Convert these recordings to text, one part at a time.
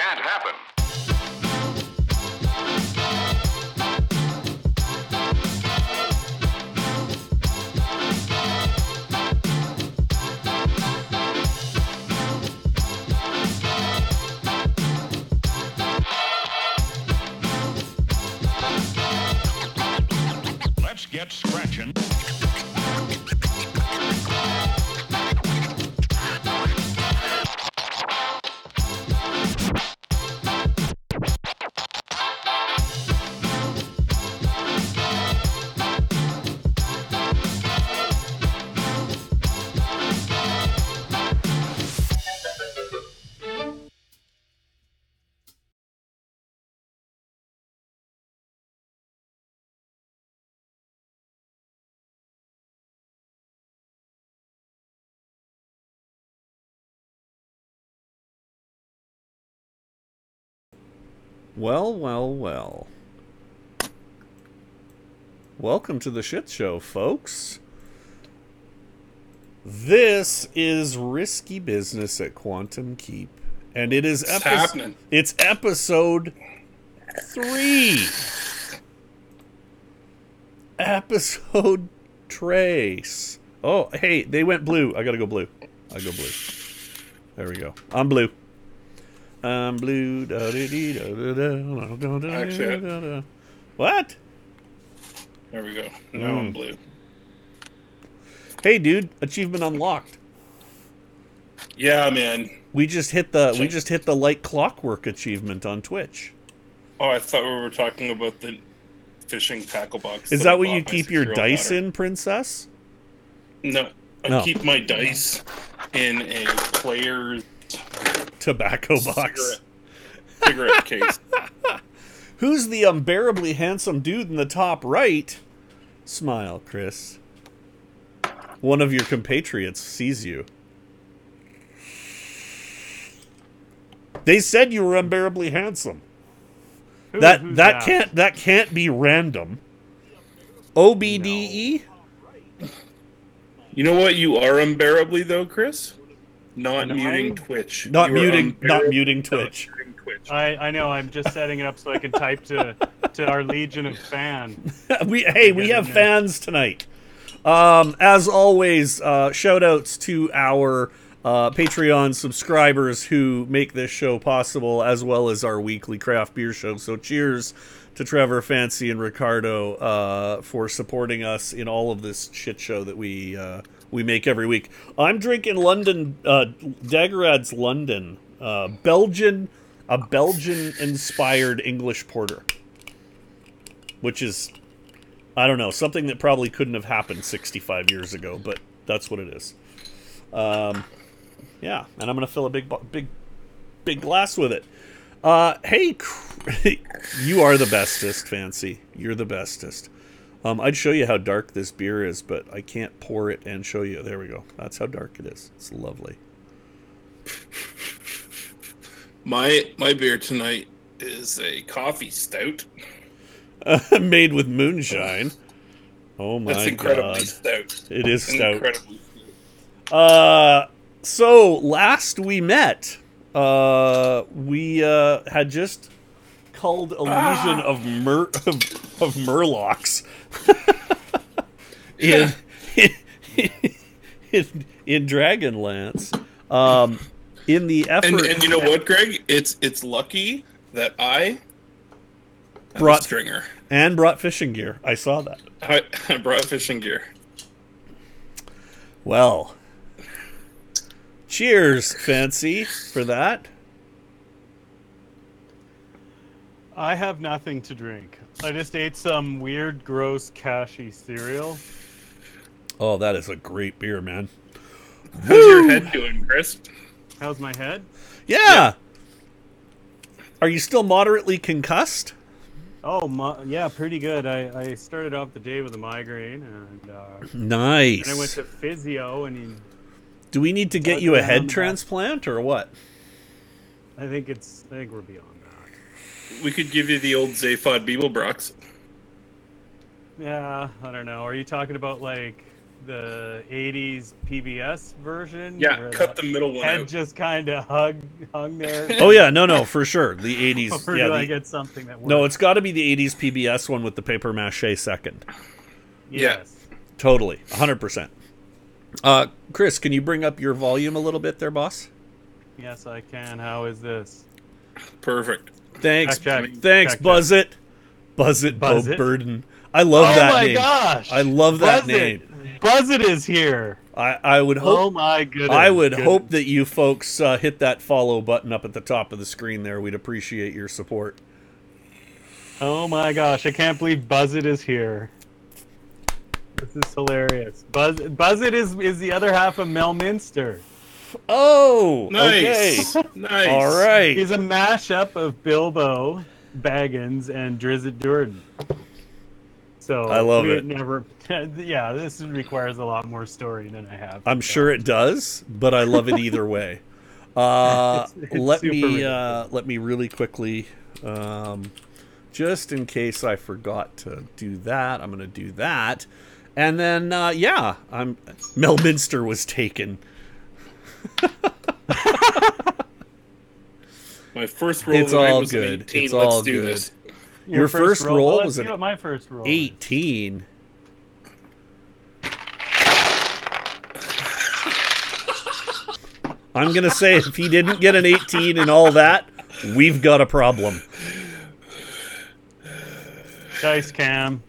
can't happen. Let's get scratching. Well, well, well. Welcome to the shit show, folks. This is Risky Business at Quantum Keep. And it is it's episode 3. Episode trace. Oh, hey, they went blue. I gotta go blue. I go blue. There we go. I'm blue. I'm blue. Actually, what? There we go. Now I'm blue. Hey, dude! Achievement unlocked. Yeah, man. We just hit the light clockwork achievement on Twitch. Oh, I thought we were talking about the fishing tackle box. Is that what you keep your dice in, Princess? No, I keep my dice in a player's tobacco box. Cigarette case. Who's the unbearably handsome dude in the top right? Smile, Chris. One of your compatriots sees you. They said you were unbearably handsome. That can't be random. OBDE? You know what you are unbearably though, Chris? Not muting Twitch. Not muting Twitch. I know. I'm just setting it up so I can type to our legion of fans. we have fans tonight. As always, shout outs to our Patreon subscribers who make this show possible, as well as our weekly craft beer show. So cheers to Trevor, Fancy, and Ricardo for supporting us in all of this shit show that we make every week. I'm drinking London Daggerad's London a Belgian-inspired English porter, which is, I don't know, something that probably couldn't have happened 65 years ago, but that's what it is. Yeah, and I'm gonna fill a big glass with it. Hey, you are the bestest, Fancy. You're the bestest. I'd show you how dark this beer is, but I can't pour it and show you. There we go. That's how dark it is. It's lovely. My beer tonight is a coffee stout. Made with moonshine. Oh my god. That's incredibly stout. It is stout. Incredibly stout. So last we met, we had just culled a legion of murlocs in Dragonlance. In the effort, and you know what, Greg? It's lucky that I brought stringer and brought fishing gear. I saw that. I brought fishing gear. Well, cheers, Fancy, for that. I have nothing to drink. I just ate some weird, gross, cashy cereal. Oh, that is a great beer, man. How's your head doing, Chris? How's my head? Yeah. Are you still moderately concussed? Oh, yeah, pretty good. I started off the day with a migraine, and nice. And I went to physio, and do we need to get you a head transplant or what? I think we're beyond that. We could give you the old Zaphod Beeblebrox. Yeah, I don't know. Are you talking about like the 80s PBS version. Yeah, where cut the middle one head out. just kind of hung there. Oh yeah, no, for sure. The 80s. Or Yeah, do I get something that works? no, it's got to be the 80s PBS one with the paper mache second. Yes. Totally, 100%. Chris, can you bring up your volume a little bit there, boss? Yes, I can. How is this? Perfect. Thanks, Check. thanks, Check. Buzz It Buzz Bo It? Burden. I love that name. Oh my gosh! I love that Buzz name. It. Buzz It is here. I would hope. Oh my goodness! I would hope that you folks hit that follow button up at the top of the screen there. We'd appreciate your support. Oh my gosh! I can't believe Buzz It is here. This is hilarious. Buzz It is the other half of Mel Minster. Oh, Nice. okay. Nice. All right. He's a mashup of Bilbo Baggins and Drizzt Do'Urden. So I love it. Yeah, this requires a lot more story than I have. I'm sure it does, but I love it either way. Let super ridiculous. me really quickly, just in case I forgot to do that, I'm going to do that, and then yeah, Mel Minster was taken. My first roll It's of the night all was an good. 18. It's Let's all do good. this. Your first roll Well, let's was see an what my first roll. 18. I'm going to say if he didn't get an 18 and all that, we've got a problem. Dice cam.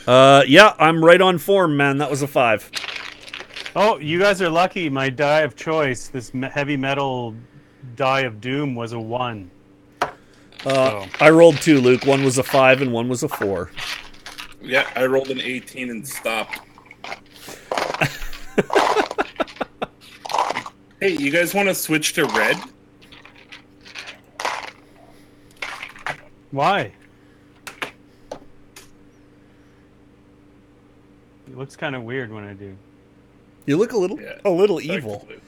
Yeah, I'm right on form, man. That was a 5. Oh, you guys are lucky. My die of choice, this heavy metal die of doom, was a 1. I rolled 2, Luke. One was a 5 and one was a 4. Yeah, I rolled an 18 and stopped. Hey, you guys want to switch to red? Why? It looks kind of weird when I do. You look a little evil. Effectively.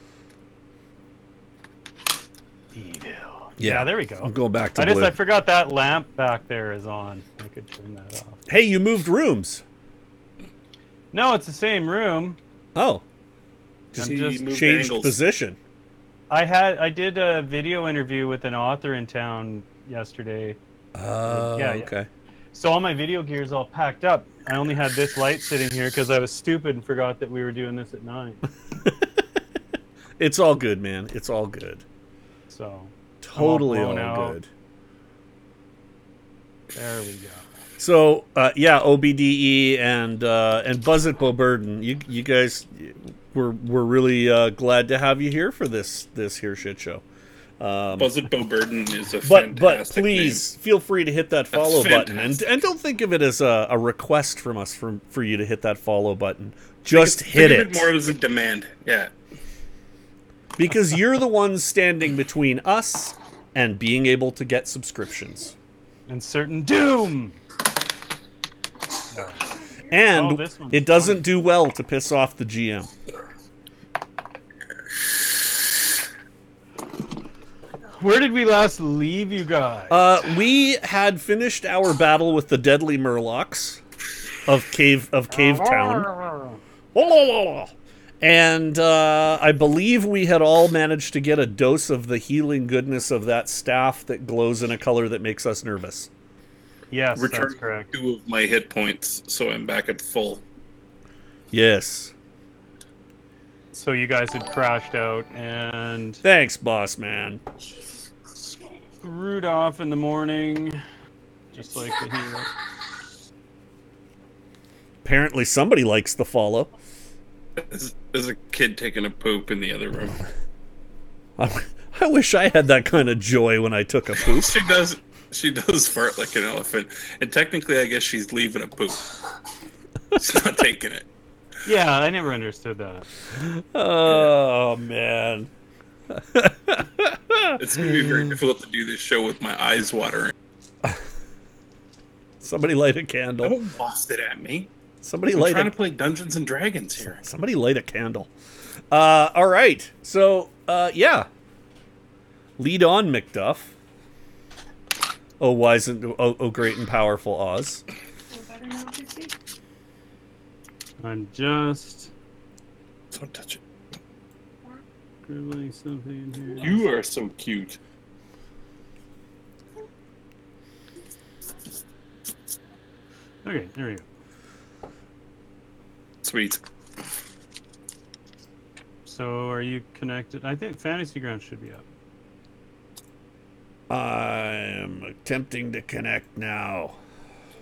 Evil. Yeah. Yeah, there we go. I'm going back to I blue. forgot that lamp back there is on. I could turn that off. Hey, you moved rooms. No, it's the same room. Oh, I'm You just moved changed angles. position. I did a video interview with an author in town yesterday. Yeah. Okay. So all my video gear is all packed up. I only had this light sitting here because I was stupid and forgot that we were doing this at 9. It's all good, man. It's all good. So Totally all blown out. good. there we go. So, yeah, OBDE and Buzz It Bo Burden, you guys, we're really glad to have you here for this here shit show. Buzz It Bo Burden is a But fantastic please feel free to hit that follow button, fantastic. and don't think of it as a request from us for you to hit that follow button. Just hit Think of it, more as a demand. Yeah. because you're the ones standing between us and being able to get subscriptions. And certain doom. And Oh, this one's it doesn't do well to piss off the GM. Where did we last leave you guys? We had finished our battle with the deadly Murlocs of Cave Town. And I believe we had all managed to get a dose of the healing goodness of that staff that glows in a color that makes us nervous. Yes, that's Return correct. 2 of my hit points, so I'm back at full. Yes. So you guys had crashed out and Thanks, boss man. screwed off in the morning, just like the hero. Apparently somebody likes the follow. There's a kid taking a poop in the other room. I wish I had that kind of joy when I took a poop. She does fart like an elephant, and technically, I guess she's leaving a poop. She's not taking it. Yeah, I never understood that. Oh, man. It's gonna be very difficult to do this show with my eyes watering. Somebody light a candle. Don't lost it at me. Somebody I'm light trying a to play Dungeons and Dragons here. Somebody light a candle. All right. So, yeah. Lead on, McDuff. Oh, wise and oh, great and powerful Oz. I'm just Don't touch it. scribbling something in here. You are so cute. Okay, there we go. Sweet. So, are you connected? I think Fantasy Ground should be up. I'm attempting to connect now.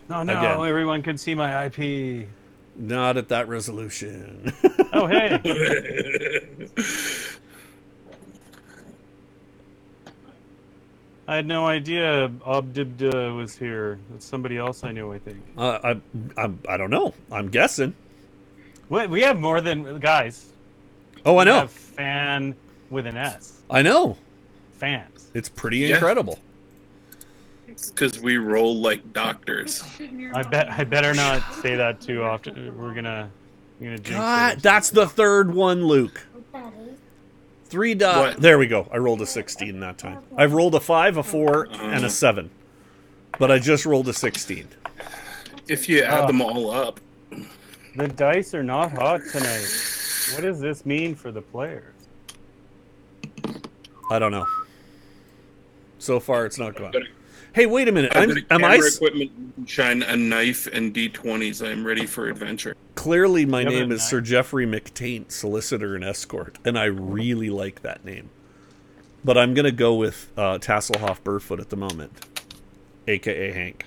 Oh no, Again. everyone can see my IP. Not at that resolution. Oh hey. I had no idea Obdibda was here. That's somebody else I know, I think. I don't know. I'm guessing. Wait, we have more than guys. Oh, I We know. have fan with an S. I know. Fans. It's pretty Yeah. incredible. Because we roll like doctors. I better not say that too often. We're gonna jinx God, it. that's the third one, Luke. 3 dot. What? There we go. I rolled a 16 that time. I've rolled a 5, a 4, and a 7. But I just rolled a 16. If you add them all up. The dice are not hot tonight. What does this mean for the players? I don't know. So far, it's not gone. Got Hey, wait a minute. I've got Am camera I equipment, shine a knife, and D20s. I'm ready for adventure. clearly my You have name a is knife? Sir Jeffrey McTaint, solicitor and escort, and I really like that name. But I'm gonna go with Tasslehoff Burfoot at the moment, aka Hank.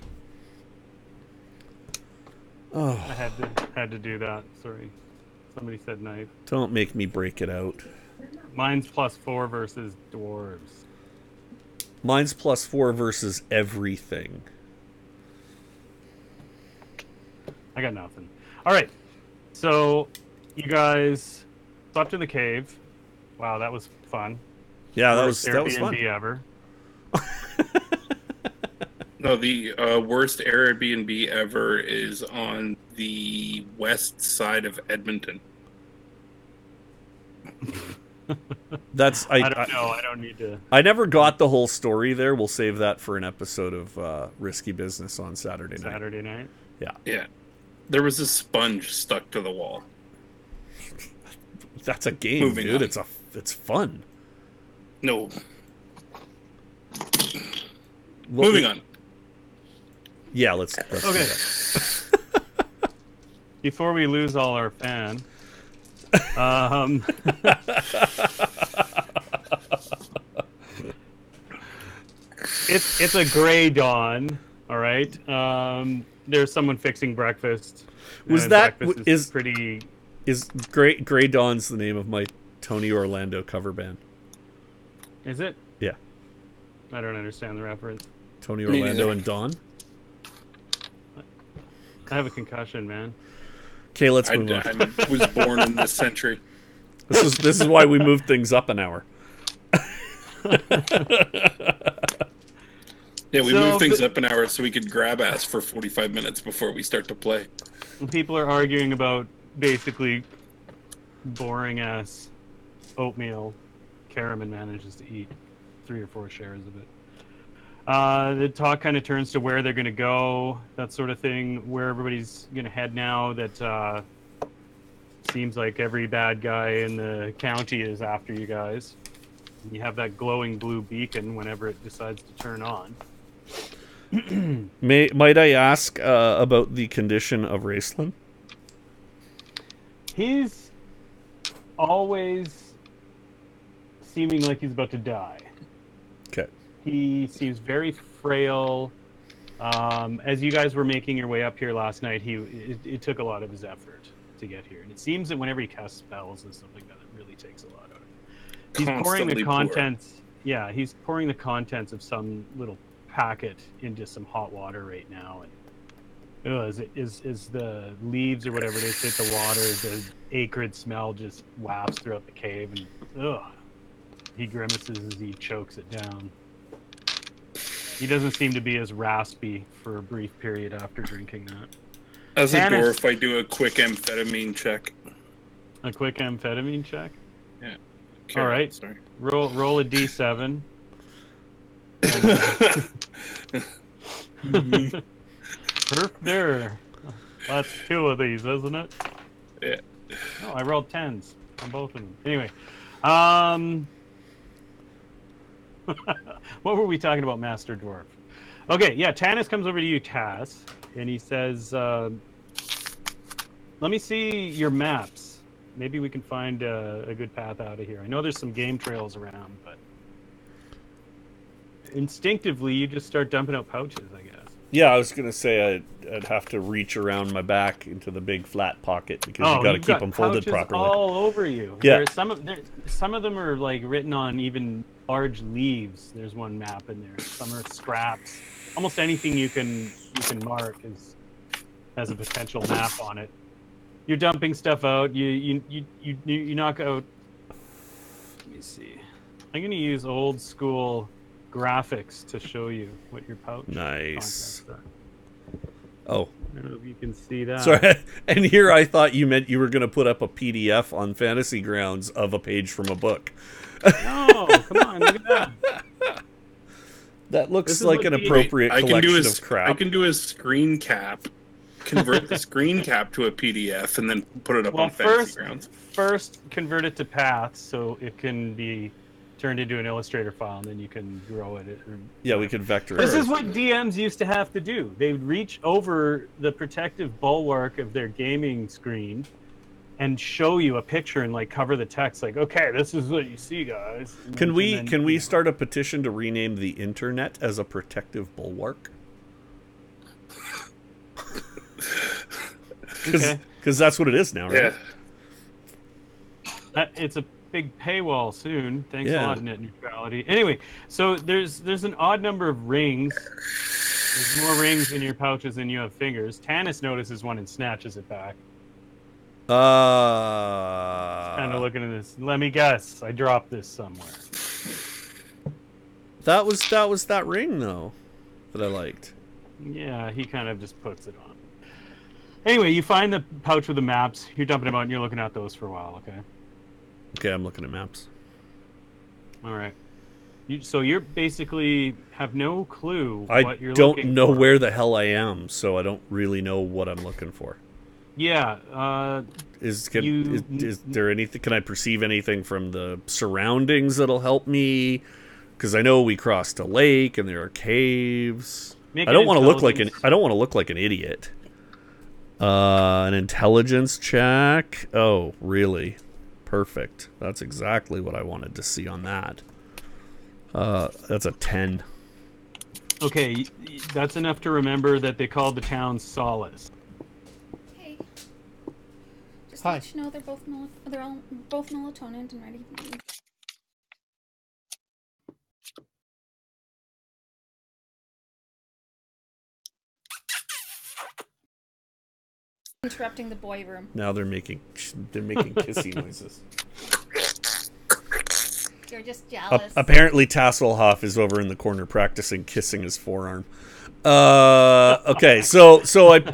Oh, I had to do that. Sorry, somebody said knife. don't make me break it out. Mine's +4 versus dwarves. Mine's +4 versus everything. I got nothing. All right, so you guys slept in the cave. Wow, that was fun. Yeah, Worst that was fun. Airbnb ever. No, the worst Airbnb ever is on the west side of Edmonton. That's I don't know. I don't need to. I never got the whole story there. We'll save that for an episode of Risky Business on Saturday night. Saturday night. Yeah. There was a sponge stuck to the wall. That's a game, Moving dude. on. It's fun. No. What Moving we- on. Yeah, let's do Okay. that. Before we lose all our fan, it's a gray dawn. All right. There's someone fixing breakfast. Was and that- breakfast is- pretty? Is Grey Dawn's the name of my Tony Orlando cover band? Is it? Yeah, I don't understand the reference. Tony Me Orlando neither. and Dawn. I have a concussion, man. Okay, let's I move on. was born in this century. This is why we moved things up an hour. Yeah, we So, moved things up an hour so we could grab ass for 45 minutes before we start to play. People are arguing about basically boring ass oatmeal. Karaman manages to eat 3 or 4 shares of it. The talk kind of turns to where they're going to go, that sort of thing, where everybody's going to head now that seems like every bad guy in the county is after you guys. You have that glowing blue beacon whenever it decides to turn on. Might I ask about the condition of Raceland? He's always seeming like he's about to die. Okay. He seems very frail. As you guys were making your way up here last night, it took a lot of his effort to get here. And it seems that whenever he casts spells and stuff like that, it really takes a lot out of him. He's pouring the Constantly poor. contents. Yeah, he's pouring the contents of some little packet into some hot water right now. And is the leaves or whatever it is hit the water, the acrid smell just wafts throughout the cave, and he grimaces as he chokes it down. He doesn't seem to be as raspy for a brief period after drinking that. As a Tannis- dwarf, I do a quick amphetamine check. A quick amphetamine check. Yeah. All right. Sorry. Roll a d7. Perf there. That's 2 of these, isn't it? Yeah. Oh, I rolled 10s on both of them. Anyway, what were we talking about, Master Dwarf? Okay, yeah, Tanis comes over to you, Tass, and he says, "Let me see your maps. Maybe we can find a good path out of here. I know there's some game trails around, but instinctively, you just start dumping out pouches, I guess." Yeah, I was gonna say I'd have to reach around my back into the big flat pocket because you got to keep them folded pouches properly. all over you. Yeah. Some of them are like written on even large leaves. There's one map in there. Some are scraps. Almost anything you can mark has a potential map on it. You're dumping stuff out. You knock out. Let me see. I'm gonna use old school graphics to show you what your pouch Nice. contents are. Oh. I don't know if you can see that. Sorry. And here I thought you meant you were going to put up a PDF on Fantasy Grounds of a page from a book. No, come on, look at that. That looks like an appropriate collection of crap. I can do a screen cap, convert the screen cap to a PDF, and then put it up on Fantasy Grounds. First, convert it to paths so it can be turned into an Illustrator file, and then you can grow it. Yeah, we could vector it. This is what DMs used to have to do. They would reach over the protective bulwark of their gaming screen and show you a picture and like cover the text, like, okay, this is what you see, guys. Can we start a petition to rename the internet as a protective bulwark? Because that's what it is now, right? Yeah. It's a big paywall soon. Thanks a lot, net neutrality. Anyway, so there's an odd number of rings. There's more rings in your pouches than you have fingers. Tanis notices one and snatches it back. Kind of looking at this. Let me guess. I dropped this somewhere. That was that ring though that I liked. Yeah, he kind of just puts it on. Anyway, you find the pouch with the maps. You're dumping them out and you're looking at those for a while, okay? Okay, I'm looking at maps. All right. So you're basically have no clue what you're looking for. I don't know where the hell I am, so I don't really know what I'm looking for. Yeah. Is there anything? Can I perceive anything from the surroundings that'll help me? Because I know we crossed a lake and there are caves. I don't want to look like an idiot. An intelligence check. Oh, really? Perfect. That's exactly what I wanted to see on that. That's a 10. Okay, that's enough to remember that they called the town Solace. Hey. Just to let you know, they're both melatonin and ready. Interrupting the boy room. Now they're making kissy noises. You're just jealous. Apparently Tasslehoff is over in the corner practicing kissing his forearm. Okay, so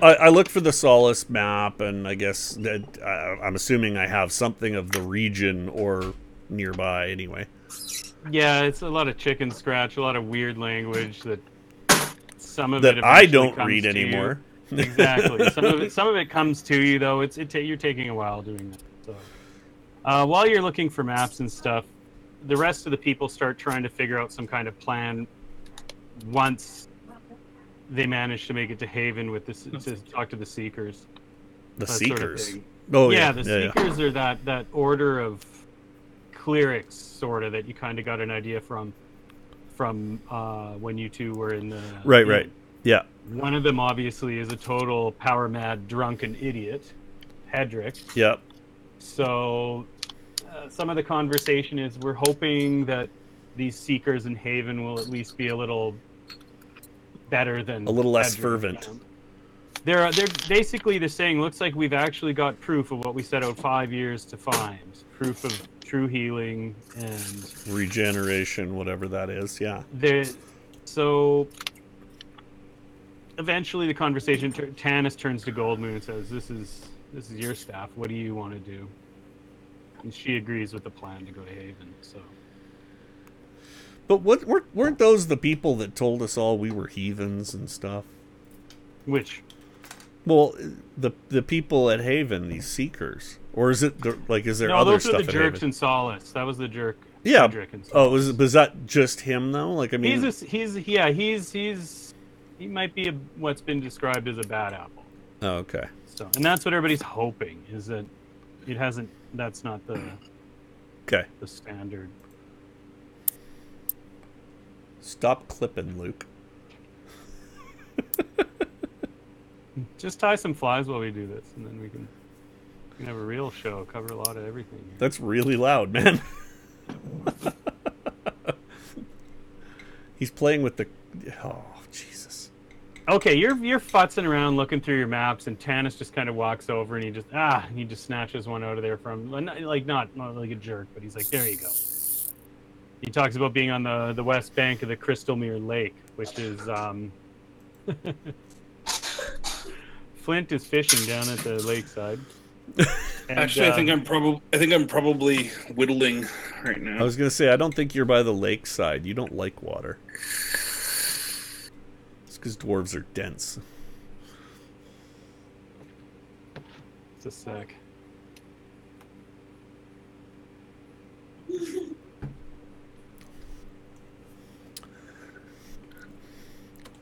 I look for the Solace map, and I guess that I'm assuming I have something of the region or nearby anyway. Yeah, it's a lot of chicken scratch, a lot of weird language that some of that it I don't read anymore. Exactly. Some of it comes to you though. You're taking a while doing that. So, while you're looking for maps and stuff, the rest of the people start trying to figure out some kind of plan. Once they manage to make it to Haven with this, to talk to the Seekers. The Seekers. Sort of oh yeah, yeah, the Seekers are that order of clerics, sort of, that you kind of got an idea from when you two were in the right. Yeah. One of them obviously is a total power mad drunken idiot, Hedrick. Yep. So some of the conversation is we're hoping that these Seekers in Haven will at least be a little better than a little less Hedrick. fervent. They're basically they're saying, looks like we've actually got proof of what we set out 5 years to find. Proof of true healing and regeneration, whatever that is. Yeah. So eventually the conversation, Tanis turns to Goldmoon and says, this is your staff. What do you want to do? And she agrees with the plan to go to Haven. So, but weren't those the people that told us all we were heathens and stuff? Which? Well, the people at Haven, these seekers, or is it is there No, other those stuff are the at jerks Haven? in Solace. That was the jerk. Yeah. Cedric in Oh, Solace. was that just him though? Like, I mean, he might be what's been described as a bad apple. oh, okay. So, and that's what everybody's hoping, is that it hasn't. That's not the standard. Stop clipping, Luke. Just tie some flies while we do this, and then we can have a real show, cover a lot of everything here. That's really loud, man. He's playing with the. Oh, Jesus. Okay, you're futzing around looking through your maps, and Tanis just kind of walks over and he just snatches one out of there from not like a jerk, but he's like, there you go. He talks about being on the west bank of the Crystalmere Lake, which is Flint is fishing down at the lakeside. And, actually, I think I'm probably whittling right now. I was gonna say, I don't think you're by the lakeside. You don't like water. It's because dwarves are dense. It's a sec.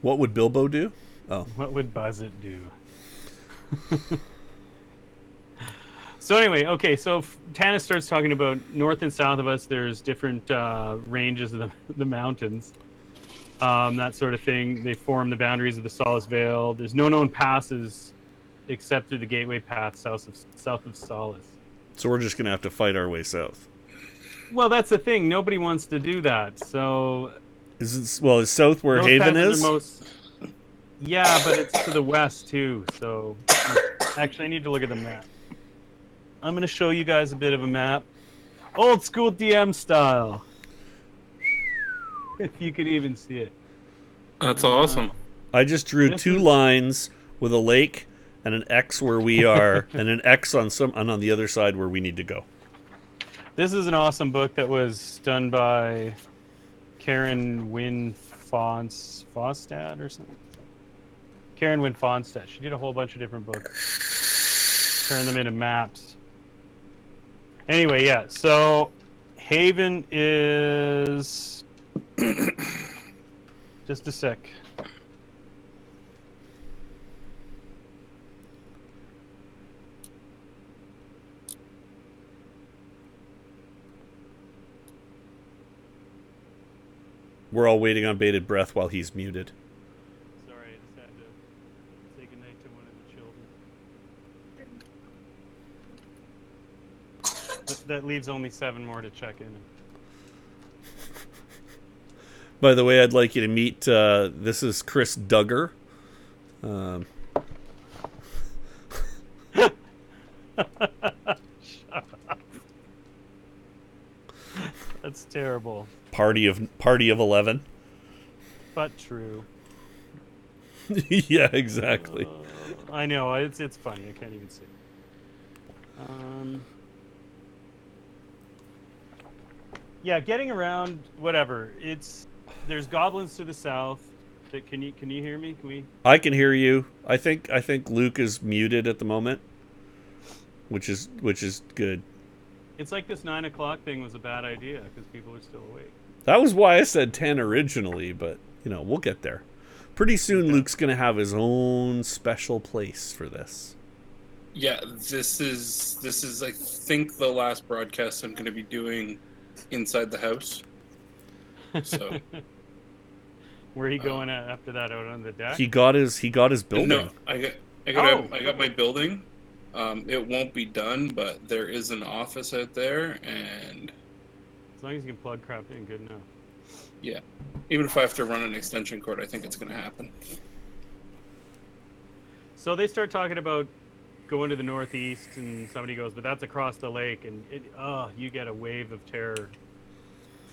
What would Bilbo do? Oh, What would Buzzet do? So anyway, okay, so Tanis starts talking about north and south of us. There's different ranges of the mountains, that sort of thing. They form the boundaries of the Solace Vale. There's no known passes except through the gateway path south of Solace. so we're just gonna have to fight our way south. Well, that's the thing. Nobody wants to do that. So Is south where those Haven passes is? are yeah, but it's to the west too. So actually, I need to look at the map. I'm going to show you guys a bit of a map. Old school DM style. If you could even see it. That's awesome. I just drew two lines with a lake and an X where we are, and an X on the other side where we need to go. This is an awesome book that was done by Karen Wynn Fonstad or something. Karen Wynn Fonstad. She did a whole bunch of different books. Turn them into maps. Anyway, yeah, so Haven is just a sec. We're all waiting on bated breath while he's muted. Sorry, I just had to say goodnight to one of the children. That leaves only 7 more to check in. By the way, I'd like you to meet, this is Chris Duggar. Shut up. That's terrible. Party of 11. But true. Yeah, exactly. I know, it's funny. I can't even see it. Yeah, getting around, whatever. There's goblins to the south. Can you hear me? I can hear you. I think Luke is muted at the moment, which is good. It's like this 9 o'clock thing was a bad idea because people are still awake. That was why I said 10 originally, but we'll get there. Pretty soon, Luke's gonna have his own special place for this. Yeah, this is I think the last broadcast I'm going to be doing inside the house. So where are you going after that? Out on the deck? He got his building. No, I got my building. It won't be done, but there is an office out there, and as long as you can plug crap in, good enough. Yeah, even if I have to run an extension cord, I think it's going to happen. So they start talking about going to the northeast, and somebody goes, but that's across the lake, and you get a wave of terror,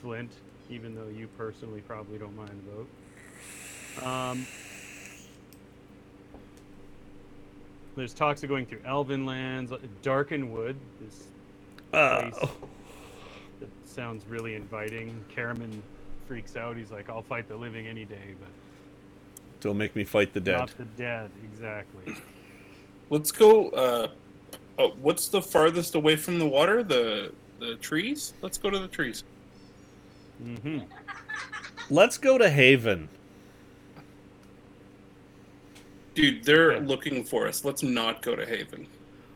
Flint, even though you personally probably don't mind the boat. There's talks of going through Elven lands, Darkenwood, this place that sounds really inviting. Karaman freaks out. He's like, I'll fight the living any day, but don't make me fight the dead. not the dead, exactly. Let's go. What's the farthest away from the water? The trees. Let's go to the trees. Mm-hmm. Let's go to Haven. Dude, they're Okay. looking for us. Let's not go to Haven.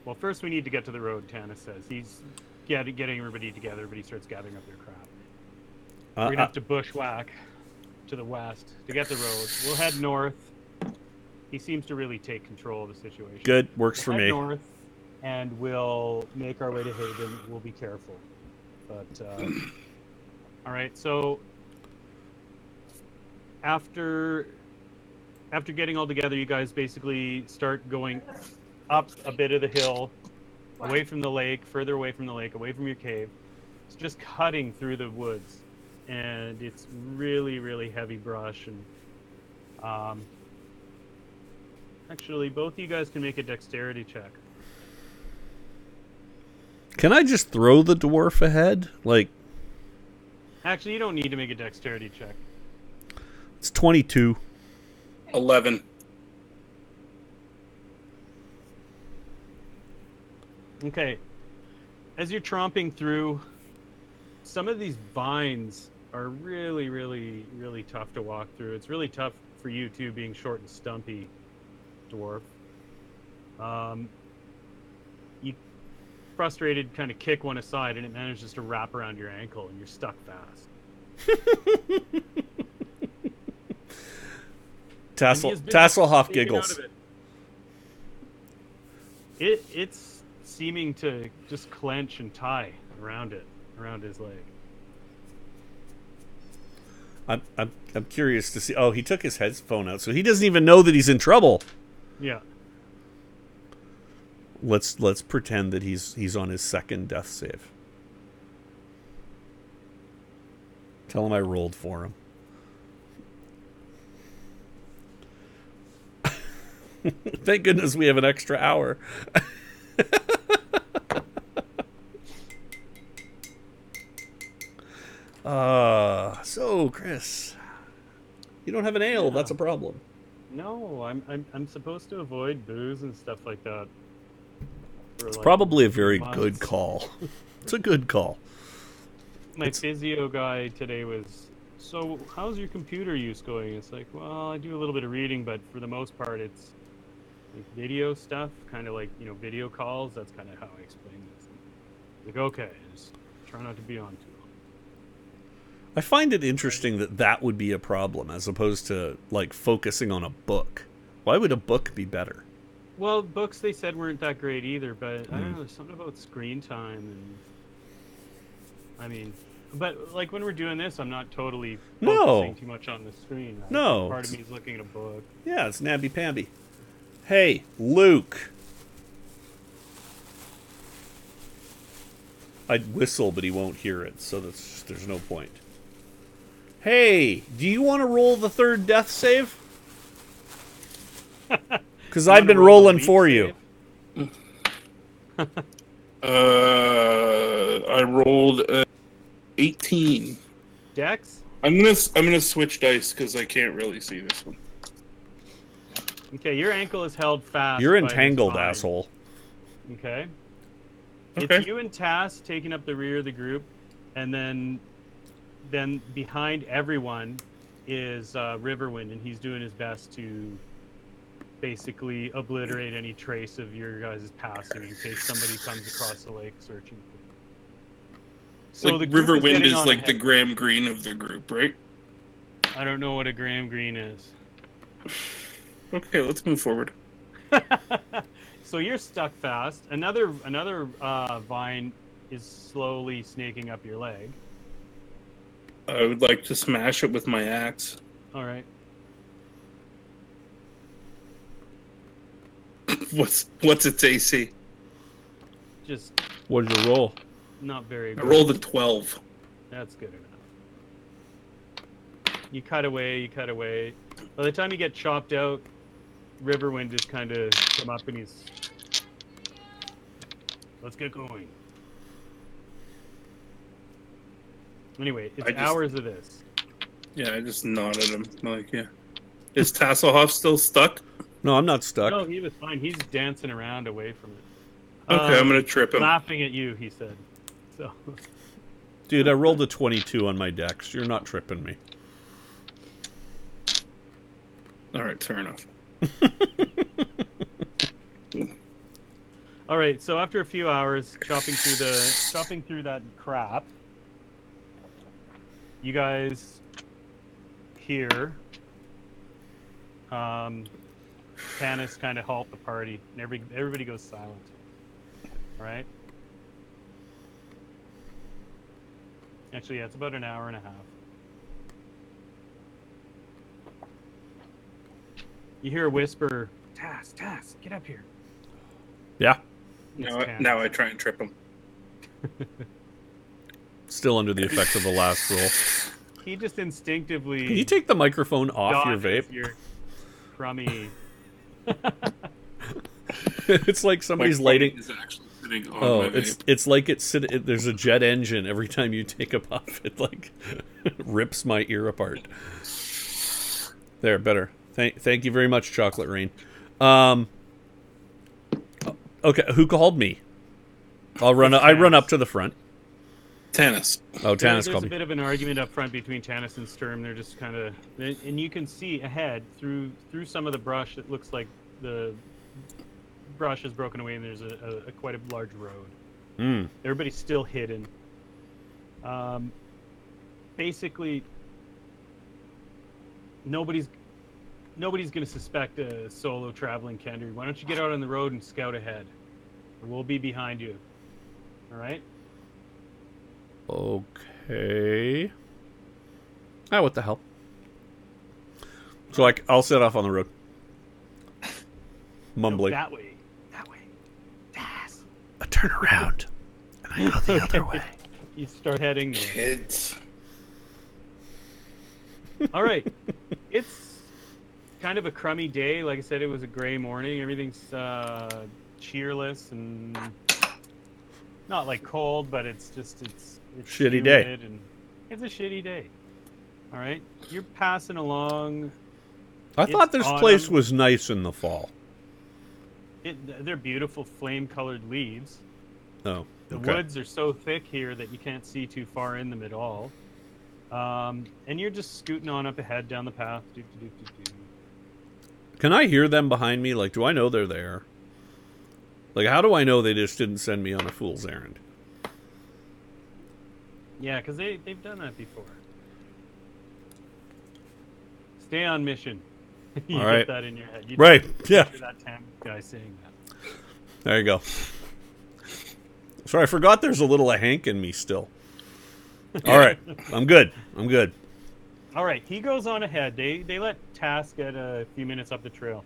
Well, first we need to get to the road, Tannis says. He's getting everybody together, but he starts gathering up their crap. We're going to have to bushwhack to the west to get the road. We'll head north. He seems to really take control of the situation. Good, works for We'll head me. north, and we'll make our way to Haven. We'll be careful. But, all right, so after getting all together, you guys basically start going up a bit of the hill, away from the lake, further away from the lake, away from your cave. It's just cutting through the woods, and it's really, really heavy brush. And actually, both of you guys can make a dexterity check. Can I just throw the dwarf ahead? Like, Actually, you don't need to make a dexterity check. it's 22. 11. Okay. As you're tromping through, some of these vines are really, really, really tough to walk through. It's really tough for you, too, being short and stumpy, dwarf. You, frustrated, kind of kick one aside, and it manages to wrap around your ankle, and you're stuck fast. Tasslehoff Taking out giggles. of It's seeming to just clench and tie around his leg. I'm curious to see. Oh, he took his headphone out, so he doesn't even know that he's in trouble. Yeah. Let's pretend that he's on his second death save. Tell him I rolled for him. Thank goodness we have an extra hour. So Chris, you don't have an ale. That's a problem. No, I'm supposed to avoid booze and stuff like that. It's probably a very months. good call. It's a good call. My physio guy today was, so how's your computer use going? It's like, well, I do a little bit of reading, but for the most part, it's like video stuff, kind of like, video calls. That's kind of how I explain this. Like, okay, just try not to be on too long. I find it interesting that would be a problem as opposed to like focusing on a book. Why would a book be better? Well, books they said weren't that great either, but I don't know, there's something about screen time and but like when we're doing this, I'm not totally focusing too much on the screen. Right? No. Part of me is looking at a book. Yeah, it's namby-pamby. Hey, Luke. I'd whistle, but he won't hear it, so there's no point. Hey, do you want to roll the third death save? Because I've been rolling for you. I rolled 18. Dex? I'm gonna switch dice because I can't really see this one. Okay, your ankle is held fast. You're by this entangled, vine. asshole. Okay. Okay. It's you and Tass taking up the rear of the group, and then behind everyone is Riverwind, and he's doing his best to basically obliterate any trace of your guys' passing in case somebody comes across the lake searching for you. So Like the group Riverwind getting is on like the ahead. Graham Greene of the group, right? I don't know what a Graham Greene is. Okay, let's move forward. So you're stuck fast. Another vine is slowly snaking up your leg. I would like to smash it with my axe. All right. What's its AC? Just What did you roll? not very I good. rolled a 12. That's good enough. You cut away. By the time you get chopped out, Riverwind just kind of come up and he's... Let's get going. Anyway, it's hours of this. Yeah, I just nodded him. Like, yeah. Is Tasslehoff still stuck? No, I'm not stuck. No, he was fine. He's dancing around away from it. Okay, I'm gonna trip him. Laughing at you, he said. So, Dude, I rolled a 22 on my dex. You're not tripping me. All right, fair enough. all right. So after a few hours chopping through that crap, you guys hear Tanis kind of halt the party, and everybody goes silent. All right. Actually, yeah, it's about an hour and a half. You hear a whisper, Tass, get up here. Yeah. Now I try and trip him. Still under the effects of the last roll. He just instinctively... Can you take the microphone off your vape? Your crummy... It's like somebody's lighting... Is actually sitting on my vape. It's like there's a jet engine every time you take a puff. It like rips my ear apart. There, better. Thank you very much, Chocolate Rain. Okay, who called me? I run up to the front. Tanis. Oh, Tanis There's called a me. bit of an argument up front between Tanis and Sturm. They're just kind of... And you can see ahead through some of the brush, it looks like the brush is broken away and there's a quite a large road. Everybody's still hidden. Basically, nobody's going to suspect a solo traveling Kendry. Why don't you get out on the road and scout ahead? We'll be behind you. All right? Okay. Ah, what the hell? So I'll set off on the road. Mumbling. No, that way. Tass. I turn around and I go the other way. You start heading north. Kids. All right. It's kind of a crummy day. Like I said, it was a gray morning. Everything's cheerless and not like cold, but it's shitty day. And it's a shitty day. All right. You're passing along. I thought this place was nice in the fall. They're beautiful flame-colored leaves. Oh, The okay. woods are so thick here that you can't see too far in them at all. And you're just scooting on up ahead down the path. Can I hear them behind me? Like, do I know they're there? Like, how do I know they just didn't send me on a fool's errand? Yeah, because they've done that before. Stay on mission. You All get right. that in your head. You Right, just yeah. picture that Tam guy saying that. There you go. Sorry, I forgot there's a little of Hank in me still. All right, I'm good. All right, he goes on ahead. They let Tass get a few minutes up the trail.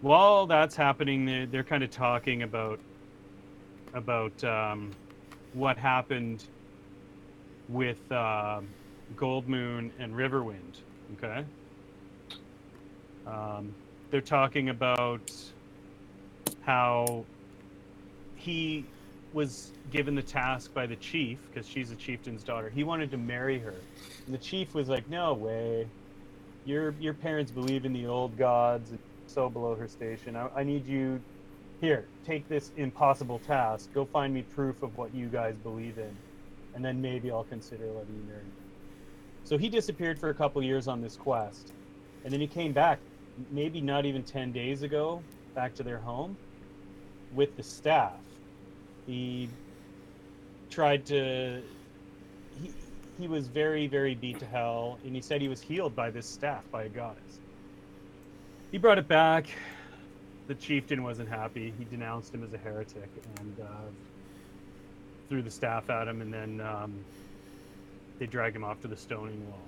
While that's happening, they're kind of talking about what happened with Gold Moon and Riverwind. Okay. They're talking about how he was given the task by the chief, because she's a chieftain's daughter. He wanted to marry her. And the chief was like, no way. Your parents believe in the old gods, and so below her station. I need you, here, take this impossible task. Go find me proof of what you guys believe in. And then maybe I'll consider letting you marry me. So he disappeared for a couple years on this quest. And then he came back, maybe not even 10 days ago, back to their home with the staff. He tried to... He was very, very beat to hell, and he said he was healed by this staff, by a goddess. He brought it back. The chieftain wasn't happy. He denounced him as a heretic and threw the staff at him, and then they dragged him off to the stoning wall.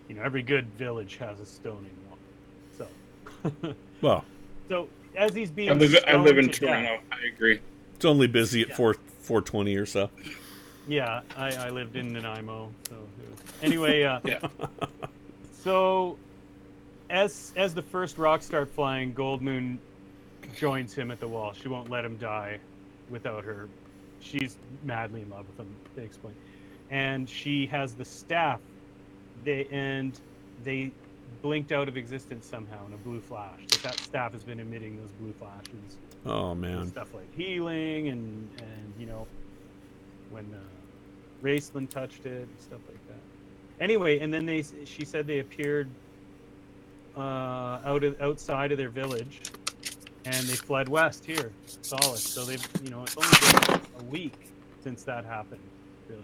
You know, every good village has a stoning wall. So, Well, so as he's being I live in stoned to Toronto. death- I agree. it's only busy at 4:20 or so. Yeah, I lived in Nanaimo, so it was... Anyway, Yeah. so as the first rocks start flying, Gold Moon joins him at the wall. She won't let him die without her. She's madly in love with him, they explain. And she has the staff. They blinked out of existence somehow in a blue flash. That staff has been emitting those blue flashes. Oh man. Stuff like healing and when Raceland touched it and stuff like that. Anyway, and then she said they appeared outside of their village, and they fled west here, solid. So they've, it's only been a week since that happened. Really,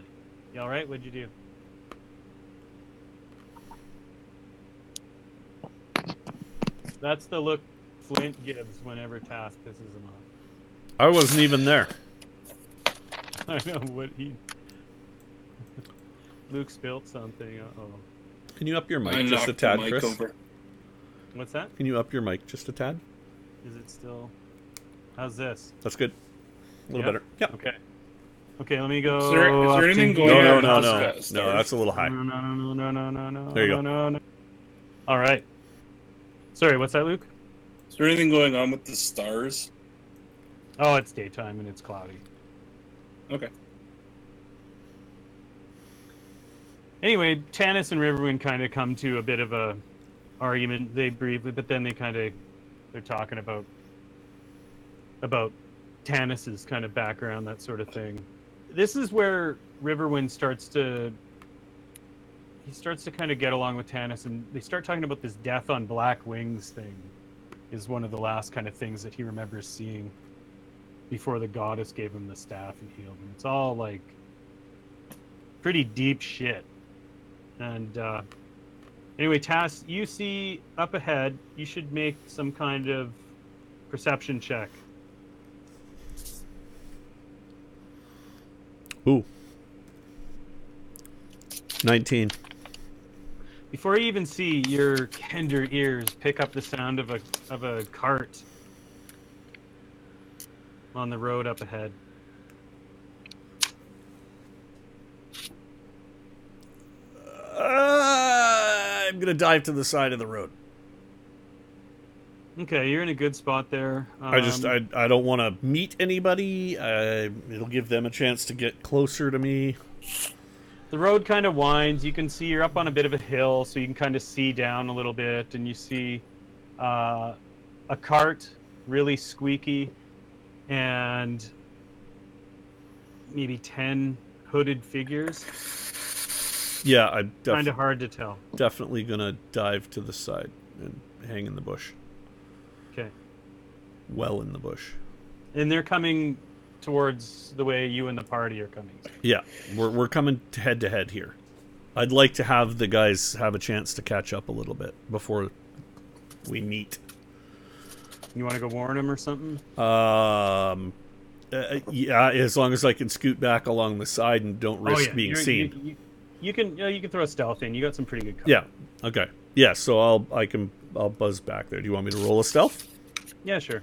you all right? What'd you do? That's the look Flint gives whenever Tass pisses him off. I wasn't even there. I know what he. Luke spilled something. Uh-oh. Can you up your mic I just a knocked tad, the mic Chris? over. What's that? Can you up your mic just a tad? Is it still? How's this? That's good. A little better. Yeah. Okay. Okay, let me go. Is there anything up to going here. No, on? no, with no, this no. guy? That's a little high. No. There you go. No. All right. Sorry, what's that, Luke? Is there anything going on with the stars? Oh, it's daytime and it's cloudy. Okay. Anyway, Tanis and Riverwind kind of come to a bit of a argument. They briefly, but then they're talking about Tanis's kind of background, that sort of thing. This is where Riverwind starts to kind of get along with Tanis, and they start talking about this death on black wings thing. Is one of the last kind of things that he remembers seeing before the goddess gave him the staff and healed him. It's all like pretty deep shit. And anyway, Tass, you see up ahead, you should make some kind of perception check. Ooh. 19. Before you even see, your tender ears pick up the sound of a cart on the road up ahead. I'm gonna dive to the side of the road. Okay, you're in a good spot there. I don't want to meet anybody. It'll give them a chance to get closer to me. The road kind of winds. You can see you're up on a bit of a hill, so you can kind of see down a little bit, and you see a cart, really squeaky, and maybe 10 hooded figures. Yeah, I'm Kind of hard to tell. definitely gonna dive to the side and hang in the bush. Okay. Well in the bush. And they're coming towards the way you and the party are coming. Yeah, we're coming head to head here. I'd like to have the guys have a chance to catch up a little bit before we meet. You want to go warn them or something? Yeah, as long as I can scoot back along the side and don't risk being seen. You can throw a stealth in. You got some pretty good cover. Yeah. Okay. Yeah. So I'll buzz back there. Do you want me to roll a stealth? Yeah, sure.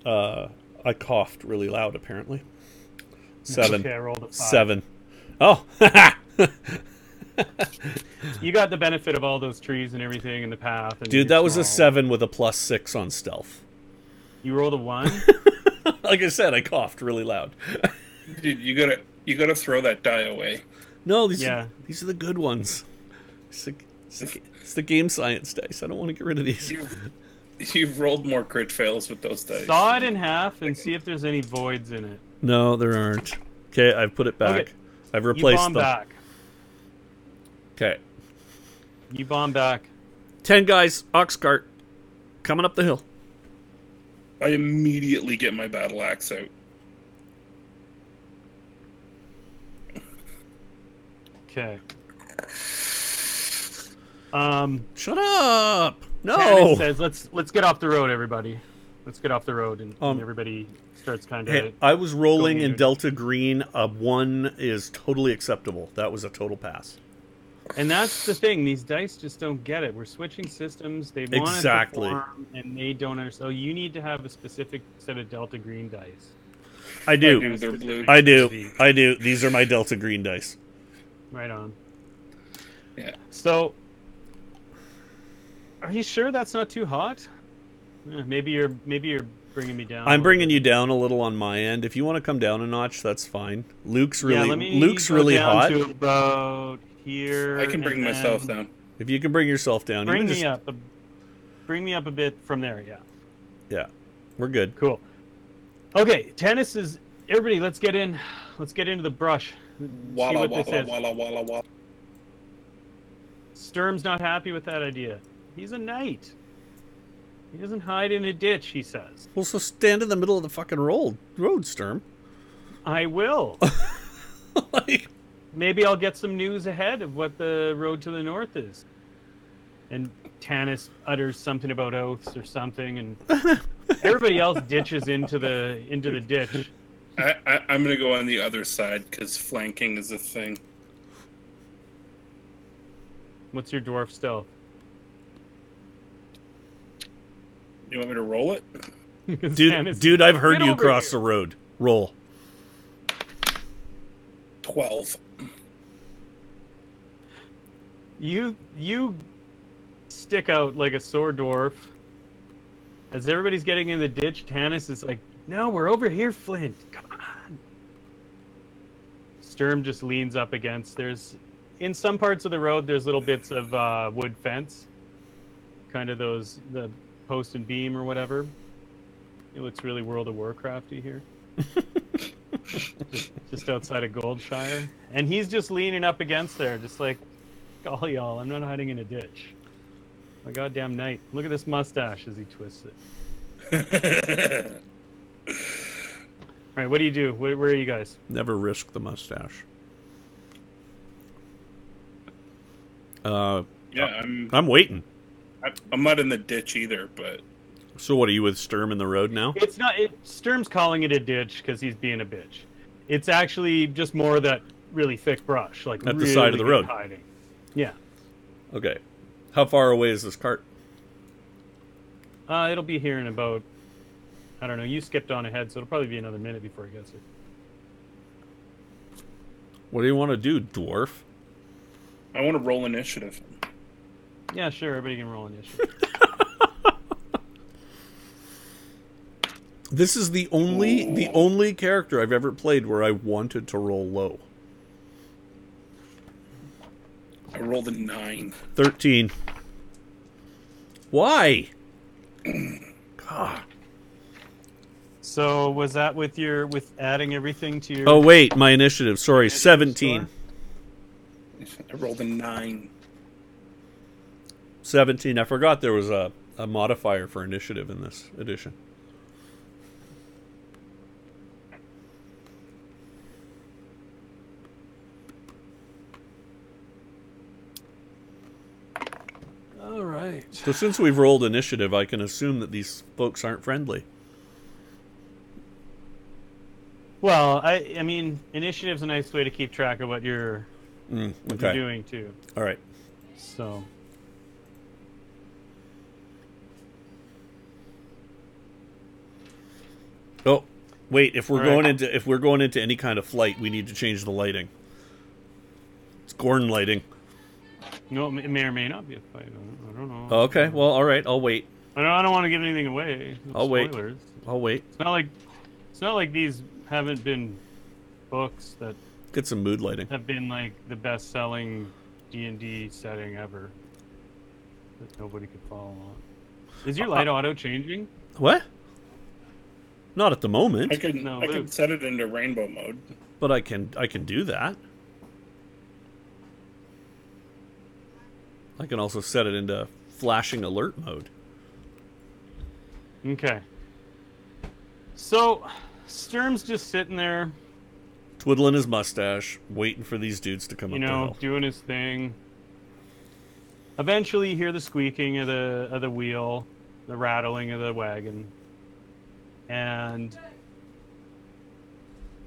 I coughed really loud. Apparently. 7. Okay, I rolled a 5. 7. Oh. You got the benefit of all those trees and everything in the path. And Dude, that was a 7 with a +6 on stealth. You rolled a 1. Like I said, I coughed really loud. Dude, you gotta throw that die away. No, these are the good ones. It's the game science dice. I don't want to get rid of these. You've rolled more crit fails with those dice. Saw it in half and see if there's any voids in it. No, there aren't. Okay, I've put it back. Okay. I've replaced You bomb them. back. Okay. You bomb back. 10 guys, ox cart, coming up the hill. I immediately get my battle axe out. Okay. Shut up! No. Tanis says, "Let's get off the road, everybody. Let's get off the road," and everybody starts kind of. Hey, I was rolling in Delta Green. A 1 is totally acceptable. That was a total pass. And that's the thing; these dice just don't get it. We're switting systems. They want Exactly. to perform, and they don't understand. So you need to have a specific set of Delta Green dice. I do. They're blue. I do. These are my Delta Green dice. Right on. Yeah. So, are you sure that's not too hot? Maybe you're bringing me down. I'm bringing you down a little on my end. If you want to come down a notch, that's fine. Luke's Yeah, really let me Luke's go really down hot. to about here. I can bring and myself then down. If you can bring yourself down, Bring even me just, up. Bring me up a bit from there. Yeah. yeah, we're good. Cool. Okay, tennis is. Everybody, let's get in. Let's get into the brush. See Walla what walla this is. walla walla walla. Sturm's not happy with that idea. He's a knight. He doesn't hide in a ditch, he says. Well, so stand in the middle of the fucking road, Sturm. I will. Like, Maybe I'll get some news ahead of what the road to the north is. And Tanis utters something about oaths or something, and everybody else ditches into the ditch. I'm gonna go on the other side because flanking is a thing. What's your dwarf stealth? You want me to roll it? dude, I've heard Get you over cross here. the road. Roll. 12. You stick out like a sore dwarf. As everybody's getting in the ditch, Tanis is like, "No, we're over here, Flint. Come on." Sturm just leans up against. In some parts of the road, there's little bits of wood fence, kind of the post and beam or whatever. It looks really World of Warcrafty here. just outside of Goldshire, and he's just leaning up against there, just like, "Golly, y'all, I'm not hiding in a ditch. My goddamn knight. Look at this mustache as he twists it." All right, what do you do? Where are you guys? Never risk the mustache. Yeah, I'm waiting. I'm not in the ditch either, but So what are you with Sturm in the road now? It's not. Sturm's calling it a ditch because he's being a bitch. It's actually just more of that really thick brush, like At the really side of the good road. hiding. Yeah. Okay. How far away is this cart? It'll be here in about, I don't know, you skipped on ahead, so it'll probably be another minute before it gets here. What do you want to do, dwarf? I want to roll initiative. Yeah, sure, everybody can roll initiative. This is the only character I've ever played where I wanted to roll low. I rolled a 9. 13. Why? God. So was that with adding everything to your... Oh wait, my initiative. Sorry, 17. I rolled a 9. 17. I forgot there was a modifier for initiative in this edition. All right. So since we've rolled initiative, I can assume that these folks aren't friendly. Well, I mean, initiative's a nice way to keep track of what you're doing too. All right. So. Oh, wait. If we're All right. going into any kind of flight, we need to change the lighting. It's Gorn lighting. No, it may or may not be a fight. I don't know. Okay. Well, all right. I'll wait. I don't want to give anything away. I'll wait. Spoilers. I'll wait. It's not like these haven't been books that Get some mood lighting. have been like the best-selling D&D setting ever that nobody could follow on. Is your light auto changing? What? Not at the moment, I could set it into rainbow mode. but I can do that. I can also set it into flashing alert mode. Okay. So, Sturm's just sitting there, Twiddling his mustache, waiting for these dudes to come up the hill. doing his thing. Eventually, you hear the squeaking of the wheel, the rattling of the wagon, and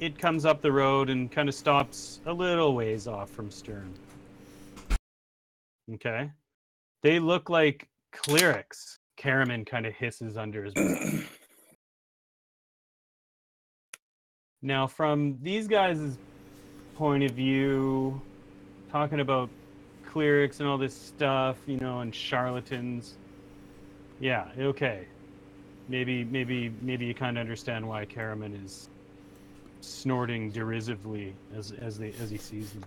it comes up the road and kind of stops a little ways off from Sturm. Okay. They look like clerics. Karaman kind of hisses under his breath. Now, from these guys' point of view, talking about clerics and all this stuff, and charlatans. Yeah, okay. maybe you kind of understand why Karaman is snorting derisively as he sees them.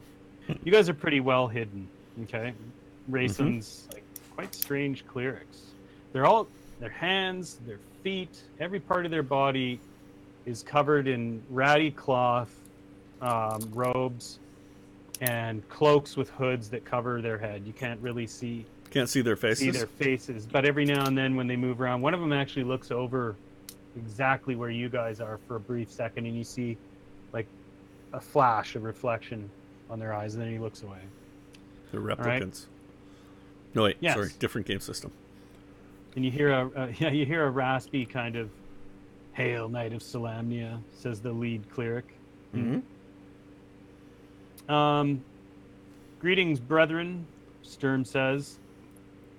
You guys are pretty well hidden, okay? Rayson's like quite strange clerics. Their hands, their feet, every part of their body is covered in ratty cloth, robes, and cloaks with hoods that cover their head. You can't really see their faces. But every now and then when they move around, one of them actually looks over exactly where you guys are for a brief second, and you see like a flash, a reflection on their eyes, and then he looks away. They're replicants. Right? No, wait, yes. Sorry, different game system. And you hear a raspy kind of "Hail, Knight of Solamnia," says the lead cleric. Mm-hmm. Greetings, brethren, Sturm says.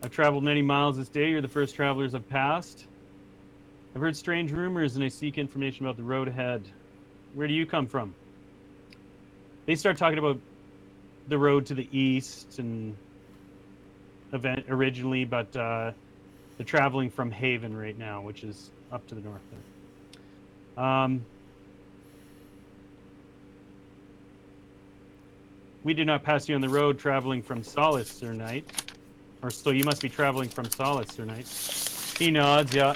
I've traveled many miles this day. You're the first travelers I've passed. I've heard strange rumors, and I seek information about the road ahead. Where do you come from? They start talking about the road to the east and event originally, but they're traveling from Haven right now, which is up to the north there. We did not pass you on the road traveling from Solace, Sir Knight. Or so you must be traveling from Solace, Sir Knight. He nods, yeah.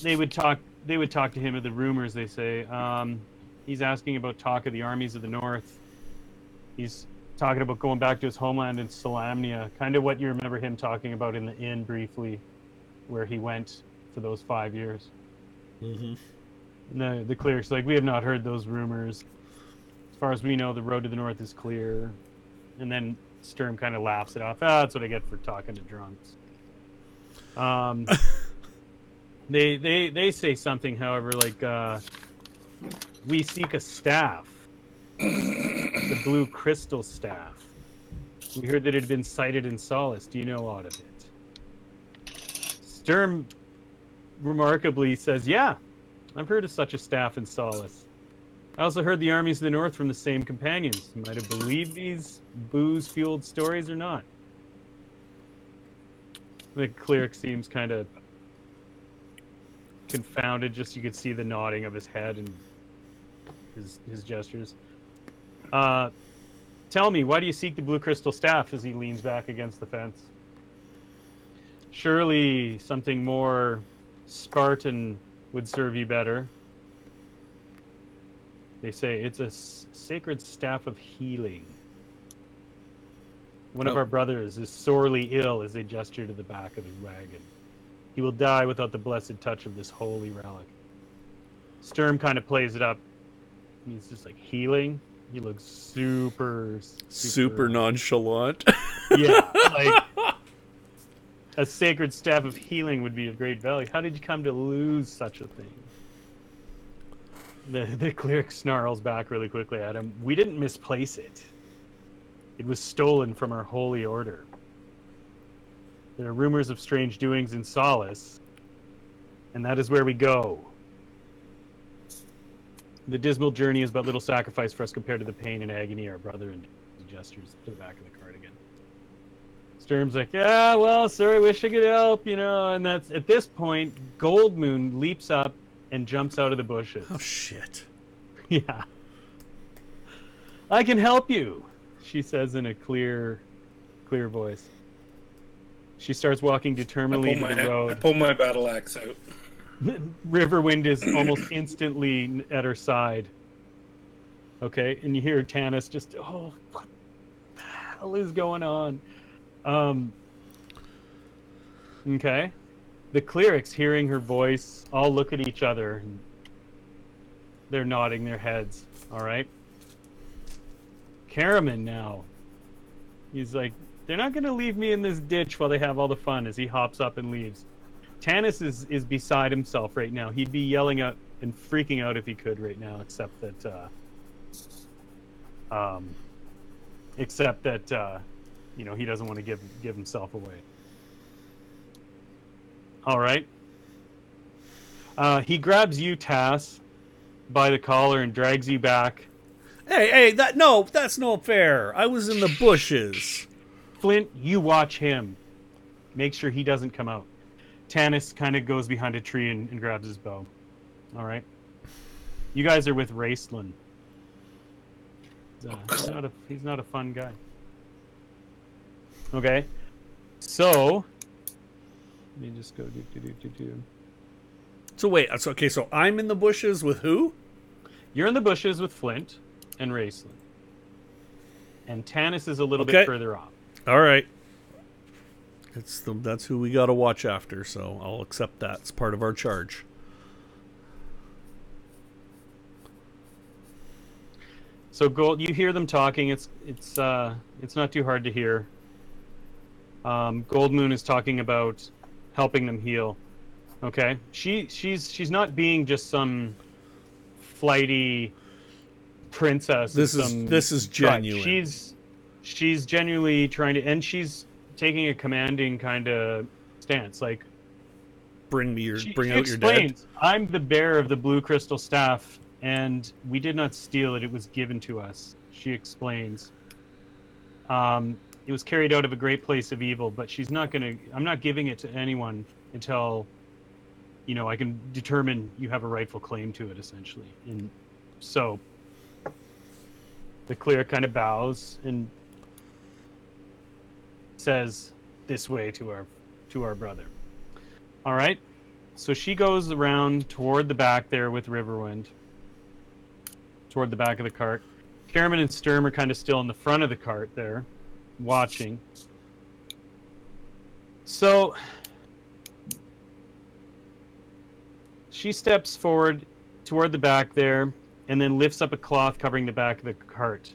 They would talk to him of the rumors, they say. He's asking about talk of the armies of the north. He's talking about going back to his homeland in Solamnia, kind of what you remember him talking about in the inn briefly, where he went for those 5 years. Mm-hmm. The cleric's like, we have not heard those rumors. As far as we know, the road to the north is clear. And then Sturm kind of laughs it off. That's what I get for talking to drunks. They say something, however, like, we seek a staff. The blue crystal staff. We heard that it had been sighted in Solace. Do you know aught of it? Sturm remarkably says, yeah, I've heard of such a staff in Solace. I also heard the armies of the north from the same companions. You might have believed these booze-fueled stories or not. The cleric seems kind of confounded. Just you could see the nodding of his head and his gestures. Tell me, why do you seek the blue crystal staff? As he leans back against the fence. Surely something more Spartan would serve you better. They say it's a sacred staff of healing. One of our brothers is sorely ill, as they gesture to the back of his wagon. He will die without the blessed touch of this holy relic. Sturm kind of plays it up. He's just like, healing? He looks super nonchalant. Yeah, like a sacred staff of healing would be of great value. How did you come to lose such a thing? The cleric snarls back really quickly at him. We didn't misplace it. It was stolen from our holy order. There are rumors of strange doings in Solace, and that is where we go. The dismal journey is but little sacrifice for us compared to the pain and agony our brother and gestures to the back of the cart again. Sturm's like, yeah, well, sorry, wish I could help, and that's at this point, Goldmoon leaps up and jumps out of the bushes. Oh, shit. Yeah. I can help you, she says in a clear voice. She starts walking determinedly to the road. I pull my battle axe out. Riverwind is almost instantly at her side. Okay, and you hear Tanis just, what the hell is going on? Okay. The clerics, hearing her voice, all look at each other. And they're nodding their heads. All right. Karaman now. He's like, they're not going to leave me in this ditch while they have all the fun, as he hops up and leaves. Tanis is beside himself right now. He'd be yelling out and freaking out if he could right now, except that he doesn't want to give himself away. All right. He grabs you, Tass, by the collar and drags you back. Hey, that's no fair. I was in the bushes. Flint, you watch him. Make sure he doesn't come out. Tanis kind of goes behind a tree and grabs his bow. All right. You guys are with Raceland. He's not a fun guy. Okay. So, let me just go do. So wait, okay, so I'm in the bushes with who? You're in the bushes with Flint and Raceland. And Tanis is a little bit further off. All right. That's who we got to watch after, so I'll accept that. It's part of our charge. So Gold, you hear them talking. It's not too hard to hear. Gold Moon is talking about helping them heal. Okay, she's not being just some flighty princess. This is genuine. She's genuinely trying to, and she's taking a commanding kind of stance. Like, bring out your dead. I'm the bearer of the blue crystal staff, and we did not steal it. It was given to us. She explains. It was carried out of a great place of evil, but I'm not giving it to anyone until, I can determine you have a rightful claim to it, essentially. And so the cleric kind of bows and says, "This way to our brother." All right. So she goes around toward the back there with Riverwind, toward the back of the cart. Caramon and Sturm are kind of still in the front of the cart there, watching. So she steps forward toward the back there and then lifts up a cloth covering the back of the cart.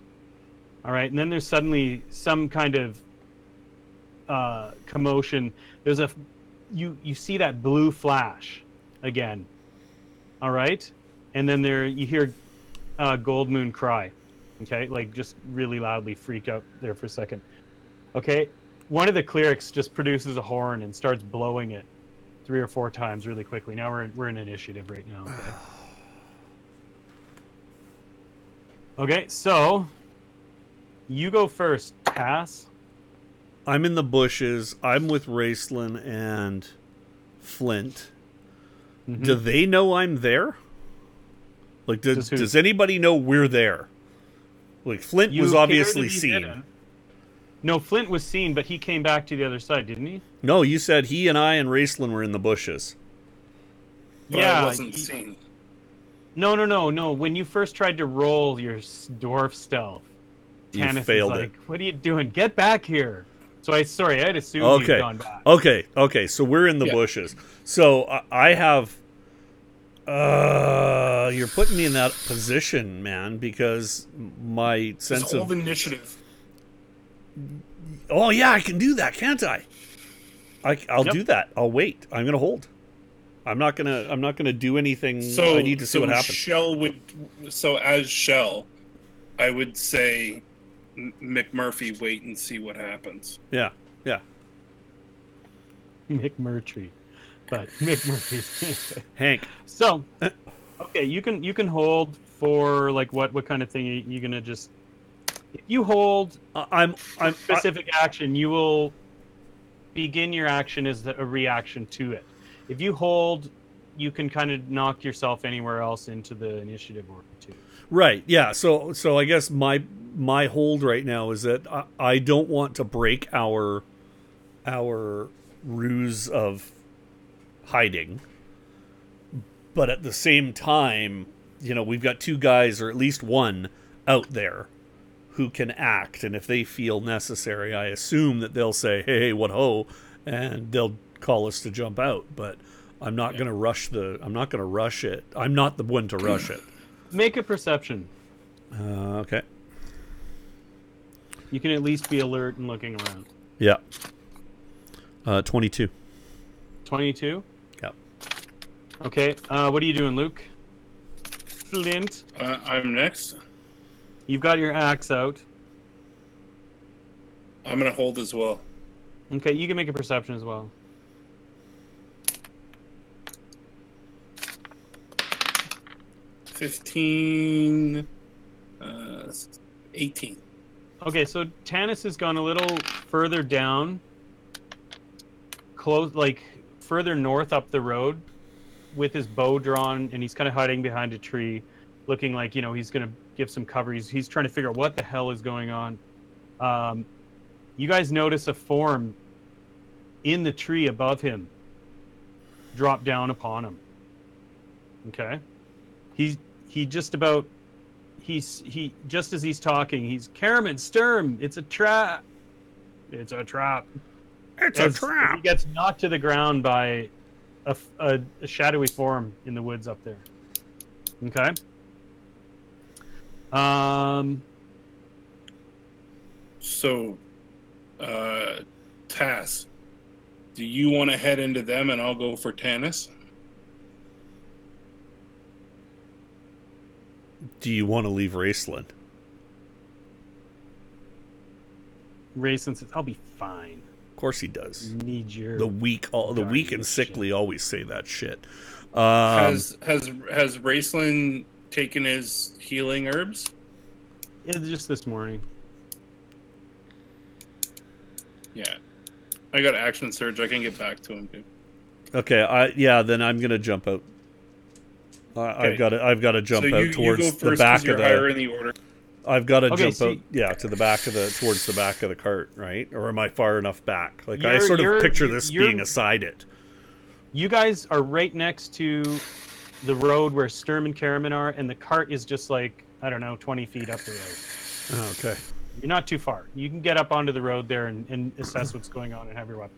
All right. And then there's suddenly some kind of commotion. There's you see that blue flash again. All right. And then you hear Gold Moon cry. Okay. Like just really loudly, freaked out there for a second. Okay. One of the clerics just produces a horn and starts blowing it 3 or 4 times really quickly. Now we're in initiative right now. Okay, so you go first, Tass. I'm in the bushes. I'm with Raceland and Flint. Mm-hmm. Do they know I'm there? Like, does anybody know we're there? Like, Flint was obviously seen. No, Flint was seen, but he came back to the other side, didn't he? No, you said he and I and Raceland were in the bushes. But yeah, I wasn't seen. No. When you first tried to roll your dwarf stealth, Tanis failed was it. like, "What are you doing? Get back here!" So I'd assumed you'd gone back. Okay. So we're in the bushes. So I have. You're putting me in that position, man, because my sense of initiative. Oh yeah, I can do that, can't I? I'll do that. I'll wait. I'm gonna hold. I'm not gonna do anything. I need to see what happens. As Shell, I would say McMurphy, wait and see what happens. Yeah. McMurtry, but McMurphy. Hank. So, okay, you can hold for like what kind of thing are you gonna just? If you hold I'm specific action, you will begin your action as a reaction to it. If you hold, you can kind of knock yourself anywhere else into the initiative order too. Right. Yeah. So I guess my hold right now is that I don't want to break our ruse of hiding, but at the same time, we've got 2 guys, or at least one, out there who can act, and if they feel necessary, I assume that they'll say, "Hey, what ho," and they'll call us to jump out. But I'm not going to rush I'm not going to rush it. I'm not the one to rush it. Make a perception. Okay. You can at least be alert and looking around. Yeah. 22. 22? Yeah. Okay. What are you doing, Luke? Flint. I'm next. You've got your axe out. I'm going to hold as well. Okay, you can make a perception as well. 15, 18. Okay, so Tanis has gone a little further down, close, like further north up the road with his bow drawn, and he's kind of hiding behind a tree, looking like, he's going to give some cover. He's trying to figure out what the hell is going on. You guys notice a form in the tree above him drop down upon him. Okay? He just as he's talking, he's, Karaman, Sturm, it's a trap. It's a trap. It's a trap. He gets knocked to the ground by a shadowy form in the woods up there. Okay? So, Tass, do you want to head into them and I'll go for Tanis? Do you want to leave Raceland? Rayson says, I'll be fine. Of course he does. Need your The weak and sickly always say that shit. Has Raceland taken his healing herbs? Yeah, just this morning. Yeah. I got action surge. I can get back to him too. Okay, then I'm gonna jump out. I've got to jump out towards the back of the. Higher in the order. I've got to jump out, to the back of towards the back of the cart, right? Or am I far enough back? Like I sort of picture this being aside it. You guys are right next to the road where Sturm and Karaman are, and the cart is just like, I don't know, 20 feet up the road. Oh, okay. You're not too far. You can get up onto the road there and assess what's going on and have your weapon.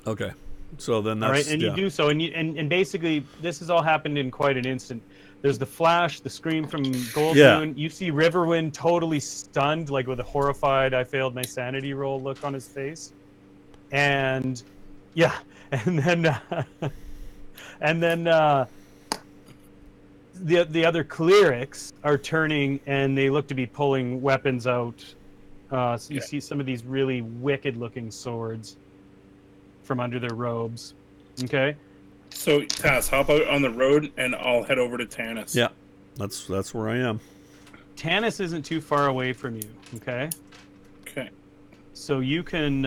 Okay. So then that's... All right, and you do so. And basically, this has all happened in quite an instant. There's the flash, the scream from Goldmoon. You see Riverwind totally stunned, like with a horrified, I failed my sanity roll look on his face. And, yeah. And then the other clerics are turning, and they look to be pulling weapons out. So you see some of these really wicked-looking swords from under their robes. Okay? So, Tass, hop out on the road, and I'll head over to Tanis. Yeah, that's where I am. Tanis isn't too far away from you, okay? Okay. So you can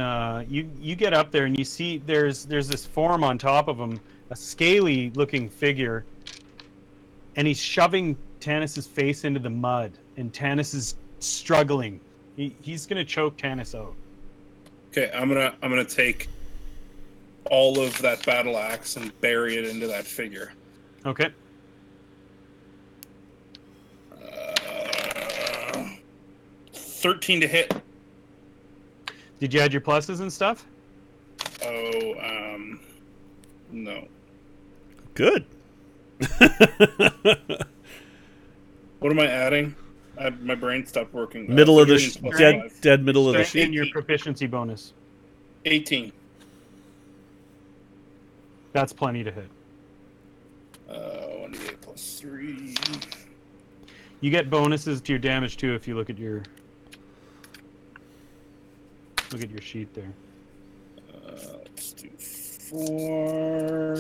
you get up there, and you see there's this form on top of him, a scaly-looking figure, and he's shoving Tanis's face into the mud, and Tanis is struggling. He's gonna choke Tanis out. Okay, I'm gonna take all of that battle axe and bury it into that figure. Okay. 13 to hit. Did you add your pluses and stuff? No. Good. What am I adding? My brain stopped working. Middle of the dead middle of the sheet. And your proficiency bonus. 18. That's plenty to hit. 1d8 plus 3. You get bonuses to your damage too if you look at your sheet there. Let's do 4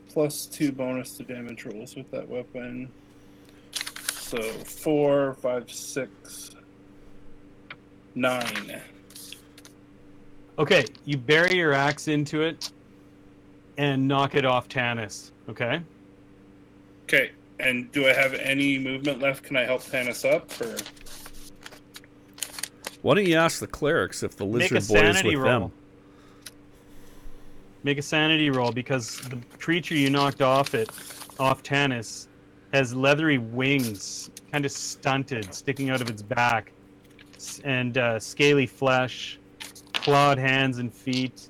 plus 2 bonus to damage rolls with that weapon. So 4, 5, 6, 9. Okay, you bury your axe into it and knock it off Tanis. Okay. Okay, and do I have any movement left? Can I help Tanis up? Or why don't you ask the clerics if the lizard boy is with them? Make a sanity roll, because the creature you knocked off Tanis has leathery wings, kind of stunted, sticking out of its back, and scaly flesh, clawed hands and feet.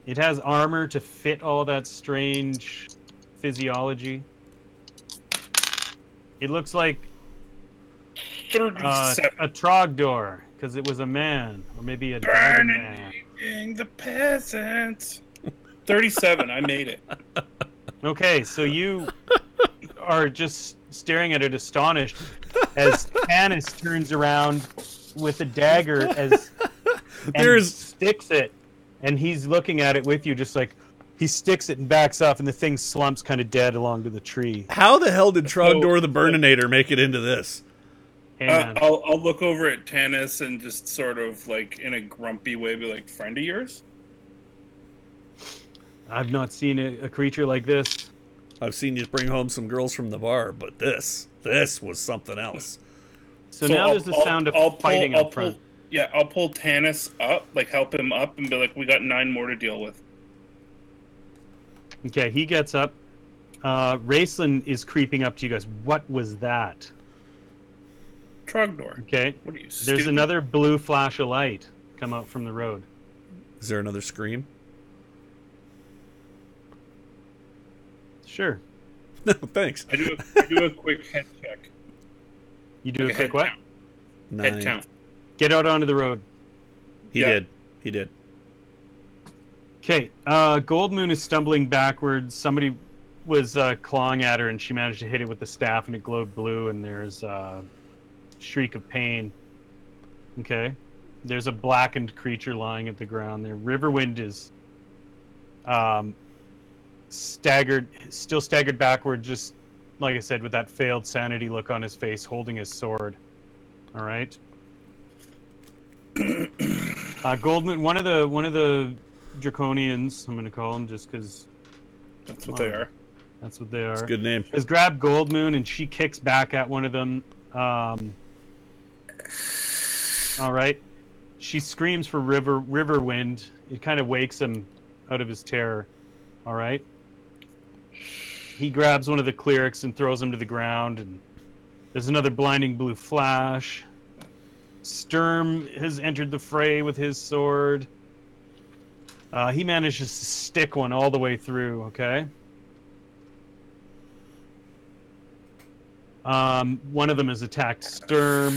It has armor to fit all that strange physiology. It looks like a Trogdor, because it was a man, or maybe a dragon man. The peasants. 37. I made it. Okay, so you are just staring at it, astonished, as Tanis turns around with a dagger and sticks it, and he's looking at it with you, just like he sticks it and backs off, and the thing slumps kind of dead along to the tree. How the hell did Trogdor the Burninator make it into this? I'll look over at Tanis and just sort of like in a grumpy way be like, friend of yours? I've not seen a creature like this. I've seen you bring home some girls from the bar, but this was something else. So now there's the sound of fighting up front. Yeah, I'll pull Tanis up, like help him up, and be like, "We got 9 more to deal with." Okay, he gets up. Raceland is creeping up to you guys. What was that? Trogdor. Okay. What are you, There's stupid? another blue flash of light come out from the road. Is there another scream? Sure. No, thanks. I do a quick head check. You do Like a quick what? count. 9. Head count. Get out onto the road. He did. Okay. Gold Moon is stumbling backwards. Somebody was clawing at her, and she managed to hit it with the staff, and it glowed blue, and there's a shriek of pain. Okay. There's a blackened creature lying at the ground there. Riverwind is still staggered backward, just like I said, with that failed sanity look on his face, holding his sword. All right. Goldman, one of the Draconians, I'm going to call them just because That's what they are. That's what they are. It's a good name. Has grabbed Goldmoon, and she kicks back at one of them. All right. She screams for Riverwind. It kind of wakes him out of his terror. All right. He grabs one of the clerics and throws him to the ground, and there's another blinding blue flash. Sturm has entered the fray with his sword. He manages to stick one all the way through, okay? One of them has attacked Sturm.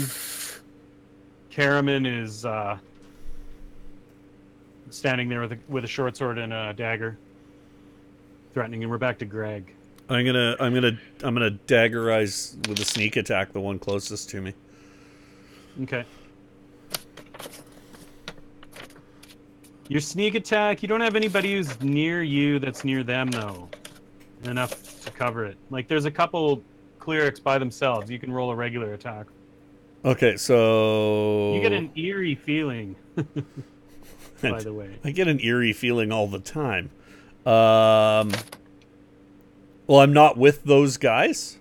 Karaman is standing there with a short sword and a dagger, threatening, and we're back to Greg. I'm gonna daggerize with a sneak attack the one closest to me. Okay. Your sneak attack, you don't have anybody who's near you that's near them, though. Enough to cover it. Like, there's a couple clerics by themselves. You can roll a regular attack. Okay, so... You get an eerie feeling, by the way. I get an eerie feeling all the time. Well, I'm not with those guys?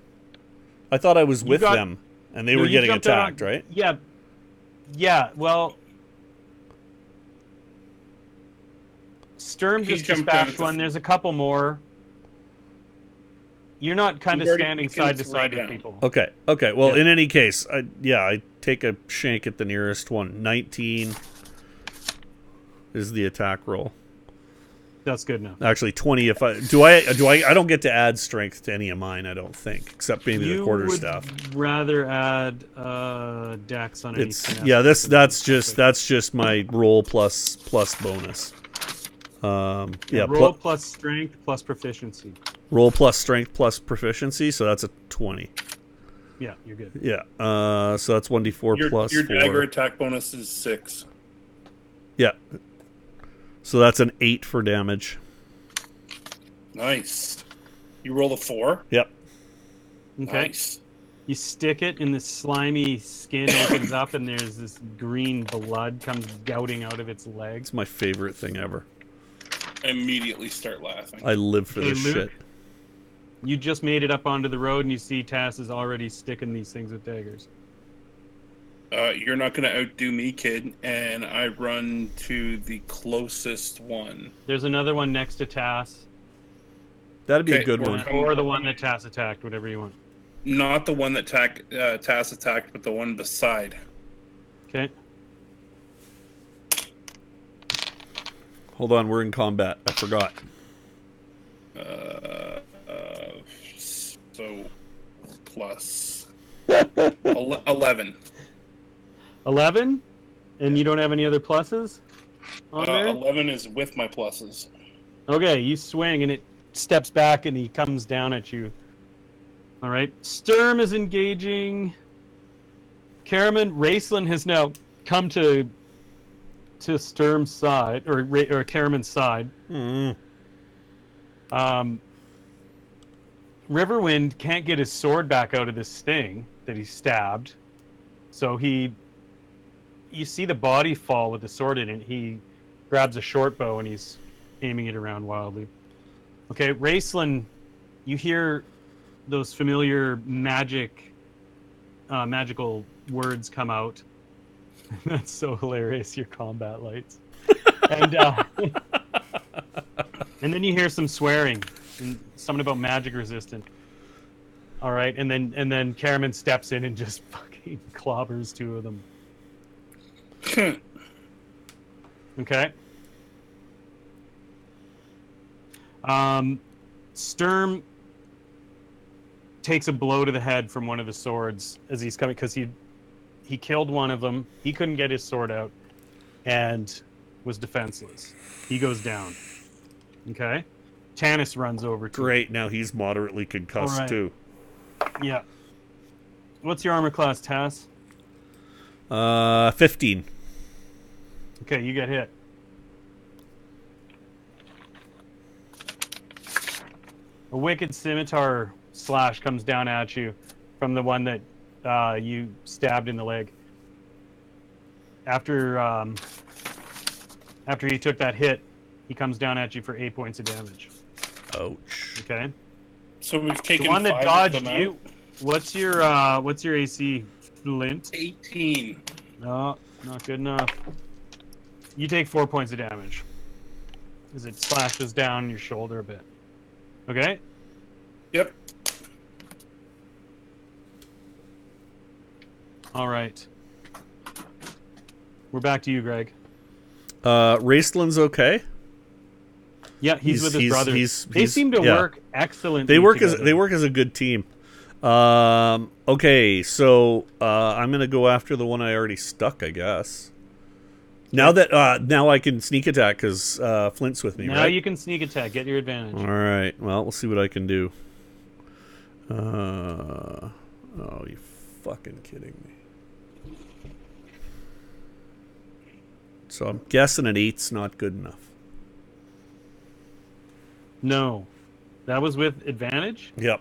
I thought I was with them, and they were getting attacked, right? Yeah. Yeah, well... Sturm just dispatched one. There's a couple more. You're not kind of standing side to side with people. Okay. Well, in any case, I take a shank at the nearest one. 19 is the attack roll. That's good enough. Actually, 20 if I don't get to add strength to any of mine, I don't think, except maybe the quarterstaff. You would rather add dex on anything. Yeah, that's just my roll plus bonus. Roll plus strength plus proficiency. Roll plus strength plus proficiency, so that's a 20. Yeah, you're good. Yeah, so that's 1d4 plus 4. Your dagger attack bonus is 6. Yeah. So that's an 8 for damage. Nice. You roll a 4? Yep. Okay. Nice. You stick it, and the slimy skin opens up, and there's this green blood comes gouting out of its legs. It's my favorite thing ever. I immediately start laughing. I live for this Luke, shit. You just made it up onto the road, and you see Tass is already sticking these things with daggers. You're not going to outdo me, kid, and I run to the closest one. There's another one next to Tass. That'd be a good one. Or the one that Tass attacked, whatever you want. Not the one that Tass attacked, but the one beside. Okay. Hold on, we're in combat. I forgot. So, plus 11. 11? And you don't have any other pluses on there? 11 is with my pluses. Okay, you swing, and it steps back, and he comes down at you. All right. Sturm is engaging. Karaman, Raceland has now come to Sturm's side, or Karaman's side. Riverwind can't get his sword back out of this sting that he stabbed. So you see the body fall with the sword in it. He grabs a short bow and he's aiming it around wildly. Okay, Raceland, you hear those familiar magical words come out. That's so hilarious, your combat lights. And and then you hear some swearing and something about magic resistant. All right, and then Karaman steps in and just fucking clobbers two of them. Okay. Sturm takes a blow to the head from one of the swords as he's coming, because he killed one of them. He couldn't get his sword out and was defenseless. He goes down. Okay. Tanis runs over to Great, now he's moderately concussed too. Yeah. What's your armor class, Tass? 15. Okay, you get hit. A wicked scimitar slash comes down at you from the one that you stabbed in the leg. After he took that hit, he comes down at you for 8 points of damage. Ouch. Okay. So we've taken The one that 5 of dodged them out. you. What's your AC, Flint? 18. No, not good enough. You take 4 points of damage as it slashes down your shoulder a bit. Okay. Yep. All right. We're back to you, Greg. Raceland's okay. Yeah, he's with his brother. They he's- seem to yeah. work excellently. They work together. as a good team. Okay, so I'm gonna go after the one I already stuck, I guess. Now that now I can sneak attack because Flint's with me. Now right? you can sneak attack. Get your advantage. All right. Well, we'll see what I can do. Oh, you fucking kidding me? So I'm guessing an 8's not good enough. No, that was with advantage. Yep.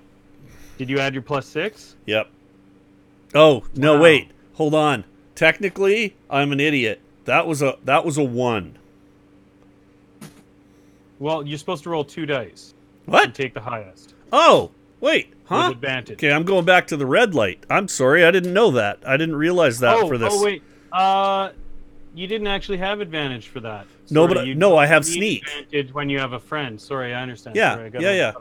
Did you add your +6? Yep. Oh no! Wow. Wait. Hold on. Technically, I'm an idiot. That was a 1. Well, you're supposed to roll 2 dice and What? take the highest Oh, wait. Huh? with advantage. Okay, I'm going back to the red light. I'm sorry, I didn't know that. I didn't realize that for this. Oh wait. You didn't actually have advantage for that. No, Sorry, but you no, I have need sneak. advantage when you have a friend. Sorry, I understand. Yeah, Sorry, yeah.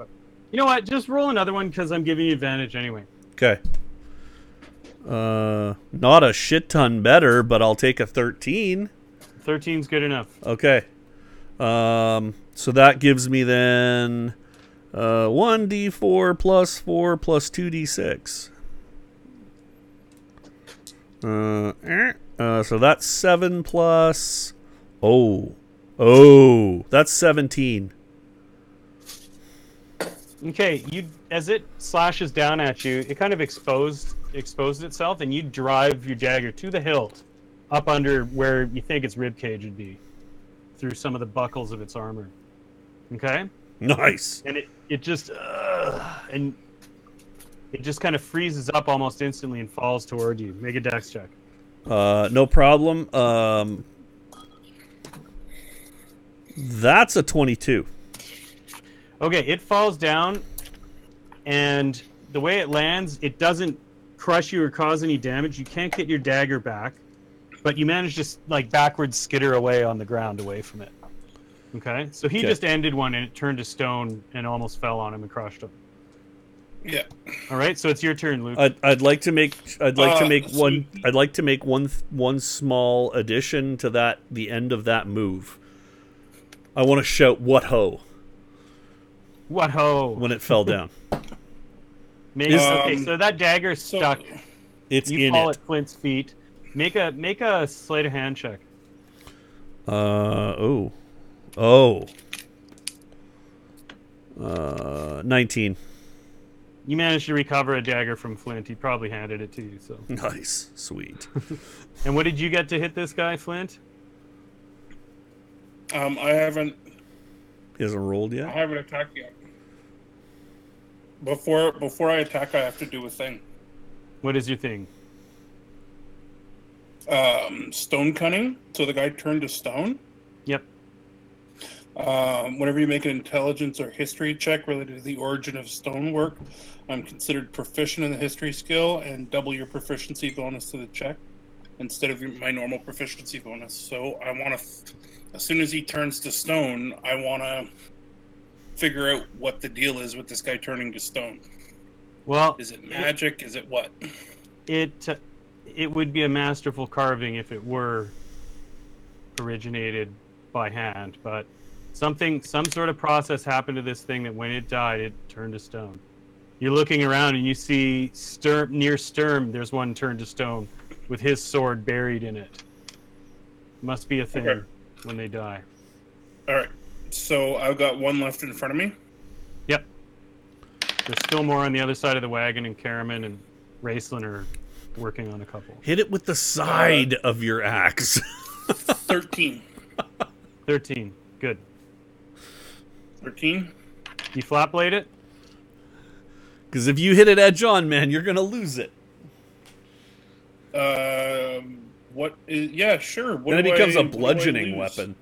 You know what? Just roll another one because I'm giving you advantage anyway. Okay. Not a shit ton better, but I'll take a 13. 13's good enough. Okay. So that gives me then 1d4 plus 4 plus 2d6. So that's 7 plus... Oh, that's 17. Okay, as it slashes down at you, it kind of exposed itself, and you drive your dagger to the hilt, up under where you think its rib cage would be, through some of the buckles of its armor. Okay, Nice. and it just kind of freezes up almost instantly and falls toward you. Make a dex check. No problem. That's a 22. Okay, it falls down, and the way it lands, it doesn't crush you or cause any damage. You can't get your dagger back, but you manage to like backwards skitter away on the ground away from it. Okay, so he just ended one, and it turned to stone and almost fell on him and crushed him. Yeah. All right, so it's your turn, Luke. I'd like to make one small addition to that. The end of that move. I want to shout "What ho!" What ho! when it fell down. Maybe, okay, so that dagger's stuck. It's You in fall it. at Flint's feet. Make a sleight of hand check. 19. You managed to recover a dagger from Flint. He probably handed it to you. So. Nice, sweet. And what did you get to hit this guy, Flint? I haven't He hasn't rolled yet. attacked yet. Before I attack, I have to do a thing. What is your thing? Stone cunning. So the guy turned to stone. Yep. Whenever you make an intelligence or history check related to the origin of stonework, I'm considered proficient in the history skill and double your proficiency bonus to the check instead of my normal proficiency bonus. So I want to, as soon as he turns to stone, I want to figure out what the deal is with this guy turning to stone. Well, is it magic? Is it what? It would be a masterful carving if it were originated by hand, but some sort of process happened to this thing that when it died, it turned to stone. You're looking around and you see near Sturm, there's one turned to stone with his sword buried in it. Must be a thing when they die. All right. So I've got one left in front of me. Yep. There's still more on the other side of the wagon, and Karaman and Raceland are working on a couple. Hit it with the side of your axe. 13. 13. Good. 13. You flat blade it? Because if you hit it edge on, man, you're going to lose it. What is... Yeah, sure. Then it becomes a bludgeoning weapon.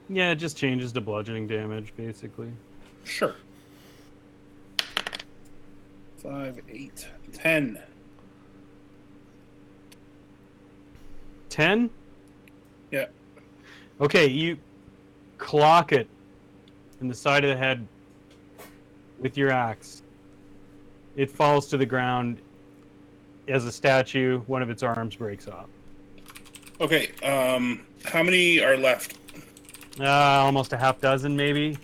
Yeah, it just changes to bludgeoning damage, basically. Sure. 5, 8, 10. 10? Yeah. Okay, you clock it in the side of the head with your axe. It falls to the ground as a statue. One of its arms breaks off. Okay, how many are left? Almost a half dozen, maybe.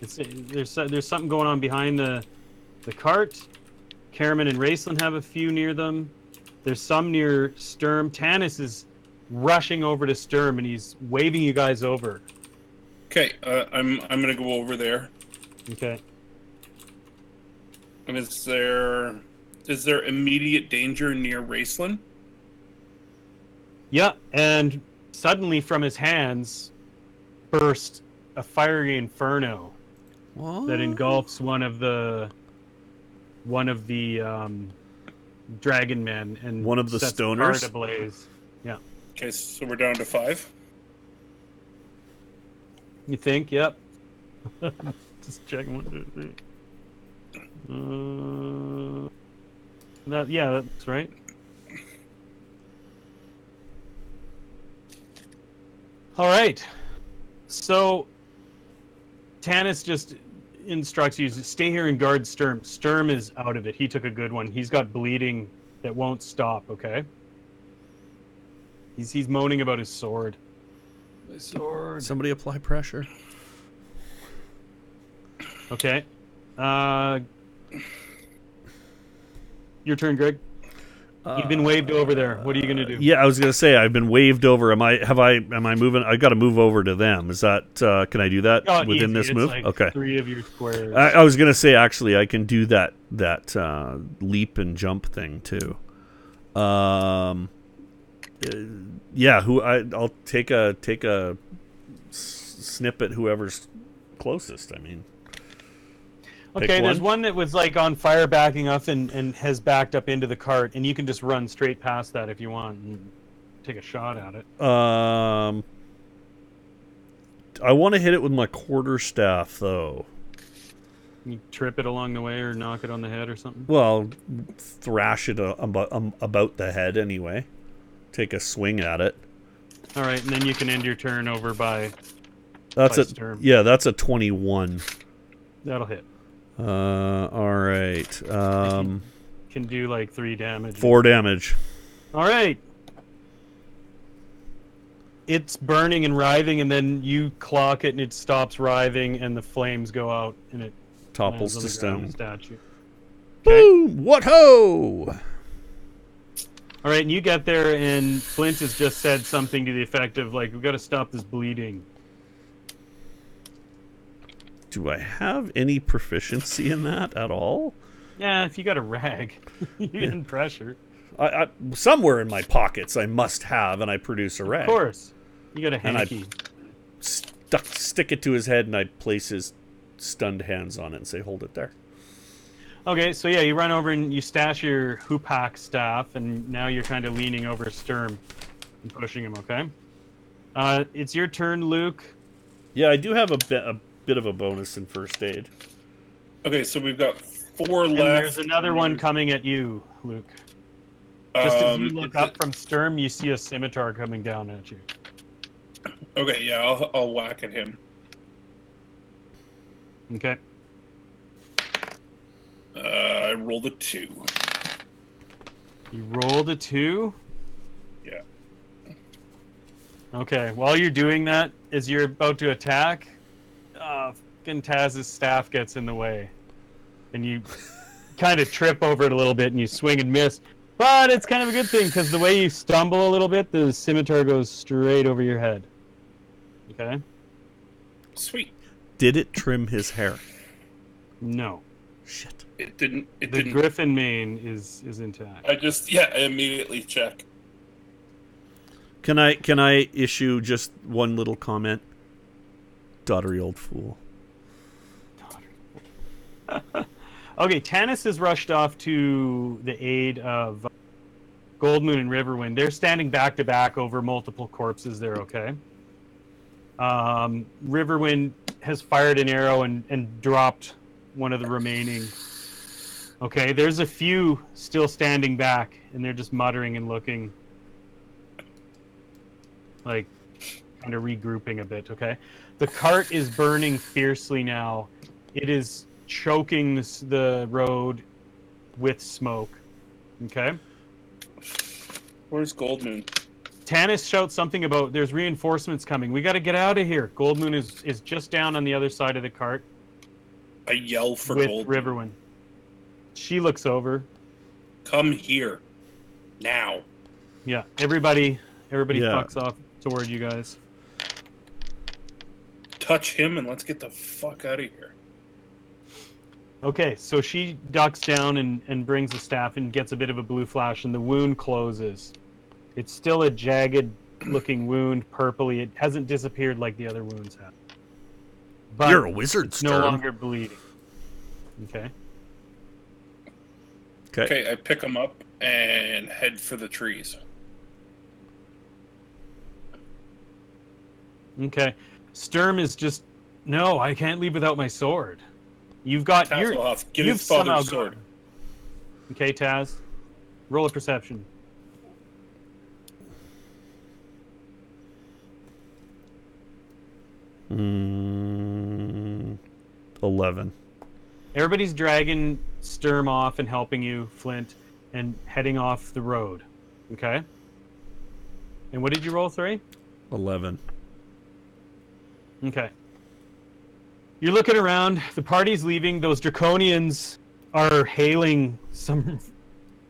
There's something going on behind the cart. Karaman and Raceland have a few near them. There's some near Sturm. Tanis is rushing over to Sturm, and he's waving you guys over. Okay, I'm gonna go over there. Okay. And is there immediate danger near Raceland? Yeah, and suddenly from his hands burst a fiery inferno that engulfs one of the dragon men and one of the sets stoners the car ablaze. Yeah. Okay, so we're down to 5. You think? Yep. Just checking 1, 2, 3. That's right. All right. So Tanis just instructs you to stay here and guard Sturm. Sturm is out of it. He took a good one. He's got bleeding that won't stop, okay? He's moaning about his sword. My sword. Somebody apply pressure. Okay. Your turn, Greg. You've been waved over there. What are you going to do? Yeah, I was going to say I've been waved over. Am I moving? I got to move over to them. Is that can I do that within this move? Like okay. 3 of your squares. I was going to say actually I can do that leap and jump thing too. Yeah, I'll take a snip at whoever's closest. I mean. Okay, there's one that was like on fire backing up and has backed up into the cart, and you can just run straight past that if you want and take a shot at it. I want to hit it with my quarterstaff, though. You trip it along the way or knock it on the head or something? Well, thrash it about the head anyway. Take a swing at it. All right, and then you can end your turn over by... That's a 21. That'll hit. All right. Can do like 3 damage. 4 damage. All right. It's burning and writhing, and then you clock it, and it stops writhing, and the flames go out, and it topples to stone. Statue. Okay. Boom! What ho! All right, and you get there, and Flint has just said something to the effect of like, "We've got to stop this bleeding." Do I have any proficiency in that at all? Yeah, if you got a rag, you're getting pressure. I somewhere in my pockets I must have, and I produce a rag. Of course. You got a hanky. And I stick it to his head, and I place his stunned hands on it and say, hold it there. Okay, so yeah, you run over and you stash your hoopak staff, and now you're kind of leaning over Sturm and pushing him, okay? It's your turn, Luke. Yeah, I do have a bit of a bonus in first aid. Okay, so we've got 4 And left. there's another one coming at you, Luke. Just as you look up from Sturm, you see a scimitar coming down at you. Okay, yeah, I'll whack at him. Okay. I rolled a 2. You rolled a 2? Yeah. Okay, while you're doing that, as you're about to attack, fucking Taz's staff gets in the way. And you kind of trip over it a little bit, and you swing and miss. But it's kind of a good thing, because the way you stumble a little bit, the scimitar goes straight over your head. Okay? Sweet. Did it trim his hair? No. Shit. It didn't. The griffin mane is intact. I immediately check. Can I issue just one little comment? Daughtery old fool. Okay, Tanis has rushed off to the aid of Goldmoon and Riverwind. They're standing back to back over multiple corpses there, okay? Riverwind has fired an arrow and dropped one of the remaining. Okay, there's a few still standing back, and they're just muttering and looking like kind of regrouping a bit, okay? The cart is burning fiercely now. It is choking the road with smoke, okay? Where's Goldmoon? Tanis shouts something about there's reinforcements coming. We got to get out of here. Goldmoon is just down on the other side of the cart. I yell for with Goldmoon. Riverwind. She looks over. Come here. Now. Yeah, everybody fucks off toward you guys. Touch him and let's get the fuck out of here. Okay, so she ducks down and brings the staff and gets a bit of a blue flash, and the wound closes. It's still a jagged-looking wound, purpley. It hasn't disappeared like the other wounds have. But You're a wizard, it's no longer bleeding. Okay. Okay, I pick him up and head for the trees. Okay. Sturm is just, no, I can't leave without my sword. You've got Tasslehoff, get you've his father's somehow sword. Okay, Taz. Roll a perception. Mm, 11. Everybody's dragging Sturm off and helping you, Flint, and heading off the road. Okay? And what did you roll, 3? 11. Okay. You're looking around. The party's leaving. Those Draconians are hailing some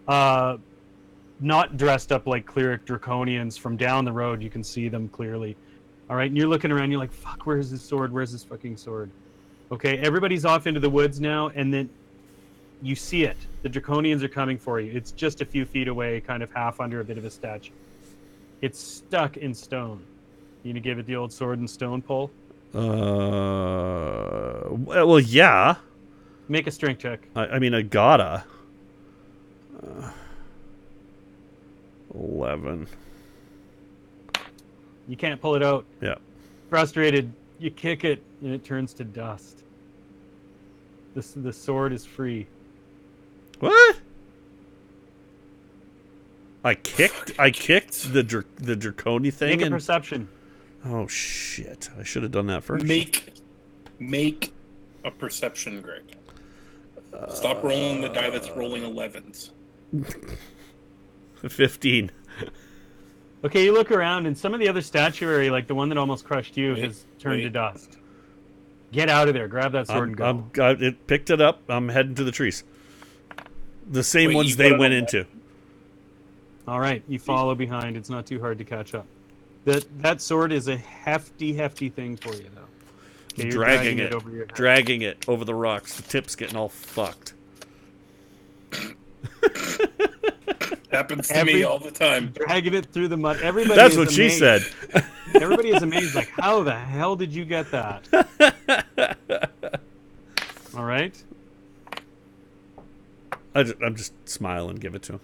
not dressed up like cleric Draconians from down the road. You can see them clearly. All right, and you're looking around. You're like, fuck, where's his sword? Where's his fucking sword? Okay, everybody's off into the woods now, and then you see it. The Draconians are coming for you. It's just a few feet away, kind of half under a bit of a statue. It's stuck in stone. You gonna give it the old sword and stone pull? Well, yeah. Make a strength check. I mean, I gotta. 11. You can't pull it out. Yeah. Frustrated, you kick it, and it turns to dust. The sword is free. What? I kicked the Draconi thing. Make a perception. Oh shit! I should have done that first. Make a perception, Greg. Stop rolling the die that's rolling 11s. 15. Okay, you look around, and some of the other statuary, like the one that almost crushed you, has turned to dust. Get out of there. Grab that sword and go. It picked it up. I'm heading to the trees. The same ones they went into. All right, you follow behind. It's not too hard to catch up. That sword is a hefty thing for you, though. Okay, dragging it over the rocks. The tip's getting all fucked. Happens to me all the time. Dragging it through the mud. Everybody. That's what she said. Everybody is amazed. Like, how the hell did you get that? All right. I'm just smiling. Give it to him.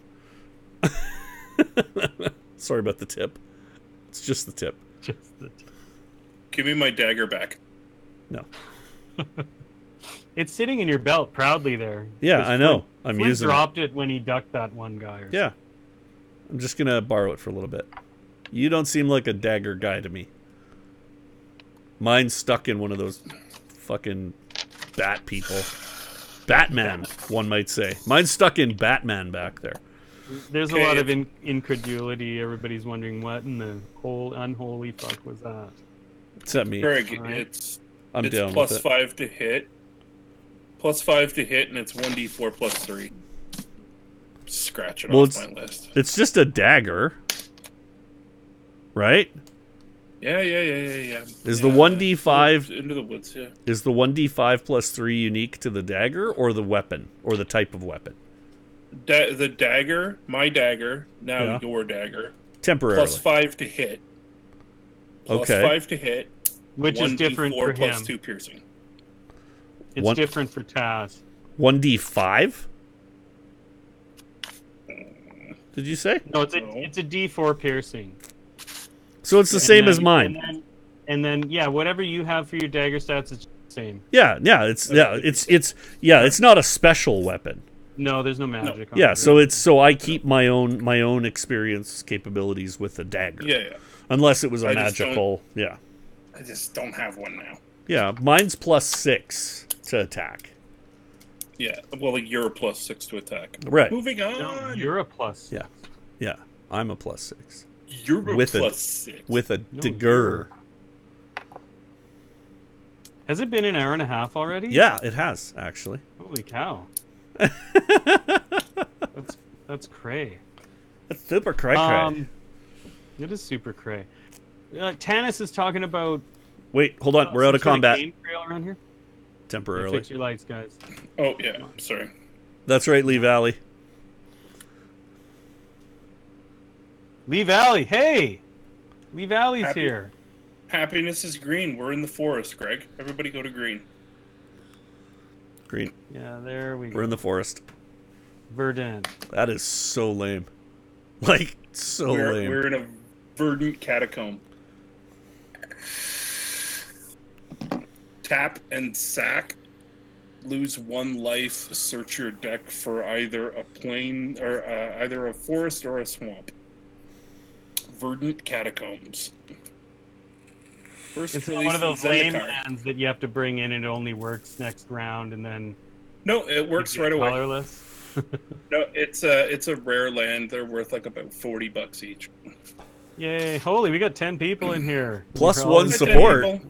Sorry about the tip. It's just the tip. Just the tip. Give me my dagger back. No. It's sitting in your belt proudly there. Yeah, 'Cause I know. Flint I'm using it. dropped it when he ducked that one guy. Or Yeah. I'm just gonna borrow it for a little bit. You don't seem like a dagger guy to me. Mine's stuck in one of those fucking bat people. Batman, one might say. Mine's stuck in Batman back there. There's Okay, a lot of incredulity. Everybody's wondering what in the whole unholy fuck was that? Except me. Greg, Right. it's I'm down plus with it. 5 to hit. Plus 5 to hit, and it's 1d4 plus 3. Scratch it off my list. It's just a dagger. Right? Yeah. Is the 1d5 into the woods? Yeah. is the 1d5 plus 3 unique to the dagger or the weapon or the type of weapon? The dagger, my dagger, now Yeah. your dagger. Temporarily. Plus 5 to hit. Plus Okay. 5 to hit. Which is 1d4 different for plus him. 2 piercing. It's One- different for Taz. 1d5? Did you say? No, it's No. a D4 piercing. So it's the And same then- as mine. And then, yeah, whatever you have for your dagger stats is the same. It's not a special weapon. No, there's no magic. On Yeah, it. so I keep my own experience capabilities with the dagger. Yeah. Unless it was a I just magical, yeah. I just don't have one now. Yeah, mine's plus 6 to attack. Yeah. Well, like you're a plus 6 to attack. Right. Moving on. No, you're a plus. Yeah. Yeah, I'm a plus 6 You're a With plus 6. with a No, dagger. Has it been an hour and a half already? Yeah, it has actually. Holy cow. That's cray. That's super cray. It is super cray. Tanis is talking about. Wait, hold on. We're out of some sort combat game trail around here. temporarily. Fix your lights, guys. Oh, yeah. Sorry. That's right, Lee Valley. Lee Valley, hey! Lee Valley's Happy- here. Happiness is green. We're in the forest, Greg. Everybody go to green. Green. Yeah, there we go. We're in the forest. Verdant. That is so lame. Like, so lame. We're in a verdant catacomb. Tap and sack. Lose 1 life. Search your deck for either a plain or either a forest or a swamp. Verdant catacombs. First It's release one of those Zendikar. lame lands that you have to bring in and it only works next round and then No, it works you get right away. colorless. No, it's a rare land. They're worth like about $40 each. Yay. Holy, we got 10 people in here. Plus We're all- one support.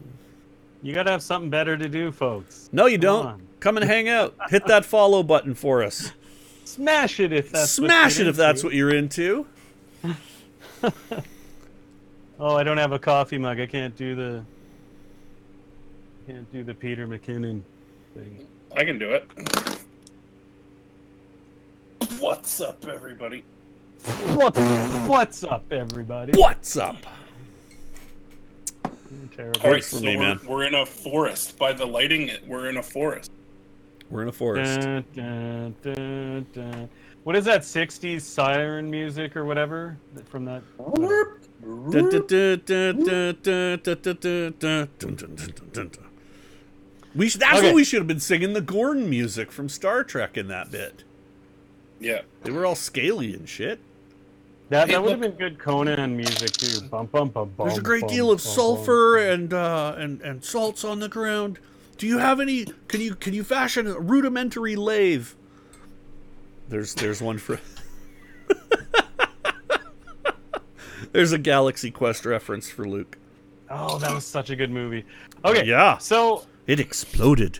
You gotta have something better to do, folks. No, you Come don't. on. Come and hang out. Hit that follow button for us. Smash it if that's Smash it if that's what you're into. Oh, I don't have a coffee mug. I can't do the Peter McKinnon thing. I can do it. What's up, everybody? What's up, everybody? What's up? Terrible. All right, for so me, man. we're in a forest. By the lighting, we're in a forest. We're in a forest. Dun, dun, dun, dun. What is that 60s siren music or whatever from that? That's Okay. what we should have been singing, the Gorn music from Star Trek in that bit. Yeah. They were all scaly and shit. That Hey, would have look. been good Conan music too. Bum, bum, bum, bum, There's a great bum, deal of bum, sulfur bum. and salts on the ground. Do you have any? Can you fashion a rudimentary lathe? There's one for. There's a Galaxy Quest reference for Luke. Oh, that was such a good movie. Okay, Yeah. So It exploded.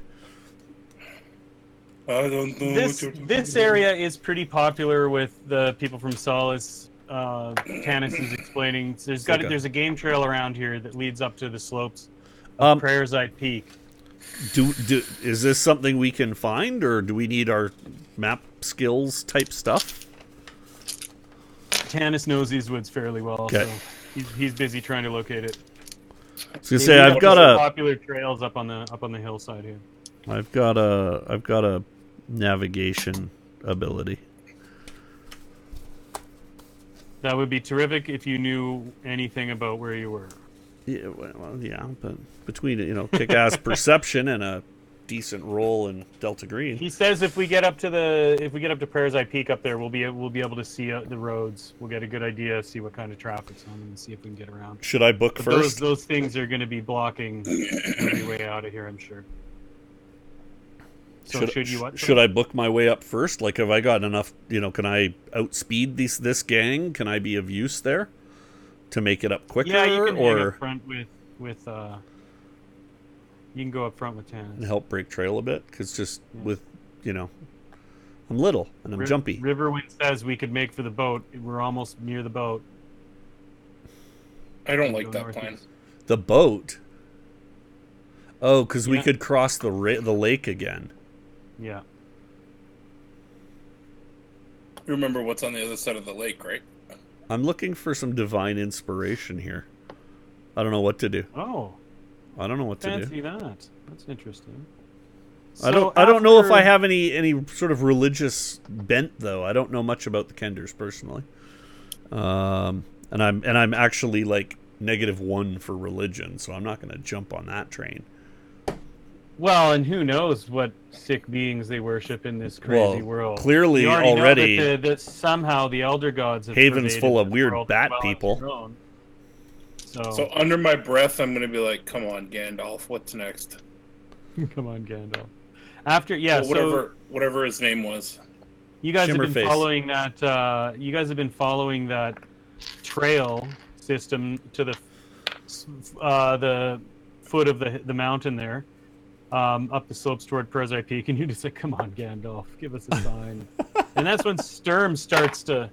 I don't know. this area is pretty popular with the people from Solace. Tanis is explaining. There's a game trail around here that leads up to the slopes of Prayerside Peak. Is this something we can find, or do we need our map skills type stuff? Tanis knows these woods fairly well, Okay. so he's busy trying to locate it. I was gonna say I've got some a popular trails up on the hillside here. I've got a navigation ability. That would be terrific if you knew anything about where you were. Yeah, well, yeah, but between kick-ass perception and a decent roll in Delta Green. He says if we get up to Parasite Peak up there, we'll be able to see the roads. We'll get a good idea, see what kind of traffic's on them, and see if we can get around. Should I book But first? Those things are going to be blocking every way out of here, I'm sure. So should I book my way up first? Like, have I got enough? Can I outspeed this gang? Can I be of use there to make it up quicker? Yeah, you can hang up front with you can go up front with Tannis. And help break trail a bit, because with I'm little and I'm jumpy. Riverwind says we could make for the boat. We're almost near the boat. I don't like that plan. The boat. Oh, because we could cross the lake again. Yeah. You remember what's on the other side of the lake, right? I'm looking for some divine inspiration here. I don't know what to do. Oh. I don't know what to do. Fancy that. That's interesting. I don't know if I have any sort of religious bent, though. I don't know much about the Kenders personally. And I'm actually like -1 for religion, so I'm not going to jump on that train. Well, and who knows what sick beings they worship in this crazy world. Clearly, already know that somehow the elder gods have Haven's full of weird bat people. So under my breath, I'm going to be like, "Come on, Gandalf, what's next?" Come on, Gandalf. Whatever his name was. You guys have been following that. You guys have been following that trail system to the foot of the mountain there. Up the slopes toward Parasite Peak, and you're just like, "Come on, Gandalf, give us a sign." And that's when Sturm starts to,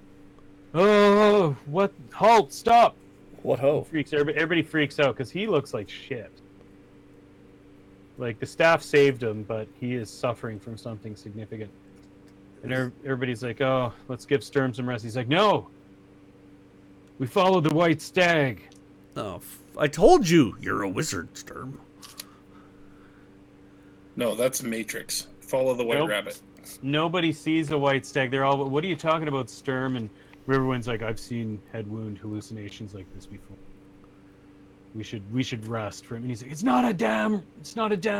"Oh, what? Halt! Stop!" What ho? Everybody freaks out because he looks like shit. Like the staff saved him, but he is suffering from something significant. And everybody's like, "Oh, let's give Sturm some rest." He's like, "No, we follow the White Stag." Oh, I told you, you're a wizard, Sturm. No, that's Matrix. Follow the White Rabbit. Nobody sees a White Stag. They're all, "What are you talking about, Sturm?" And Riverwind's like, "I've seen head wound hallucinations like this before. We should rest for him." And he's like, it's not a damn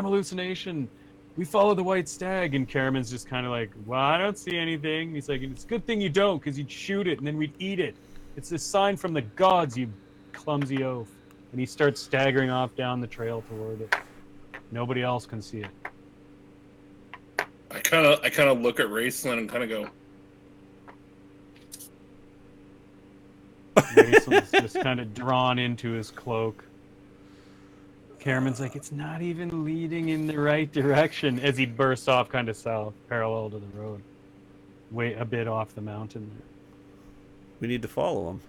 hallucination. We follow the White Stag." And Karaman's just kind of like, "Well, I don't see anything." And he's like, "It's a good thing you don't, because you'd shoot it and then we'd eat it. It's a sign from the gods, you clumsy oaf." And he starts staggering off down the trail toward it. Nobody else can see it. I kind of look at Raceland and kind of go. Raceland's just kind of drawn into his cloak. Karaman's like, "It's not even leading in the right direction," as he bursts off kind of south, parallel to the road, way a bit off the mountain there. We need to follow him.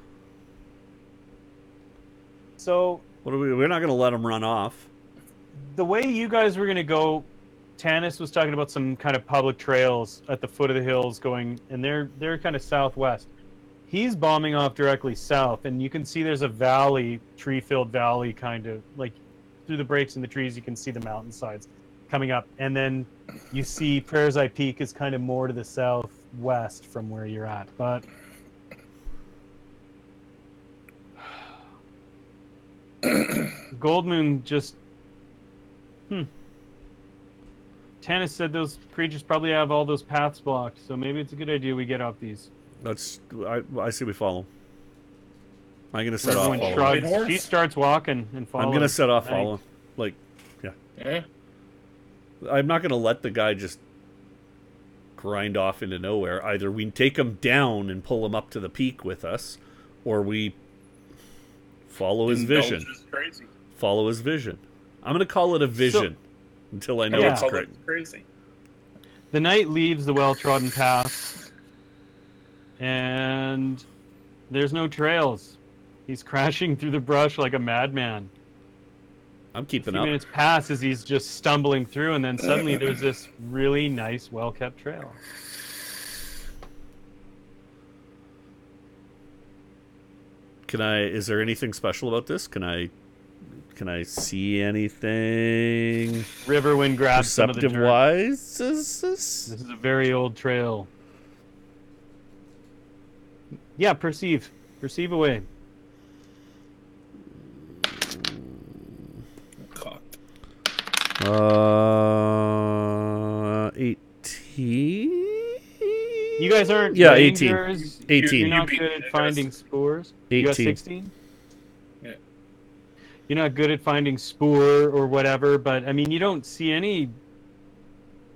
So we're not going to let him run off. The way you guys were going to go, Tannis was talking about some kind of public trails at the foot of the hills going, and they're kind of southwest. He's bombing off directly south, and you can see there's a valley, tree-filled valley, kind of like through the breaks in the trees. You can see the mountainsides coming up, and then you see Parasite Peak is kind of more to the southwest from where you're at. But Goldmoon just Tannis said those creatures probably have all those paths blocked, so maybe it's a good idea we get off these. I see we follow. I'm gonna set off follow. She starts walking and follows. I'm gonna set off follow. Like, yeah. I'm not gonna let the guy just grind off into nowhere. Either we take him down and pull him up to the peak with us, or we follow his vision. Follow his vision. I'm gonna call it a vision until I know it's correct. Crazy. The knight leaves the well-trodden path, and there's no trails. He's crashing through the brush like a madman. I'm keeping up. A few minutes pass as he's just stumbling through, and then suddenly there's this really nice, well-kept trail. Is there anything special about this? Can I see anything? Riverwind grabs some of the dirt. Perceptive-wise? This is a very old trail. Yeah, perceive. Perceive away. 18. You guys aren't Yeah, 18. rangers. 18. You're not good at finding spores. 18. You got 16? Yeah. You're not good at finding spoor or whatever, but I mean, you don't see any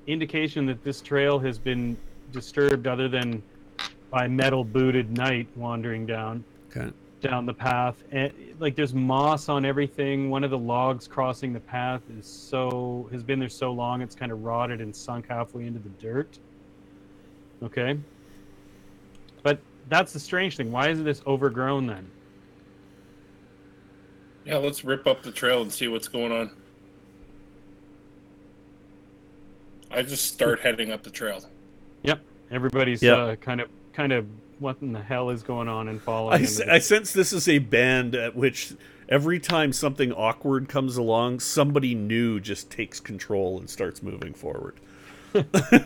indication that this trail has been disturbed other than by metal-booted knight wandering down the path. And like, there's moss on everything. One of the logs crossing the path has been there so long it's kind of rotted and sunk halfway into the dirt. Okay, but that's the strange thing. Why is this overgrown then? Yeah, let's rip up the trail and see what's going on. I just start heading up the trail. Yep, everybody's kind of what in the hell is going on and following. I sense this is a band at which every time something awkward comes along, somebody new just takes control and starts moving forward.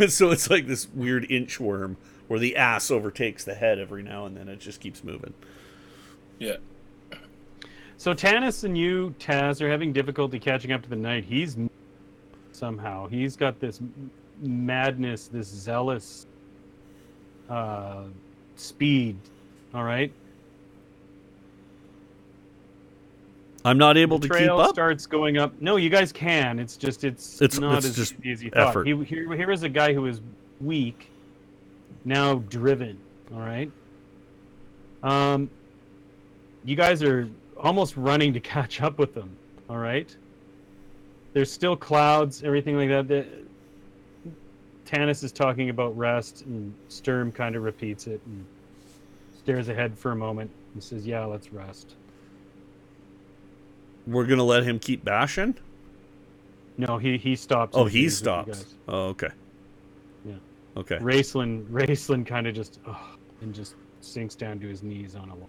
So it's like this weird inchworm where the ass overtakes the head every now and then. It just keeps moving. Yeah. So Tanis and you, Taz, are having difficulty catching up to the knight. He's somehow. He's got this madness, this zealous speed. All right. I'm not able to keep up. up. Starts going up. No, you guys can. It's not as easy as you thought. Here is a guy who is weak, now driven. All right. You guys are almost running to catch up with them. All right. There's still clouds, everything like that. Tanis is talking about rest, and Sturm kind of repeats it and stares ahead for a moment and says, "Yeah, let's rest." We're gonna let him keep bashing? No, he stops. Oh, he stops. Oh, okay. Yeah. Okay. Raceland kind of just and just sinks down to his knees on a wall.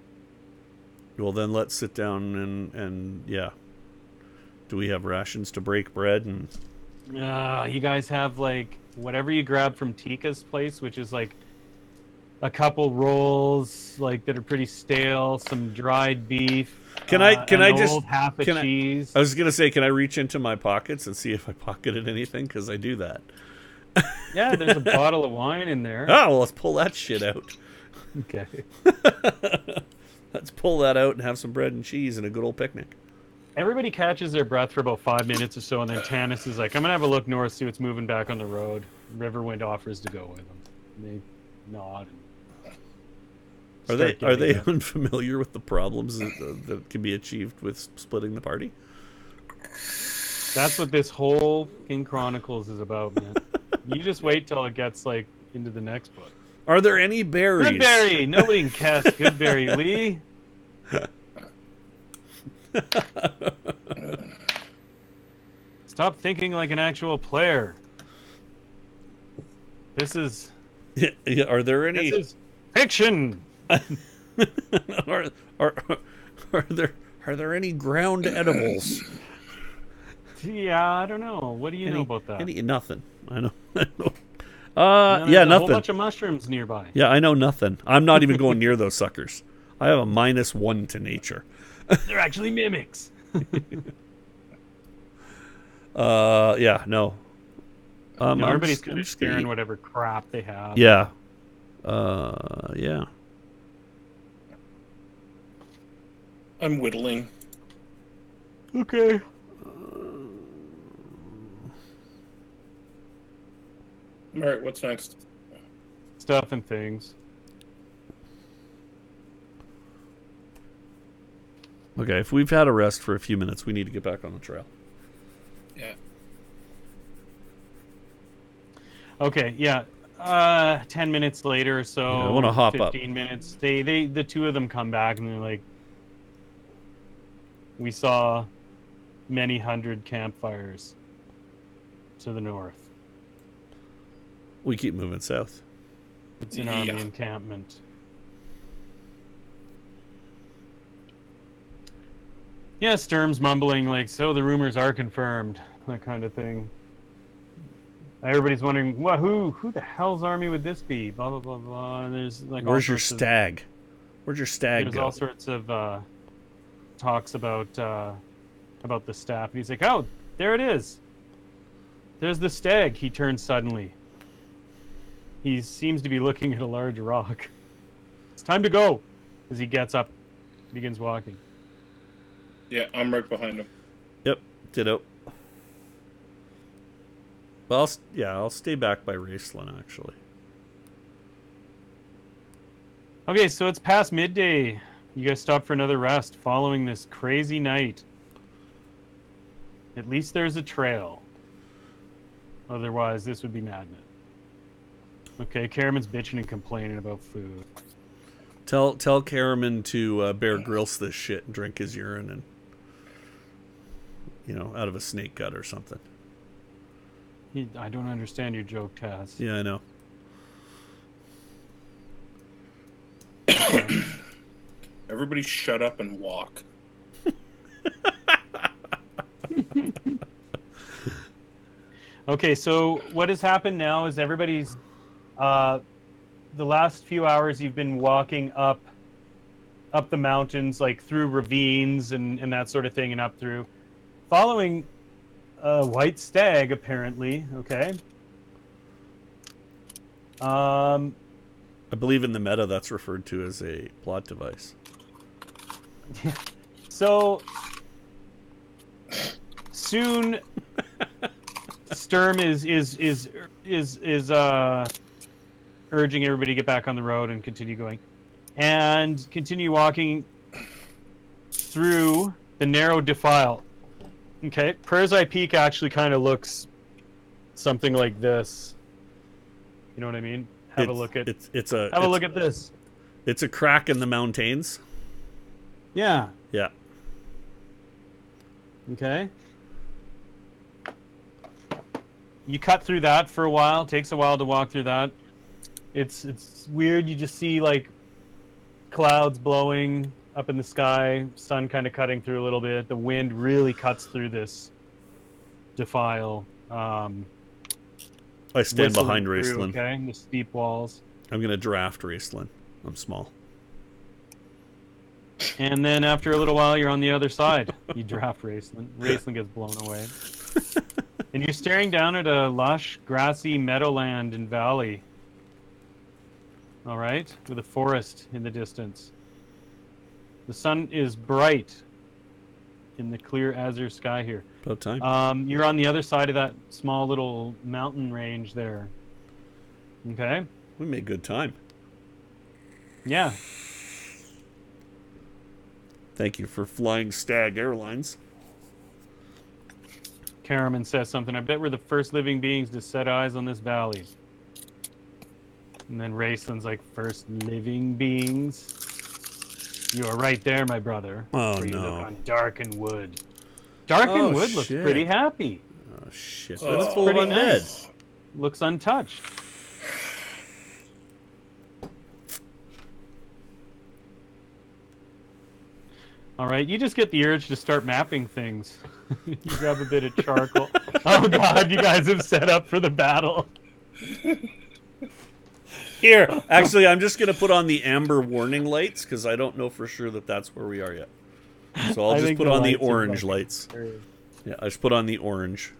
Well, then let's sit down and yeah. Do we have rations to break bread and? You guys have like whatever you grab from Tika's place, which is like a couple rolls like that are pretty stale, some dried beef. Can I just half a cheese? I was gonna say, can I reach into my pockets and see if I pocketed anything? Because I do that. Yeah, there's a bottle of wine in there. Oh, well, let's pull that shit out. Okay. Let's pull that out and have some bread and cheese and a good old picnic. Everybody catches their breath for about 5 minutes or so, and then Tanis is like, "I'm gonna have a look north, see what's moving back on the road." Riverwind offers to go with them. They nod. Are they unfamiliar with the problems that can be achieved with splitting the party? That's what this whole King Chronicles is about, man. You just wait till it gets like into the next book. Are there any berries? Goodberry! Nobody can cast Goodberry, Lee. Stop thinking like an actual player. This is... Yeah, are there any... This is fiction! are there any ground edibles? Yeah, I don't know. What do you know about that? Nothing. I know. There's nothing. A whole bunch of mushrooms nearby. Yeah, I know nothing. I'm not even going near those suckers. I have a -1 to nature. They're actually mimics. Yeah, no. No, everybody's kind of scaring whatever crap they have. Yeah. Yeah. I'm whittling. Okay. All right, what's next? Stuff and things. Okay, if we've had a rest for a few minutes, we need to get back on the trail. Yeah. Okay, yeah. 10 minutes later or so. Yeah, I want to hop 15 up. minutes. The two of them come back and they're like, "We saw many hundred campfires to the north. We keep moving south. It's an army encampment." Yeah, Sturm's mumbling like, "So the rumors are confirmed," that kind of thing. Everybody's wondering, "What? Who the hell's army would this be?" Blah blah blah blah. And there's like, where's your stag? Where's your stag? There's go? all sorts of talks about the staff, and he's like, "Oh, there it is. There's the stag. He turns suddenly. He seems to be looking at a large rock. It's time to go. As he gets up, begins walking. Yeah, I'm right behind him. Yep, ditto. Well, I'll stay back by Raceland, actually. Okay, so it's past midday. You guys stop for another rest following this crazy night. At least there's a trail. Otherwise, this would be madness. Okay, Caraman's bitching and complaining about food. Tell Caraman to Bear Grylls this shit and drink his urine and, out of a snake gut or something. I don't understand your joke, Taz. Yeah, I know. Everybody shut up and walk. Okay, so what has happened now is everybody's... the last few hours you've been walking up the mountains, like through ravines and that sort of thing, and up through. Following a white stag, apparently, okay? I believe in the meta that's referred to as a plot device. So soon Sturm is urging everybody to get back on the road and continue going. And continue walking through the narrow defile. Okay, Persei Peak actually kind of looks something like this. You know what I mean? Have a look at this. It's a crack in the mountains. Yeah. Yeah. Okay. You cut through that for a while. Takes a while to walk through that. It's weird. You just see like clouds blowing up in the sky, sun kind of cutting through a little bit. The wind really cuts through this defile. I stand behind Raceland. Okay, the steep walls. I'm going to draft Raceland. I'm small. And then after a little while, you're on the other side. You draft Raceland. Raceland gets blown away. And you're staring down at a lush, grassy meadowland and valley. All right? With a forest in the distance. The sun is bright in the clear azure sky here. About time. You're on the other side of that small little mountain range there. Okay? We made good time. Yeah. Thank you for Flying Stag Airlines. Caraman says something. I bet we're the first living beings to set eyes on this valley. And then Raceland's like, first living beings? You are right there, my brother. Oh, where you no. look on Darkenwood. Darkenwood looks shit. pretty happy. Oh, shit. Oh, That's full of pretty undead. nice. Looks untouched. All right, you just get the urge to start mapping things. You grab a bit of charcoal. Oh god, you guys have set up for the battle. Here, actually, I'm just going to put on the amber warning lights because I don't know for sure that that's where we are yet. So I'll just put on the orange lights. Yeah, I just put on the orange.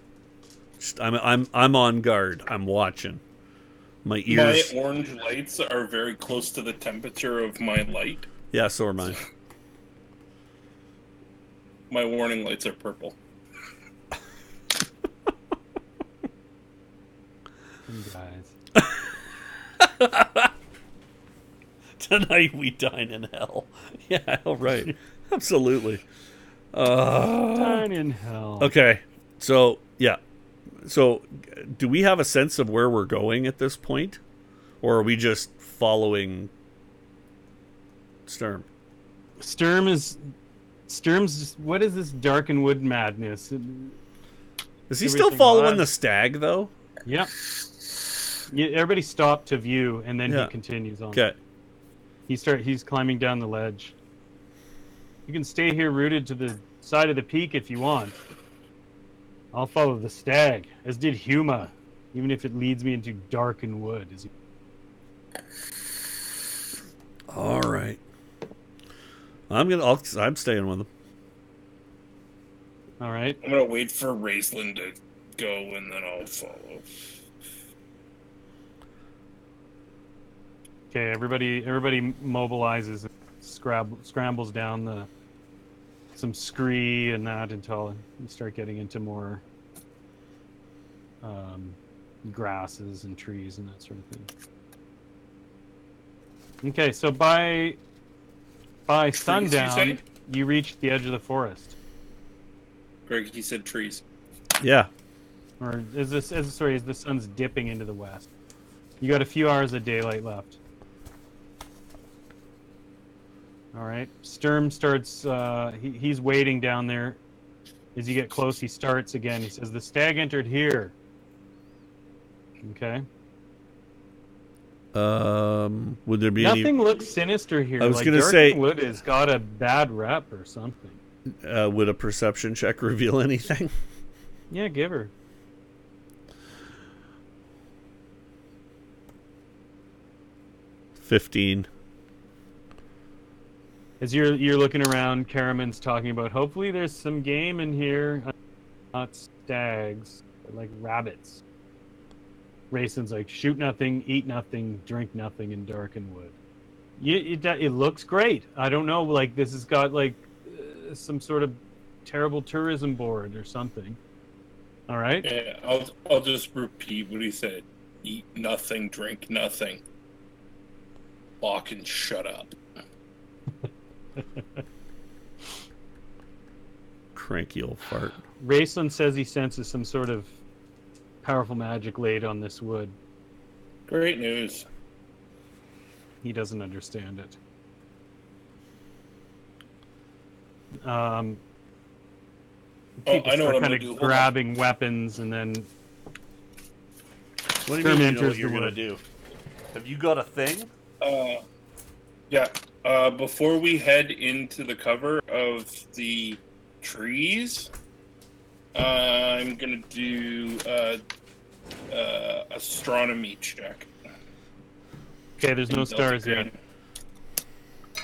I'm on guard. I'm watching. My ears. My orange lights are very close to the temperature of my light. Yeah, so are mine. My warning lights are purple. Guys. Tonight we dine in hell. Yeah, all right. Absolutely. Dine in hell. Okay, so, yeah. So, do we have a sense of where we're going at this point? Or are we just following Sturm? Sturm's what is this Darkenwood madness? Is he still following the stag, though? Yep. Yeah, everybody stop to view, and then he continues on. Okay. He's climbing down the ledge. You can stay here rooted to the side of the peak if you want. I'll follow the stag, as did Huma, even if it leads me into Darkenwood. All right. I'm staying with him. All right. I'm gonna wait for Raceland to go and then I'll follow. Okay, everybody mobilizes, scrambles down some scree and that until you start getting into more grasses and trees and that sort of thing. Okay, so by sundown, you reach the edge of the forest. Greg, he said trees. Yeah. Or as the sun's dipping into the west. You got a few hours of daylight left. All right. Sturm starts. He's waiting down there. As you get close, he starts again. He says, "The stag entered here." Okay. Would there be Nothing looks sinister here. I was like gonna say Wood has got a bad rep or something. Would a perception check reveal anything? Yeah, give her. $15. As you're looking around, Karaman's talking about, hopefully there's some game in here. Not stags, but like rabbits. Rayson's like, shoot nothing, eat nothing, drink nothing in darkened wood. It looks great. I don't know, like this has got like some sort of terrible tourism board or something. All right? Yeah, I'll just repeat what he said. Eat nothing, drink nothing. Lock and shut up. Cranky old fart. Raceland says he senses some sort of powerful magic laid on this wood. Great news. He doesn't understand it. People I know what I'm kind gonna of do. grabbing weapons, and then What do you mean you know enters what you're the gonna wood. do? Have you got a thing? Yeah. Before we head into the cover of the trees, I'm gonna do astronomy check. Okay, there's no In Delta stars yet. Green.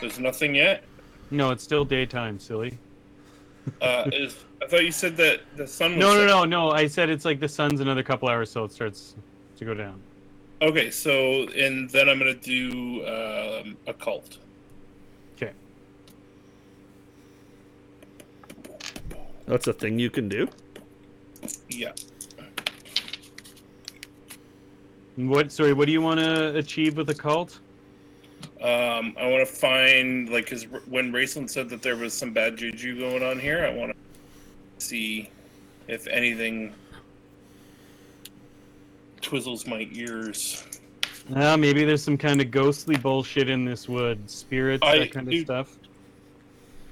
There's nothing yet. No, it's still daytime, silly. I thought you said that the sun was set. No. I said it's like the sun's another couple hours, so it starts to go down. Okay, so and then I'm gonna do occult. Okay. That's a thing you can do? Yeah. What do you want to achieve with occult? I want to find, like, because when Raceland said that there was some bad juju going on here, I want to see if anything twizzles my ears. Maybe there's some kind of ghostly bullshit in this wood. Spirits, that kind of stuff.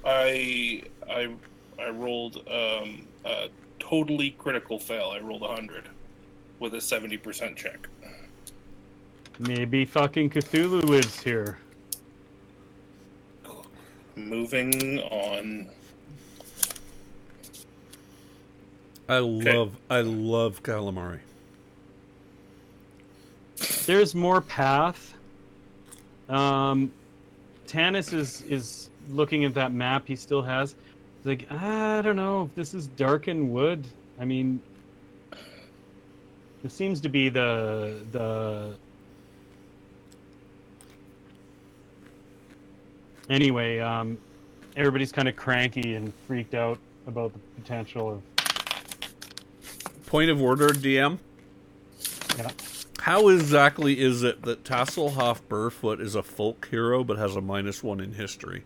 I rolled a totally critical fail. I rolled 100 with a 70% check. Maybe fucking Cthulhu lives here. Moving on. I love calamari. There's more path. Tanis is looking at that map he still has. He's like, I don't know if this is darkened wood. I mean, it seems to be the Anyway, everybody's kind of cranky and freaked out about the potential of... Point of order, DM. Yeah. How exactly is it that Tasslehoff Burfoot is a folk hero but has a -1 in history?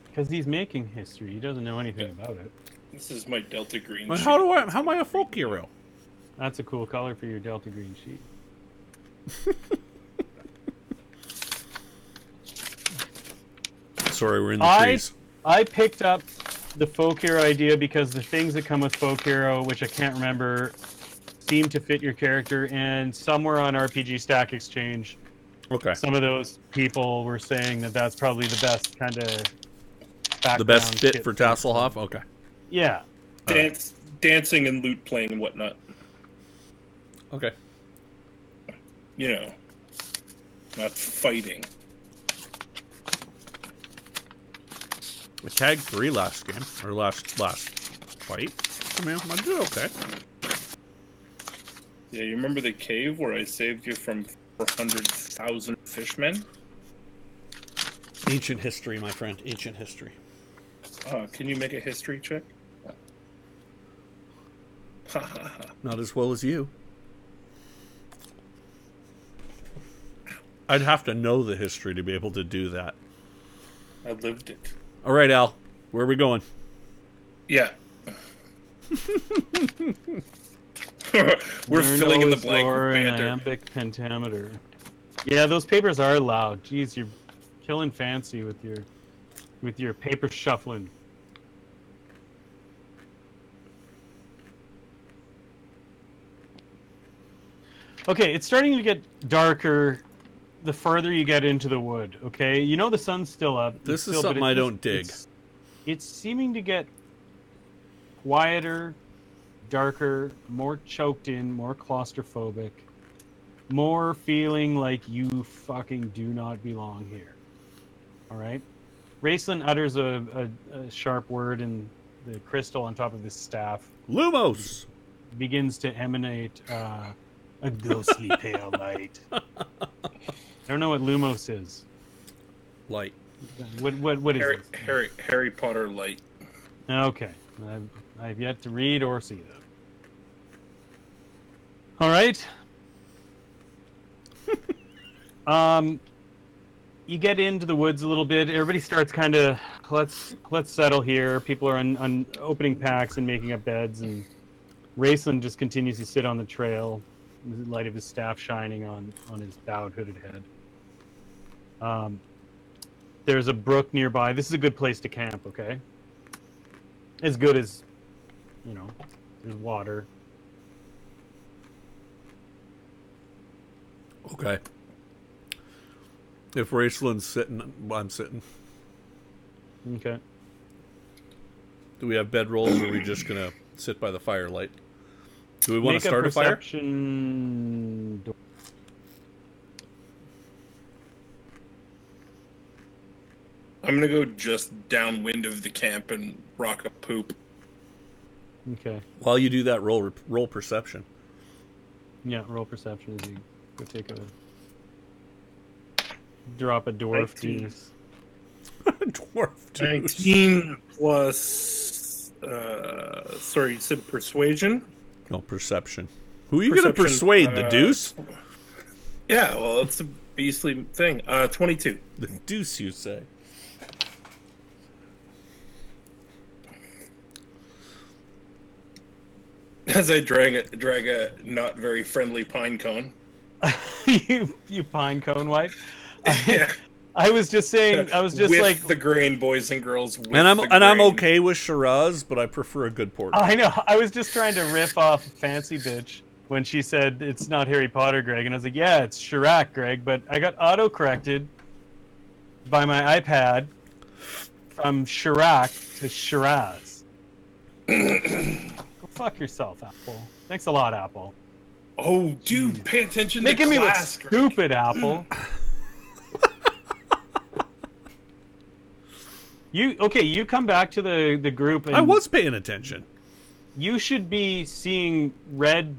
Because he's making history. He doesn't know anything about it. This is my Delta Green Well, sheet. how am I a folk hero? That's a cool color for your Delta Green sheet. Sorry, we're in the trees. I picked up the folk hero idea because the things that come with folk hero, which I can't remember, seem to fit your character, and somewhere on RPG Stack Exchange, Okay. some of those people were saying that that's probably the best kind of The best fit for Tasslehoff? Okay. Yeah. Dancing and lute playing and whatnot. Okay. You know, not fighting. We tagged 3 last game, or last fight. I mean, I did okay. Yeah, you remember the cave where I saved you from 400,000 fishmen? Ancient history, my friend. Ancient history. Can you make a history check? Not as well as you. I'd have to know the history to be able to do that. I lived it. All right, Al. Where are we going? Yeah. We're filling in the blank with banter. Iambic pentameter. Yeah, those papers are loud. Jeez, you're killing fancy with your paper shuffling. Okay, it's starting to get darker the further you get into the wood, okay? You know the sun's still up. This is something I don't dig. It's seeming to get quieter, darker, more choked in, more claustrophobic, more feeling like you fucking do not belong here. All right? Raceland utters a sharp word, and the crystal on top of his staff Lumos begins to emanate a ghostly pale light. I don't know what Lumos is. light. What is it? Harry Potter light. Okay. I've yet to read or see that. All right. You get into the woods a little bit. Everybody starts kind of let's settle here. People are on opening packs and making up beds, and Raceland just continues to sit on the trail, the light of his staff shining on his bowed, hooded head. There's a brook nearby. This is a good place to camp. Okay, as good as there's water. Okay. If Raceland's sitting, I'm sitting. Okay. Do we have bedrolls, or are we just gonna sit by the firelight? Do we want to start a fire? Perception. I'm gonna go just downwind of the camp and rock a poop. Okay. While you do that, roll perception. Yeah, roll perception as you go take a drop a dwarf 19. juice. Dwarf dude. 19 plus. Sorry, you said persuasion? No, perception. Who are you going to persuade? The deuce? Yeah, well, it's a beastly thing. 22. The deuce, you say? As I drag a not very friendly pine cone. you pine cone wife. Yeah. I was just saying. I was just with like the grain, boys and girls. With And I'm the and I'm grain. okay with Shiraz, but I prefer a good porter. I know. I was just trying to riff off Fancy Bitch when she said it's not Harry Potter, Greg, and I was like, yeah, it's Chirac, Greg, but I got auto-corrected by my iPad from Chirac to Shiraz. Go fuck yourself, Apple. Thanks a lot, Apple. Oh, dude, pay attention Making to me look class, Greg. stupid, Apple. You come back to the group, and I was paying attention. you should be seeing red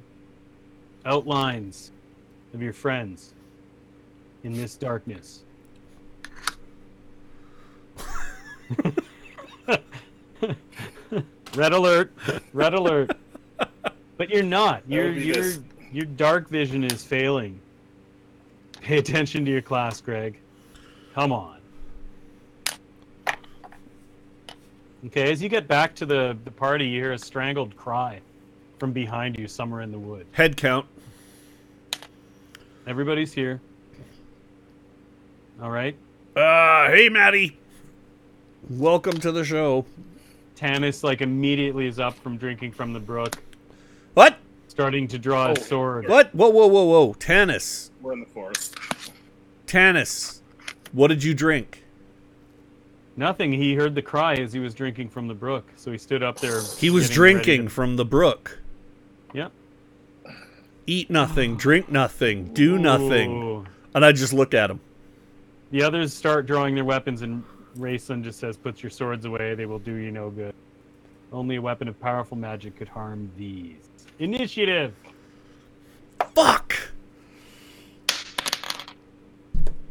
outlines of your friends in this darkness. Red alert! Red alert! But you're not. Your dark vision is failing. Pay attention to your class, Greg. Come on. Okay, as you get back to the party, you hear a strangled cry from behind you somewhere in the wood. Head count. Everybody's here. All right. Hey, Maddie. Welcome to the show. Tanis immediately is up from drinking from the brook, What? starting to draw a sword. What? Whoa. Tanis. We're in the forest. Tanis. What did you drink? Nothing. He heard the cry as he was drinking from the brook, so he stood up there. He was getting ready drinking from the brook. Yeah. Eat nothing, drink nothing, do nothing. Ooh. And I just look at him. The others start drawing their weapons, and Raceland just says, "Put your swords away. They will do you no good." Only a weapon of powerful magic could harm these. Initiative! Fuck!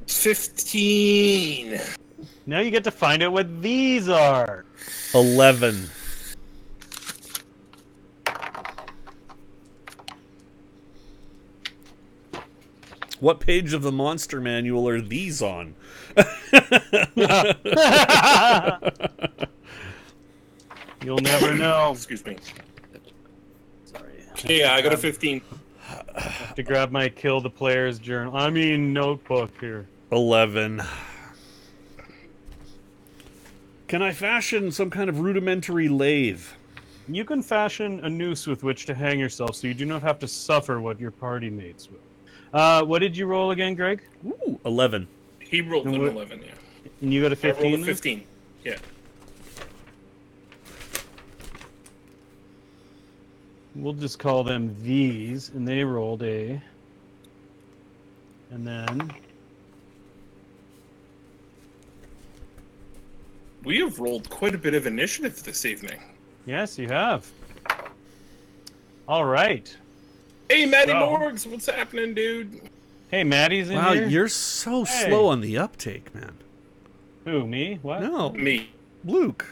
15. Now you get to find out what these are. 11. What page of the monster manual are these on? You'll never know. Excuse me. Sorry. Okay, yeah, I got a 15. I have to grab my kill the player's journal. I mean notebook here. 11. Can I fashion some kind of rudimentary lathe? You can fashion a noose with which to hang yourself, so you do not have to suffer what your party mates will. What did you roll again, Greg? Ooh, 11. He rolled an And what- 11, yeah. And you got a I 15? rolled a 15. Yeah. We'll just call them these, and they rolled a... And then... We have rolled quite a bit of initiative this evening. Yes, you have. All right. Hey, Matty So- Morgs, what's happening, dude? Hey, Maddie's in Wow, here. you're so Hey. slow on the uptake, man. Who, me? What? No, Me. Luke.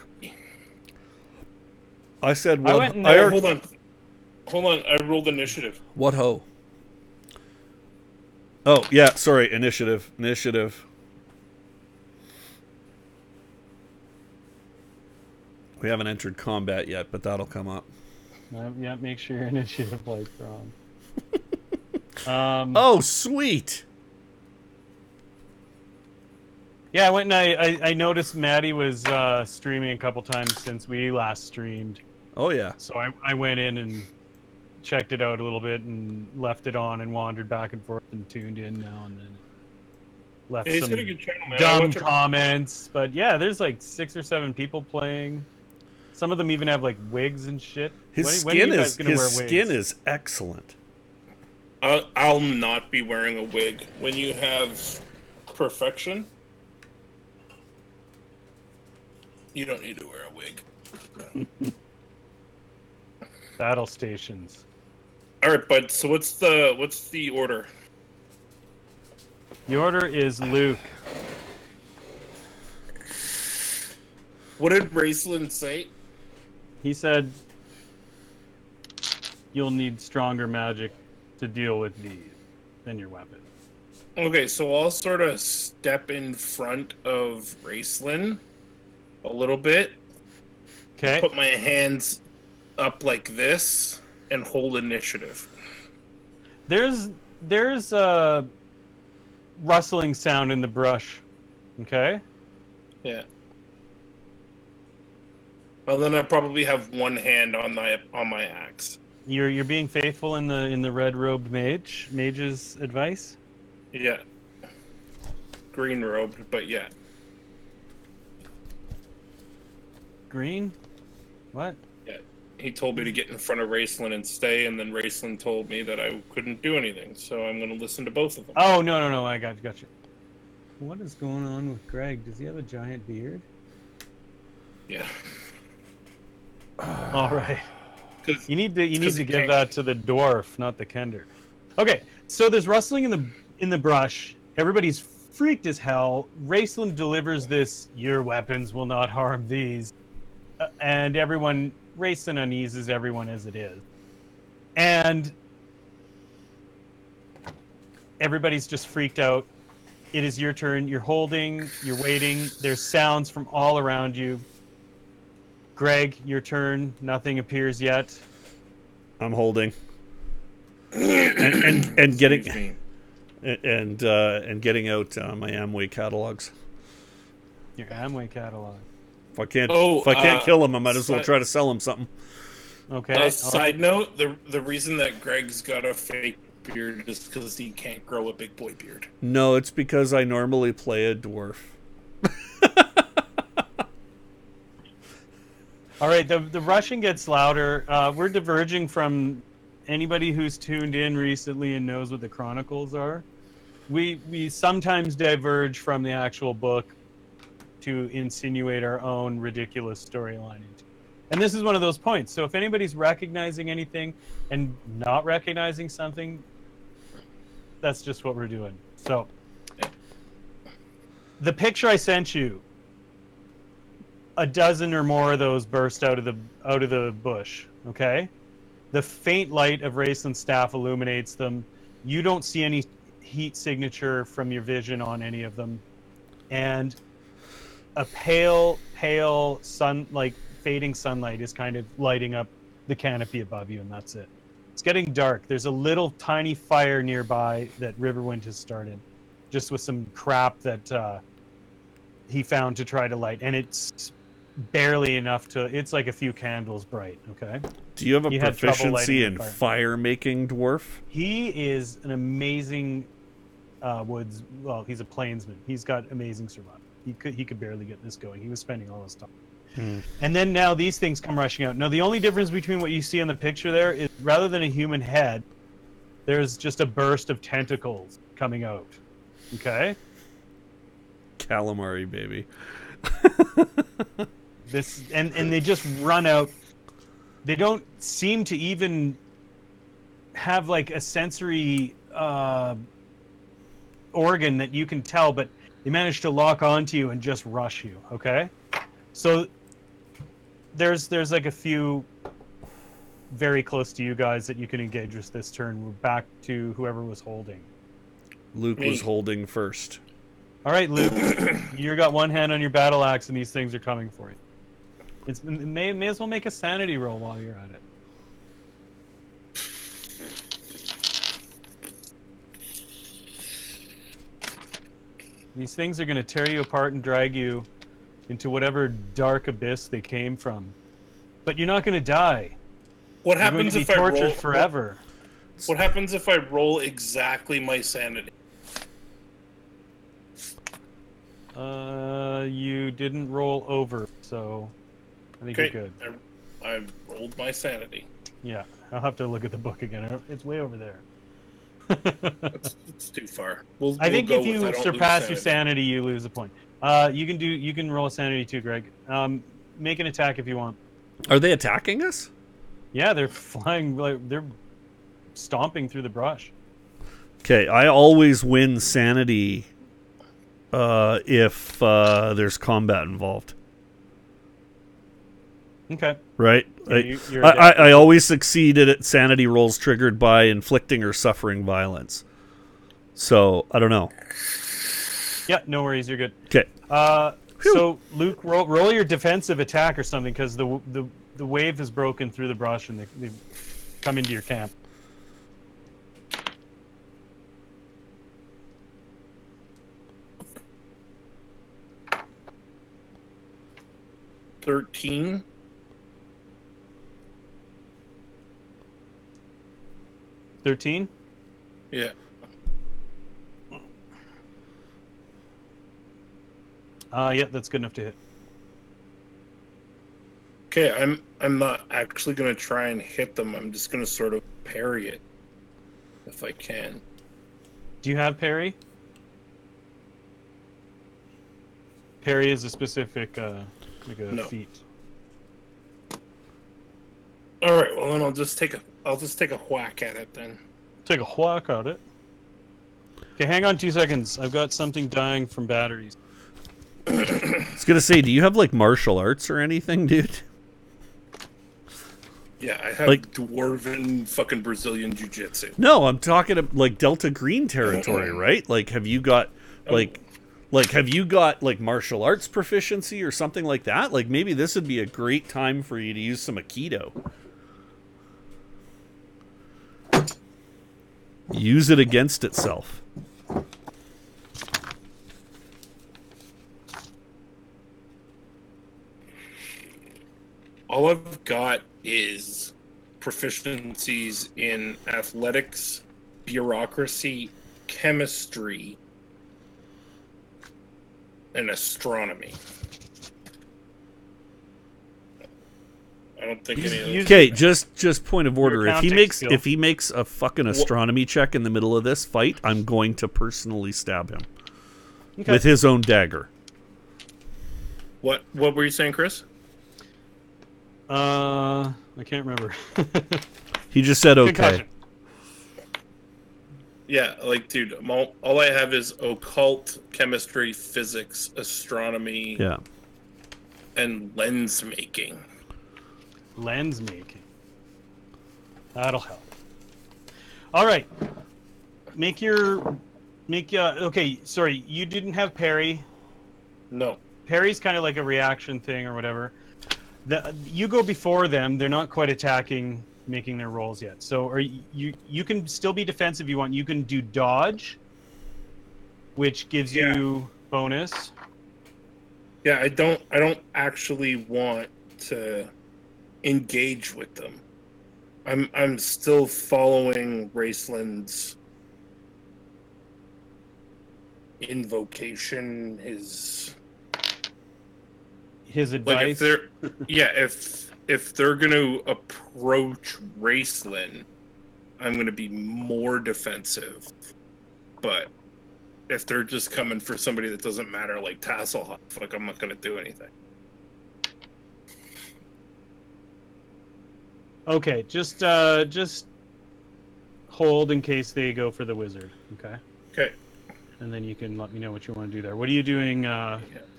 I said, I what? went in I there- heard- Hold on. Hold on, I rolled initiative. What ho? Oh, yeah, sorry, initiative. Initiative. We haven't entered combat yet, but that'll come up. Yeah, make sure your initiative lights are on. Oh, sweet! Yeah, I went and I noticed Maddie was streaming a couple times since we last streamed. Oh, yeah. So I went in and checked it out a little bit and left it on and wandered back and forth and tuned in now and then. Left Hey, he's some got a good channel, man. I dumb watch it. comments. But yeah, there's like 6 or 7 people playing. Some of them even have like wigs and shit. His When are you skin guys is gonna his wear skin wigs? is excellent. I'll not be wearing a wig. When you have perfection, you don't need to wear a wig. Battle stations. All right, bud. So what's the order? The order is Luke. What did Raceland say? He said you'll need stronger magic to deal with these than your weapon. Okay, so I'll sort of step in front of Raceland a little bit, Okay. put my hands up like this, and hold initiative. There's a rustling sound in the brush. Okay. Yeah. Well, then I probably have one hand on my axe. You're being faithful in the red robed mage's advice. Yeah. Green robed, but yeah. Green. What? Yeah. He told me to get in front of Raceland and stay, and then Raceland told me that I couldn't do anything. So I'm going to listen to both of them. Oh no! I got you. What is going on with Greg? Does he have a giant beard? Yeah. All right. 'Cause- You need to 'cause give he can't- that to the dwarf, not the kender. Okay, so there's rustling in the brush. Everybody's freaked as hell. Raceland delivers this, your weapons will not harm these. And everyone, Raceland uneases everyone as it is. And everybody's just freaked out. It is your turn. You're holding, you're waiting. There's sounds from all around you. Greg, your turn. Nothing appears yet. I'm holding. and getting Excuse me. and getting out my Amway catalogs. Your Amway catalog. If I can't Oh, kill him, I might as well si- try to sell him something. Okay. Side note: the reason that Greg's got a fake beard is because he can't grow a big boy beard. No, it's because I normally play a dwarf. All right, the rushing gets louder. We're diverging from anybody who's tuned in recently and knows what the Chronicles are. We sometimes diverge from the actual book to insinuate our own ridiculous storyline. And this is one of those points. So if anybody's recognizing anything and not recognizing something, that's just what we're doing. So the picture I sent you, a dozen or more of those burst out of the bush. Okay, the faint light of Raceland's staff illuminates them. You don't see any heat signature from your vision on any of them, and a pale fading sunlight is kind of lighting up the canopy above you, and that's it. It's getting dark. There's a little tiny fire nearby that Riverwind has started, just with some crap that he found to try to light, and it's barely enough to. It's like a few candles bright. Okay. Do you have a proficiency in fire making, dwarf? He is an amazing woods. Well, he's a plainsman. He's got amazing survival. He could barely get this going. He was spending all his time. And then now these things come rushing out. Now the only difference between what you see in the picture there is rather than a human head, there's just a burst of tentacles coming out. Okay? Calamari, baby. This and they just run out. They don't seem to even have like a sensory organ that you can tell, but they manage to lock onto you and just rush you. Okay? So there's like a few very close to you guys that you can engage with this turn. We're back to whoever was holding. Luke was holding first. All right, Luke, you got one hand on your battle axe, and these things are coming for you. It may as well make a sanity roll while you're at it. These things are going to tear you apart and drag you into whatever dark abyss they came from. But you're not going to die. What happens if I roll tortured forever? What happens if I roll exactly my sanity? You didn't roll over, so I think you're good. I rolled my sanity. Yeah, I'll have to look at the book again. It's way over there. It's too far. I think if you surpass your sanity, you lose a point. You can roll a sanity too, Greg. Make an attack if you want. Are they attacking us? Yeah, they're flying. They're stomping through the brush. Okay, I always win sanity if there's combat involved. Okay. Right? Yeah, I always succeeded at sanity rolls triggered by inflicting or suffering violence. So, I don't know. Yeah, no worries. You're good. Okay. So, Luke, roll your defensive attack or something, because the wave has broken through the brush and they've come into your camp. $13. 13? Yeah. Yeah, that's good enough to hit. Okay, I'm not actually going to try and hit them. I'm just going to sort of parry it, if I can. Do you have parry? Parry is a specific feat. All right, well then I'll just take a whack at it then. Take a whack at it. Okay, hang on 2 seconds. I've got something dying from batteries. I was gonna say, do you have like martial arts or anything, dude? Yeah, I have like dwarven fucking Brazilian jiu-jitsu. No, I'm talking about like Delta Green territory, right? Like, have you got have you got like martial arts proficiency or something like that? Like, maybe this would be a great time for you to use some Aikido. Use it against itself. All I've got is proficiencies in athletics, bureaucracy, chemistry, and astronomy. I don't think any of those. Okay, just point of order. If he makes a fucking astronomy check in the middle of this fight, I'm going to personally stab him with his own dagger. What were you saying, Chris? I can't remember. He just said okay. Concussion. Yeah, like, dude, all I have is occult, chemistry, physics, astronomy, Yeah. and lens making. Lens making. That'll help. All right. Okay, sorry, you didn't have parry. No. Parry's kind of like a reaction thing or whatever. You go before them. They're not quite attacking, making their rolls yet. So you can still be defensive if you want. You can do dodge, which gives you bonus. Yeah, I don't actually want to engage with them. I'm still following Raceland's invocation, his advice. Like if they're gonna approach Raceland, I'm gonna be more defensive. But if they're just coming for somebody that doesn't matter, like Tasslehoff, like, I'm not gonna do anything. Okay, just hold in case they go for the wizard. Okay. Okay. And then you can let me know what you want to do there. What are you doing,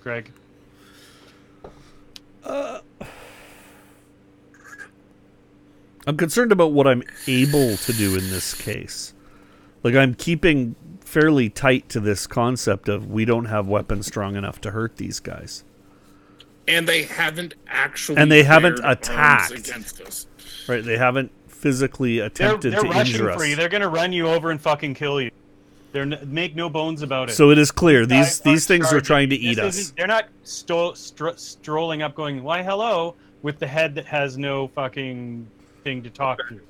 Greg? I'm concerned about what I'm able to do in this case. Like, I'm keeping fairly tight to this concept of we don't have weapons strong enough to hurt these guys. And they haven't actually attacked against us. Right, they haven't physically attempted to injure us. For you. They're going to run you over and fucking kill you. Make no bones about it. So it is clear these things are trying to eat us. They're not strolling up going, why hello, with the head that has no fucking thing to talk to.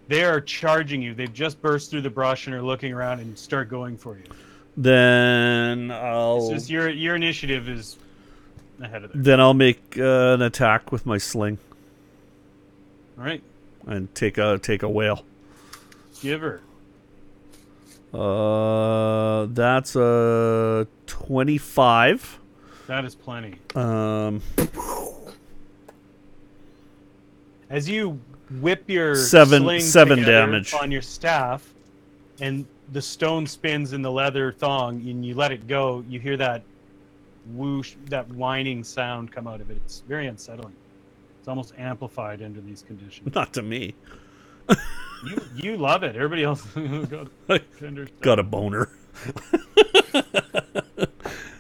They are charging you. They've just burst through the brush and are looking around and start going for you. Then I'll... It's just your initiative is ahead of them. Then I'll make an attack with my sling. All right. And take a whale. Give her. That's a 25. That is plenty. As you whip your sling seven damage on your staff, and the stone spins in the leather thong, and you let it go, you hear that whoosh, that whining sound come out of it. It's very unsettling. It's almost amplified under these conditions. Not to me. You love it. Everybody else got a boner.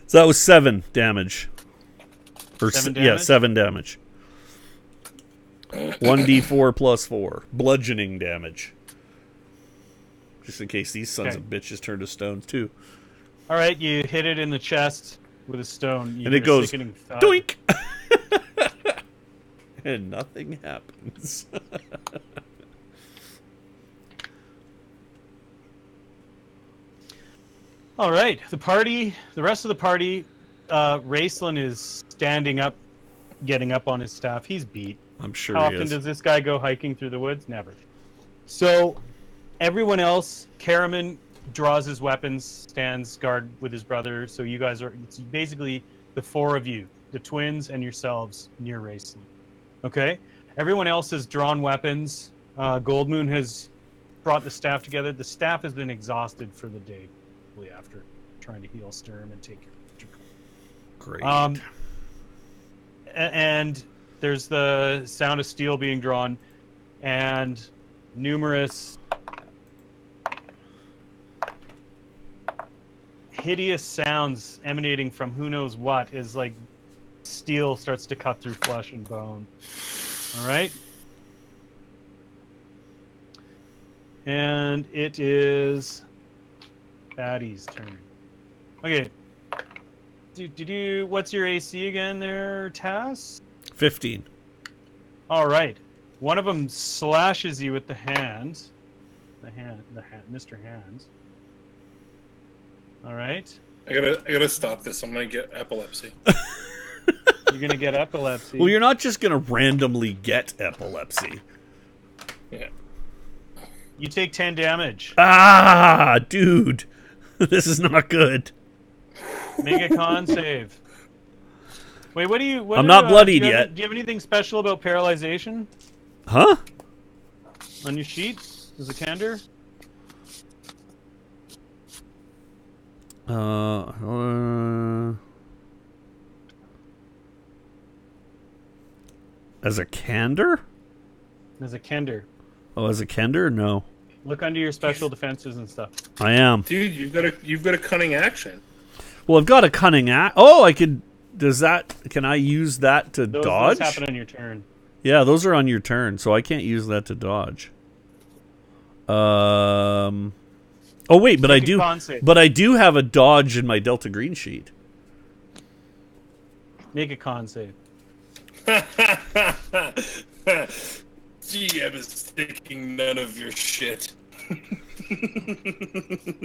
So that was 7 damage. Or 7 damage? Yeah, 7 damage. 1d4 plus 4. Bludgeoning damage. Just in case these sons of bitches turn to stones too. All right, you hit it in the chest with a stone. And it goes doink! And nothing happens. All right, the rest of the party, Raceland is standing up, getting up on his staff. He's beat. I'm sure How he often is. does this guy go hiking through the woods? Never. So, everyone else, Karaman draws his weapons, stands guard with his brother. So you guys it's basically the 4 of you, the twins and yourselves near Raceland. Okay? Everyone else has drawn weapons. Goldmoon has brought the staff together. The staff has been exhausted for the day after trying to heal Sturm and take care of Great. And there's the sound of steel being drawn, and numerous hideous sounds emanating from who knows what, is like steel starts to cut through flesh and bone. All right? And it is Patty's turn. Okay. What's your AC again there, Tass? 15. All right. One of them slashes you with the hands. Mr. Hands. All right. I gotta stop this. I'm gonna get epilepsy. You're gonna get epilepsy. Well, you're not just gonna randomly get epilepsy. Yeah. You take 10 damage. Ah, dude. This is not good. Make a con save. Wait, what do you? I'm not bloodied yet. Do you have anything special about paralyzation Huh? on your sheet? As a candor? As a candor? As a kender. Oh, as a kender? No. Look under your special defenses and stuff. I am. Dude, you've got a cunning action. Well, I've got a cunning act. Oh, I could. Does that? Can I use that to dodge? Those happen on your turn. Yeah, those are on your turn, so I can't use that to dodge. Oh wait, but I do. But I do have a dodge in my Delta Green sheet. Make a con save. GM is taking none of your shit.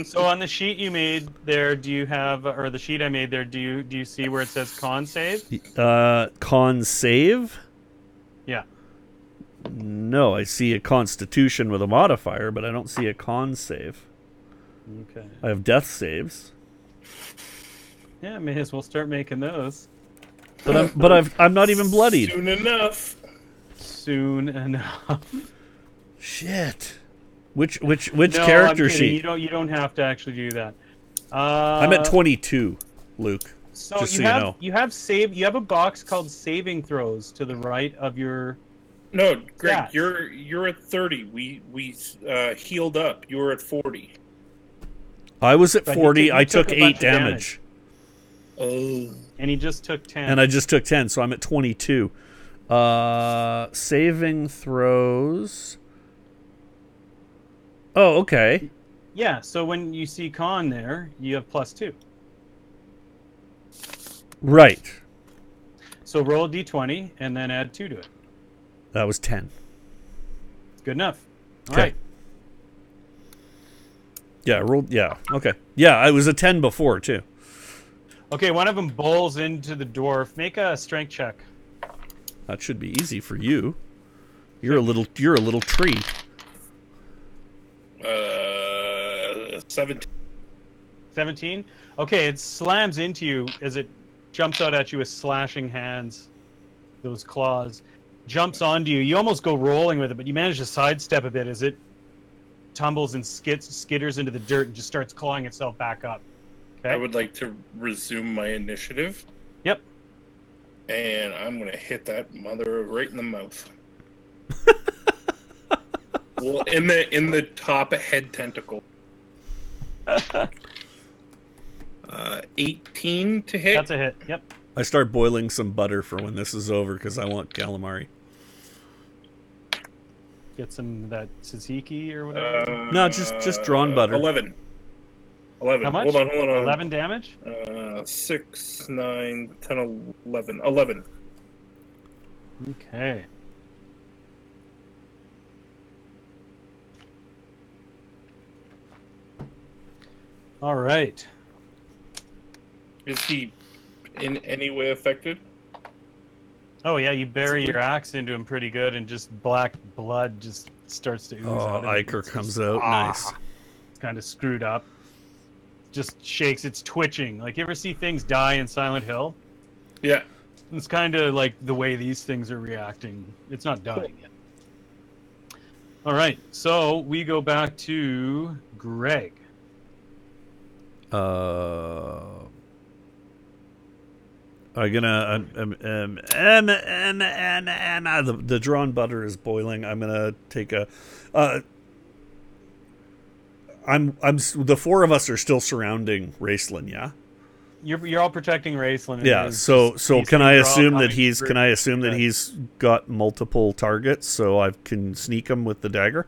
So on the sheet you made there, do you have, or the sheet I made there, do you see where it says con save? Con save? Yeah. No, I see a Constitution with a modifier, but I don't see a con save. Okay. I have death saves. Yeah, may as well start making those. But I'm not even bloodied. Soon enough. Soon enough. Shit. Which no, I'm character kidding. sheet? You don't have to actually do that. I'm at 22, Luke. So just you so have you know. You have a box called saving throws to the right of your. No, Greg, Yeah. you're at 30. We healed up. You were at 40. I was at But 40. you I took took a bunch 8 of damage. Oh. And he just took 10. And I just took 10, so I'm at 22. Saving throws. Oh, okay. Yeah, so when you see con there, you have +2. Right. So roll a d20 and then add 2 to it. That was 10. Good enough. All Okay. right. Yeah, I rolled. Yeah, okay. Yeah, I was a 10 before, too. Okay, one of them bowls into the dwarf. Make a strength check. That should be easy for you. You're a little tree. 17. 17? Okay, it slams into you as it jumps out at you with slashing hands. Those claws. Jumps onto you. You almost go rolling with it, but you manage to sidestep a bit as it tumbles and skitters into the dirt and just starts clawing itself back up. Okay? I would like to resume my initiative. Yep. And I'm going to hit that mother right in the mouth. Well, in the top head tentacle. 18 to hit. That's a hit. Yep. I start boiling some butter for when this is over because I want calamari. Get some of that tzatziki or whatever. No, just drawn butter. 11. How much? Hold on. 11 damage? 6, 9, 10, 11. 11. Okay. All right. Is he in any way affected? Oh yeah, you bury your axe into him pretty good, and just black blood just starts to ooze out. Iker comes out. Nice. It's kind of screwed up. Just shakes. It's twitching. Like, you ever see things die in Silent Hill? Yeah. It's kind of like the way these things are reacting. It's not dying yet. All right, so we go back to Greg. I'm gonna the drawn butter is boiling. I'm gonna take a I'm the four of us are still surrounding Raceland, yeah? You're all protecting Raceland. Yeah, so can I assume that he's got multiple targets so I can sneak him with the dagger?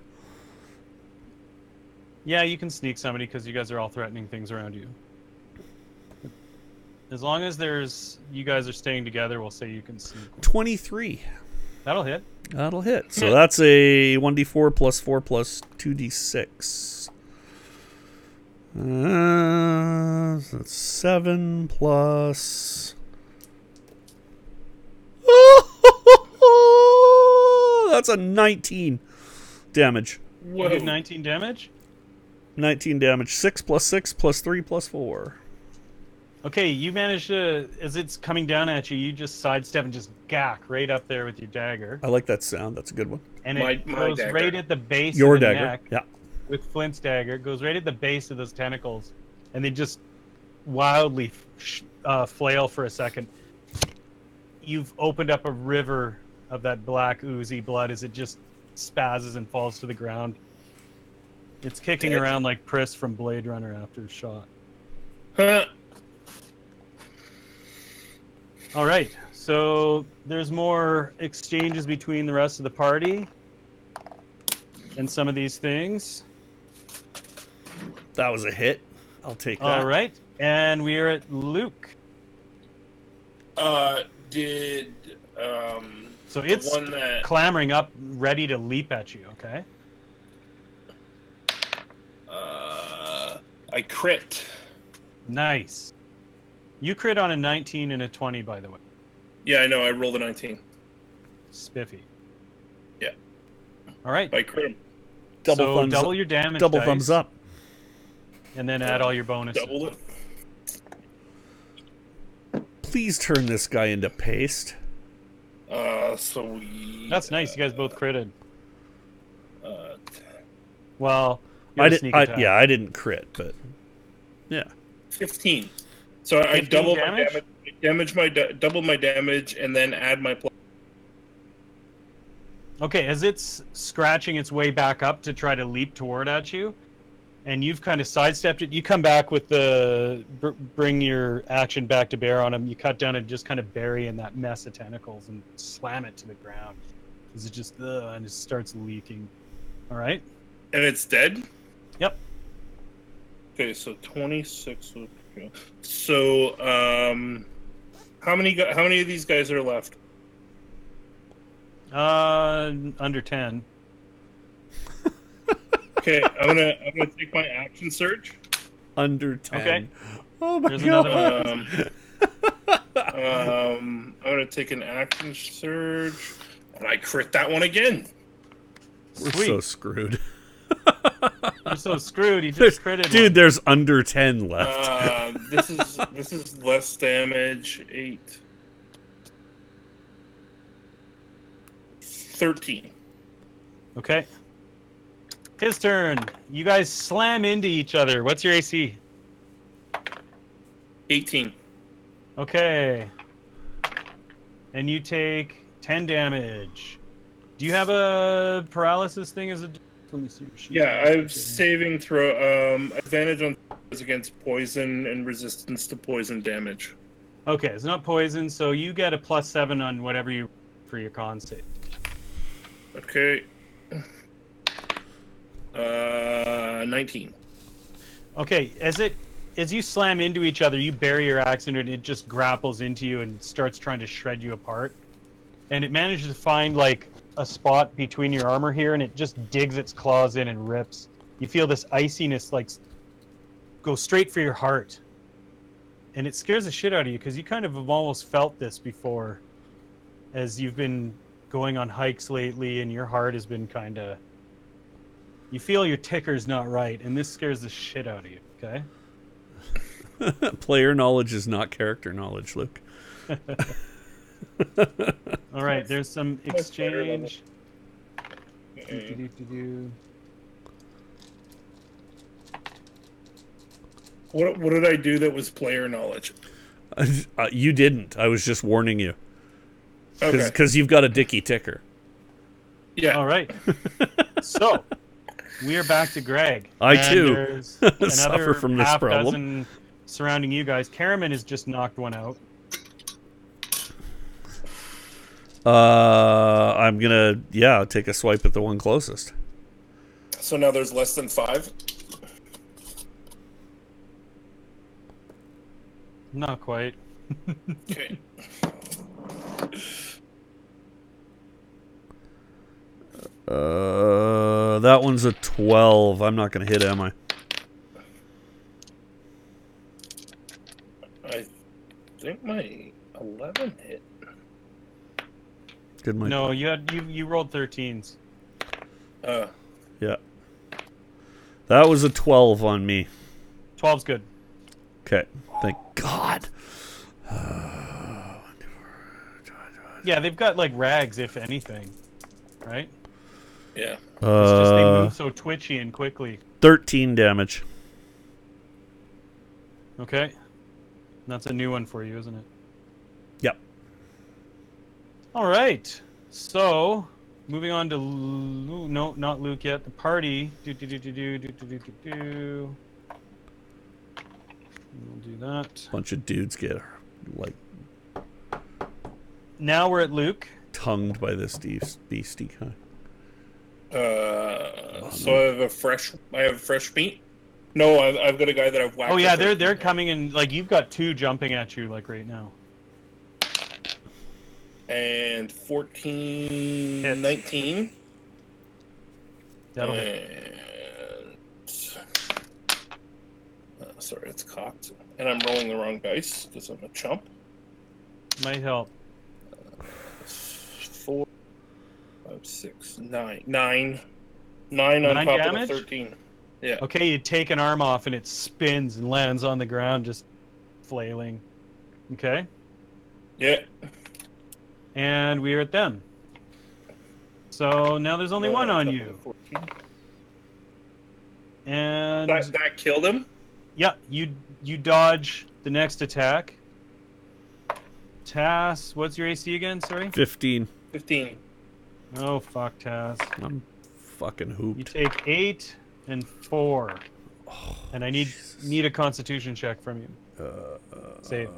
Yeah, you can sneak somebody because you guys are all threatening things around you. As long as you guys are staying together, we'll say you can sneak one. 23. That'll hit. That'll hit. So that's a 1d4 plus 4 plus 2d6. That's 7 plus... That's a 19 damage. You did 19 damage? 19 damage. 6 plus 6 plus 3 plus 4. Okay, you manage to, as it's coming down at you, you just sidestep and just gack right up there with your dagger. I like that sound. That's a good one. And My it goes dagger. right at the base Your of the dagger. neck Yeah. with Flint's dagger. It goes right at the base of those tentacles. And they just wildly flail for a second. You've opened up a river of that black oozy blood as it just spazzes and falls to the ground. It's kicking Dead. around like Pris from Blade Runner after a shot. Huh. All right, so there's more exchanges between the rest of the party and some of these things. That was a hit. I'll take that. All right, and we are at Luke. Did So the it's one that clamoring up, ready to leap at you, okay? I crit? Nice. You crit on a 19 and a 20, by the way. Yeah, I know. I rolled a 19. Spiffy. Yeah. All right. I crit him. Double your damage Double dice, thumbs up. and then add all your bonuses. Double it. Please turn this guy into paste. So we. That's nice. You guys both critted. Uh, Well, I didn't crit, but yeah. 15. So I 15 double damage? double my damage, and then add my plus. Okay, as it's scratching its way back up to try to leap toward at you, and you've kind of sidestepped it, you come back with the bring your action back to bear on him. You cut down and just kind of bury in that mess of tentacles and slam it to the ground as it just and it starts leaking. All right. And it's dead? Yep. Okay, so 26. So, how many of these guys are left? Under 10. Okay, I'm gonna take my action surge. Under 10. Okay. Oh my There's god. another I'm gonna take an action surge, and I crit that one again. We're Sweet. so screwed. You're so screwed. You just critted Dude, one. there's under 10 left. This is less damage. 8. 13. Okay. His turn. You guys slam into each other. What's your AC? 18. Okay. And you take 10 damage. Do you have a paralysis thing as a... Let me see your sheet. Yeah, I have saving throw. Advantage on throws against poison and resistance to poison damage. Okay, it's not poison, so you get a +7 on whatever you for your con save. Okay. 19. Okay, as you slam into each other, you bury your axe in it, and it just grapples into you and starts trying to shred you apart. And it manages to find like a spot between your armor here, and it just digs its claws in and rips. You feel this iciness like go straight for your heart. And it scares the shit out of you because you kind of have almost felt this before as you've been going on hikes lately and your heart has been kind of... You feel your ticker's not right, and this scares the shit out of you, okay? Player knowledge is not character knowledge, Luke. All right, there's some exchange. Okay. What did I do that was player knowledge? You didn't. I was just warning you. Okay. Because you've got a dicky ticker. Yeah. All right. So, we are back to Greg. I, And too, there's suffer another from this half problem. dozen surrounding you guys. Karaman has just knocked one out. I'm gonna, take a swipe at the one closest. So now there's less than 5? Not quite. Okay. That one's a 12. I'm not gonna hit, am I? I think my 11 hit. Good, Mike. No, you rolled 13s. Yeah. That was a 12 on me. 12's good. Okay. Thank God. Yeah, they've got like rags, if anything, right? Yeah. It's just they move so twitchy and quickly. 13 damage. Okay. That's a new one for you, isn't it? Yep. All right. So, moving on to no, not Luke yet. The party. We'll do that. Bunch of dudes get like Now we're at Luke. tongued by this beastie. Huh? So I have fresh meat. No, I've got a guy that I've whacked. Oh yeah, they're coming in. Like you've got two jumping at you like right now. And 14, Hits. 19. That'll hit. And sorry, it's cocked. And I'm rolling the wrong dice because I'm a chump. Might help. 4, 5, 6, 9. 9 on 9 top damage? of the 13. Yeah. Okay, you take an arm off and it spins and lands on the ground, just flailing. Okay, Yeah. and we're at them. So now there's only one on you. 14. And That killed him? yeah, you dodge the next attack. Tass, what's your AC again? Sorry. 15. 15. Oh fuck, Tass. I'm fucking You hooped. take 8 and 4, and I need a Constitution check from you. Save.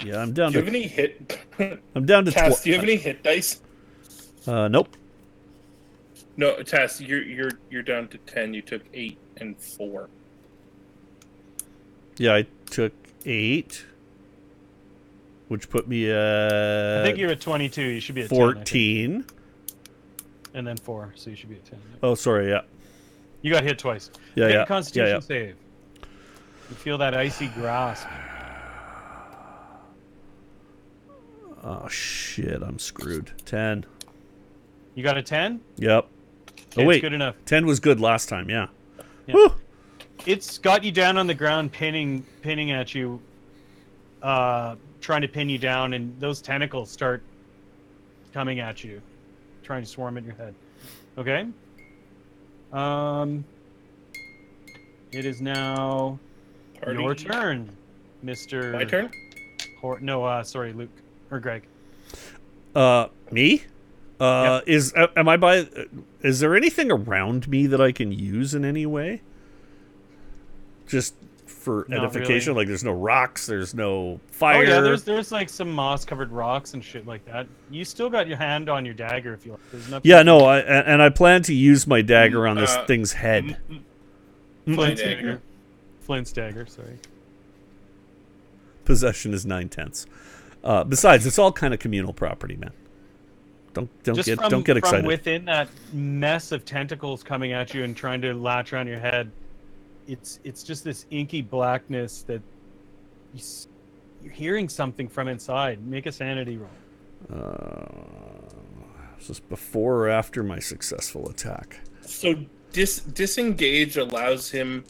Yeah, I'm down Do you to. have any hit? I'm down to Tass, do you have any hit dice? Nope. No, Tass, you're down to 10. You took 8 and 4. Yeah, I took 8, which put me at. I think you're at 22. You should be at 10, I think. 14. And then 4, so you should be at 10. Oh, sorry. Yeah. You got hit twice. Yeah, Make yeah. a Constitution Yeah, yeah. save. You feel that icy grasp. Oh shit! I'm screwed. 10. You got a 10? Yep. Okay, Oh wait, it's good enough. 10 was good last time. Yeah. Yeah. Woo! It's got you down on the ground, pinning at you, trying to pin you down, and those tentacles start coming at you, trying to swarm at your head. Okay. It is now Party. your turn, Mr. My turn? Sorry, Luke or Greg. Me? Yep. Am I by? Is there anything around me that I can use in any way? Just for Not edification, really. like there's no rocks, there's no fire. Oh yeah, there's like some moss-covered rocks and shit like that. You still got your hand on your dagger if you like. There's nothing. Yeah, no, I plan to use my dagger on this thing's head. Flint's dagger. dagger. Flint's dagger. Sorry. Possession is 9/10. Besides, it's all kind of communal property, man. Don't get From excited. within that mess of tentacles coming at you and trying to latch around your head, it's just this inky blackness that you're hearing something from inside. Make a sanity roll. Is this before or after my successful attack? So disengage allows him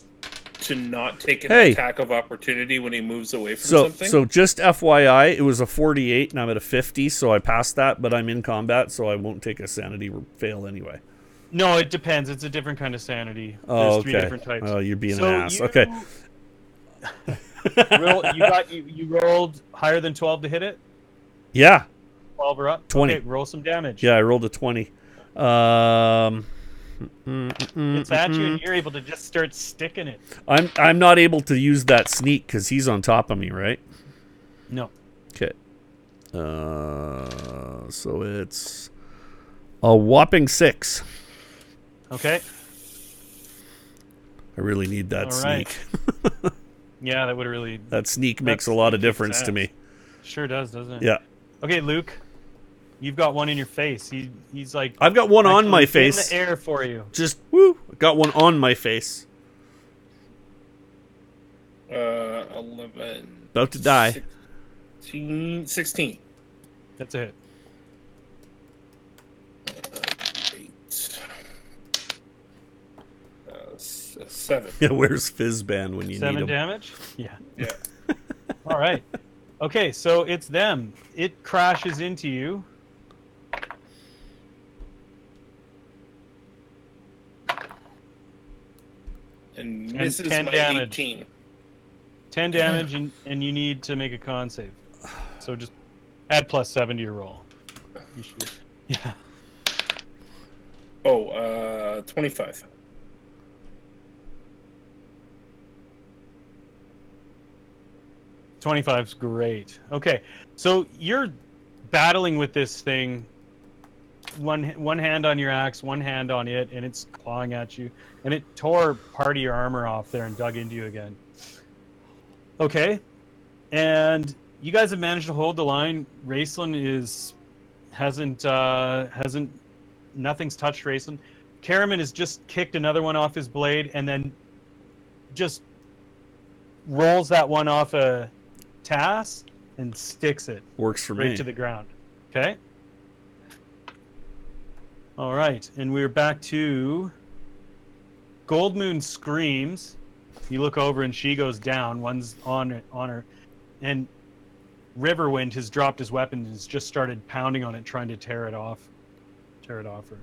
to not take an Hey. attack of opportunity when he moves away from So something. so just FYI, it was a 48 and I'm at a 50, so I passed that, but I'm in combat, so I won't take a sanity fail anyway. No, it depends. It's a different kind of sanity. Oh, There's okay. 3 different types. Oh, you're being So an ass. you- Okay. You rolled higher than 12 to hit it? Yeah. 12 or up? 20. Okay, roll some damage. Yeah, I rolled a 20. It's at you, and you're able to just start sticking it. I'm not able to use that sneak because he's on top of me, right? No. Okay. So it's a whopping 6. Okay. I really need that All right. sneak. Yeah, that would really... That sneak makes a That's- lot of that kicks difference to ass. me. Sure does, doesn't it? Yeah. Okay, Luke. You've got one in your face. He's like... I've got one on my actually face. in the air for you. Just, woo! Got one on my face. 11. About to die. 16. That's a hit. 8. 7. Yeah, where's Fizzban when you need 7 him? damage? Yeah. Yeah. All right. Okay, so it's them. It crashes into you. And misses 10 my damage. 18. 10 damage, and you need to make a con save. So just add +7 to your roll. You should. Yeah. Oh, 25. '25's great. Okay, so you're battling with this thing. One hand on your axe, one hand on it, and it's clawing at you. And it tore part of your armor off there and dug into you again. Okay, and you guys have managed to hold the line. Raceland hasn't nothing's touched Raceland. Karaman has just kicked another one off his blade and then just rolls that one off a Tass and sticks it Works for right me. to the ground. Okay. All right, and we're back to Goldmoon screams. You look over and she goes down. One's on her, and Riverwind has dropped his weapon and has just started pounding on it, trying to tear it off her.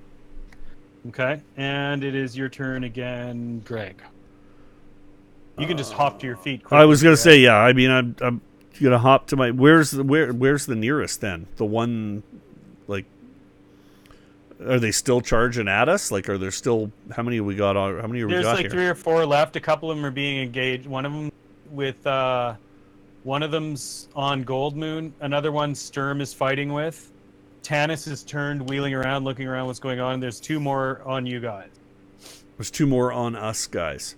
Okay, and it is your turn again, Greg. You can just hop to your feet quickly. I was gonna Greg. say, yeah. I mean, I'm gonna hop to my. Where's the nearest then? The one, like, are they still charging at us? Like, are there still how many we got? How many we There's got like here? 3 or 4 left. A couple of them are being engaged. One of them with one of them's on Goldmoon. Another one Sturm is fighting with. Tanis is turned, wheeling around, looking around what's going on. There's 2 more on you guys. There's 2 more on us, guys.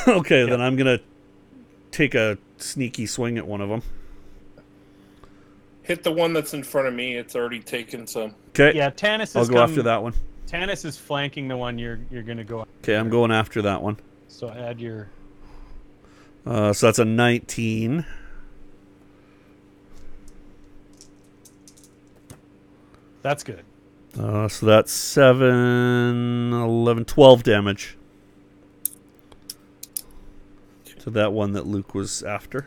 Okay, then I'm gonna take a sneaky swing at one of them. Hit the one that's in front of me. It's already taken some. Okay. Yeah, Tanis I'll is go after that one. Tanis is flanking the one you're gonna go after. Okay, I'm going after that one. So add your So that's a 19. That's good. So that's 7, 11, 12 damage. To that one that Luke was after.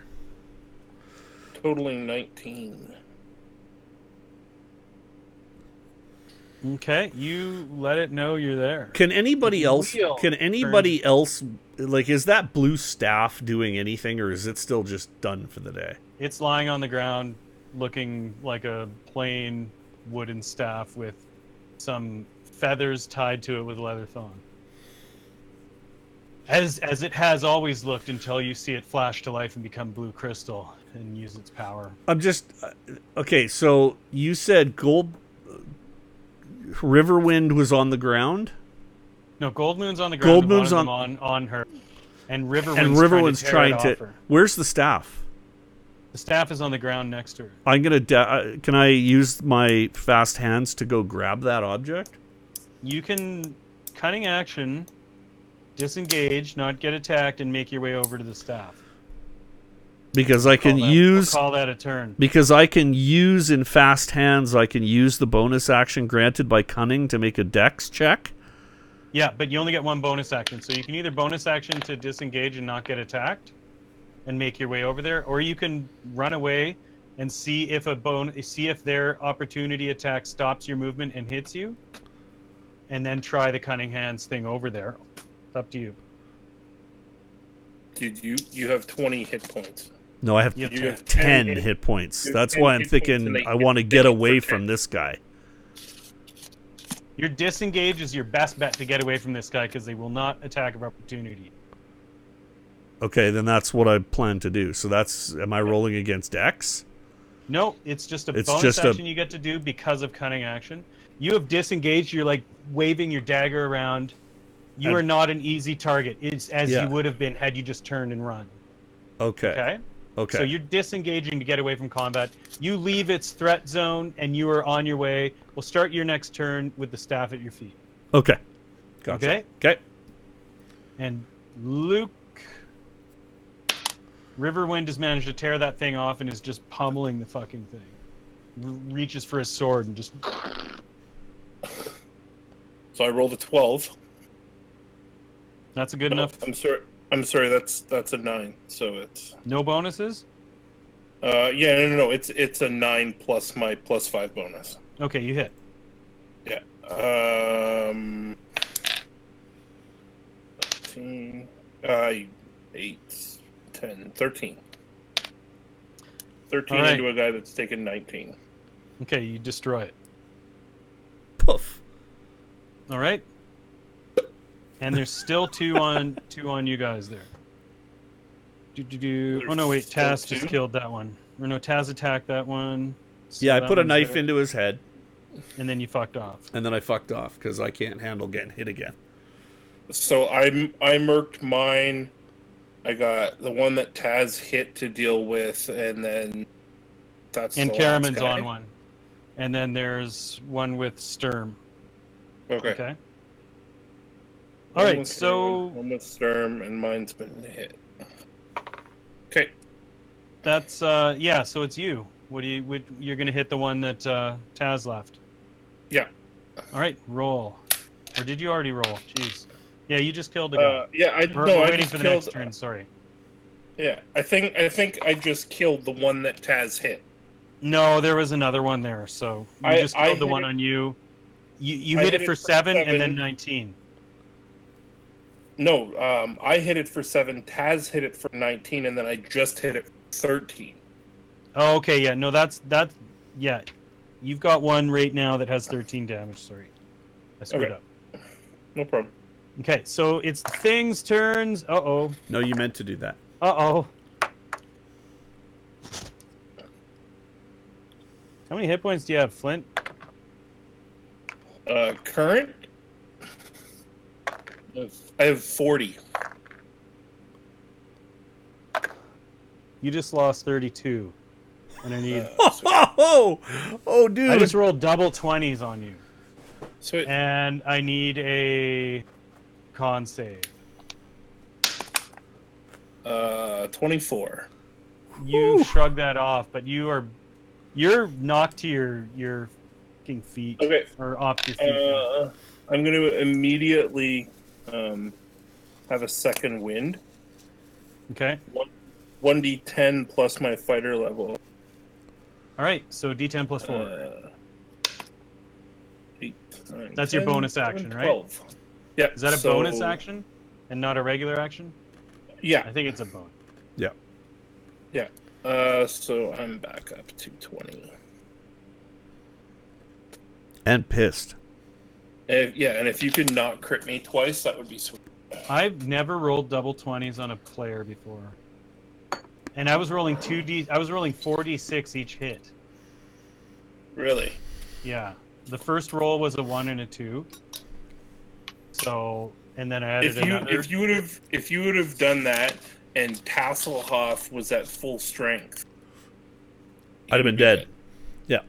Totaling 19. Okay, you let it know you're there. Can anybody else? Wheel Can anybody else? Like, is that blue staff doing anything, or is it still just done for the day? It's lying on the ground, looking like a plain wooden staff with some feathers tied to it with leather thong. As it has always looked until you see it flash to life and become blue crystal and use its power. I'm just okay. So you said Riverwind was on the ground. No, Goldmoon's on the ground. Goldmoon's and one of them on her, and Riverwind's, And Riverwind's trying to. Tear it off her. Where's the staff? The staff is on the ground next to her. I'm gonna. Can I use my fast hands to go grab that object? You can cunning action, disengage, not get attacked, and make your way over to the staff. Because I can use. We'll call that a turn. Because I can use in fast hands, I can use the bonus action granted by cunning to make a dex check. Yeah, but you only get 1 bonus action, so you can either bonus action to disengage and not get attacked, and make your way over there, or you can run away and see if their opportunity attack stops your movement and hits you, and then try the cunning hands thing over there. It's up to you. Dude, you have 20 hit points. No, I have You have 10 hit points. That's why I'm thinking I want to get away from this guy. Your disengage is your best bet to get away from this guy because they will not attack of opportunity. Okay, then that's what I plan to do. So that's, am I rolling against Dex? No, it's just a It's bonus just action you get to do because of cunning action. You have disengaged. You're like waving your dagger around. You are not an easy target. It's as you would have been had you just turned and run. Okay. Okay. So you're disengaging to get away from combat. You leave its threat zone, and you are on your way. We'll start your next turn with the staff at your feet. Okay. Gotcha. Okay? Okay. And Luke... Riverwind has managed to tear that thing off and is just pummeling the fucking thing. Reaches for his sword and just... So I rolled a 12. That's a good enough. I'm sorry. I'm sorry. That's a 9. So it's No bonuses. yeah, no. It's a 9 plus my +5 bonus. Okay, you hit. Yeah. 13, 8, 10, 13. 13 All right. into a guy that's taken 19. Okay, you destroy it. Poof. All right. And there's still two on you guys there. Oh no, wait, There's Taz still just two? killed that one. Or no, Taz attacked that one. So Yeah, I that put a one's knife there. into his head, And then you fucked off. and then I fucked off because I can't handle getting hit again. So I merked mine. I got the one that Taz hit to deal with, and then that's And the Karaman's last guy. on one. And then there's one with Sturm. Okay. Okay. All right, so one with Sturm, and mine's been hit. Okay. that's yeah. So it's you. You're gonna hit the one that Taz left. Yeah. All right, roll. Or did you already roll? Jeez. Yeah, you just killed the guy. Yeah. We're I waiting just for the killed. next turn. Sorry. Yeah. I think I just killed the one that Taz hit. No, there was another one there. So you I just killed the hit one it- on you. You I hit it for 7 and then 19. No. I hit it for 7. Taz hit it for 19, and then I just hit it for 13. Oh, okay. Yeah. No, that's yeah. You've got one right now that has 13 damage. Sorry, I screwed Okay. up. No problem. Okay, so it's the thing's turns. Uh-oh. No, you meant to do that. Uh-oh. How many hit points do you have, Flint? Current. I have 40. You just lost 32. And I need... Oh, dude. I just rolled double 20s on you. Sweet. And I need a con save. 24. You shrug that off, but you're knocked to your fucking feet. Okay. Or off your feet. I'm going to immediately have a second wind. Okay. 1d10 plus my fighter level. All right, so D10 plus 4. 8, 9, That's your 10, bonus 11, action, right? 12. Yeah. Is that a bonus action and not a regular action? Yeah. I think it's a bonus. Yeah. Yeah. So I'm back up to 20. And pissed. And if you could not crit me twice, that would be sweet. I've never rolled double 20s on a player before. And I was rolling 4d6 each hit. Really? Yeah. The first roll was a 1 and a 2. So, and then I added another. If you would have done that and Tasslehoff was at full strength, I'd have been dead. Yeah.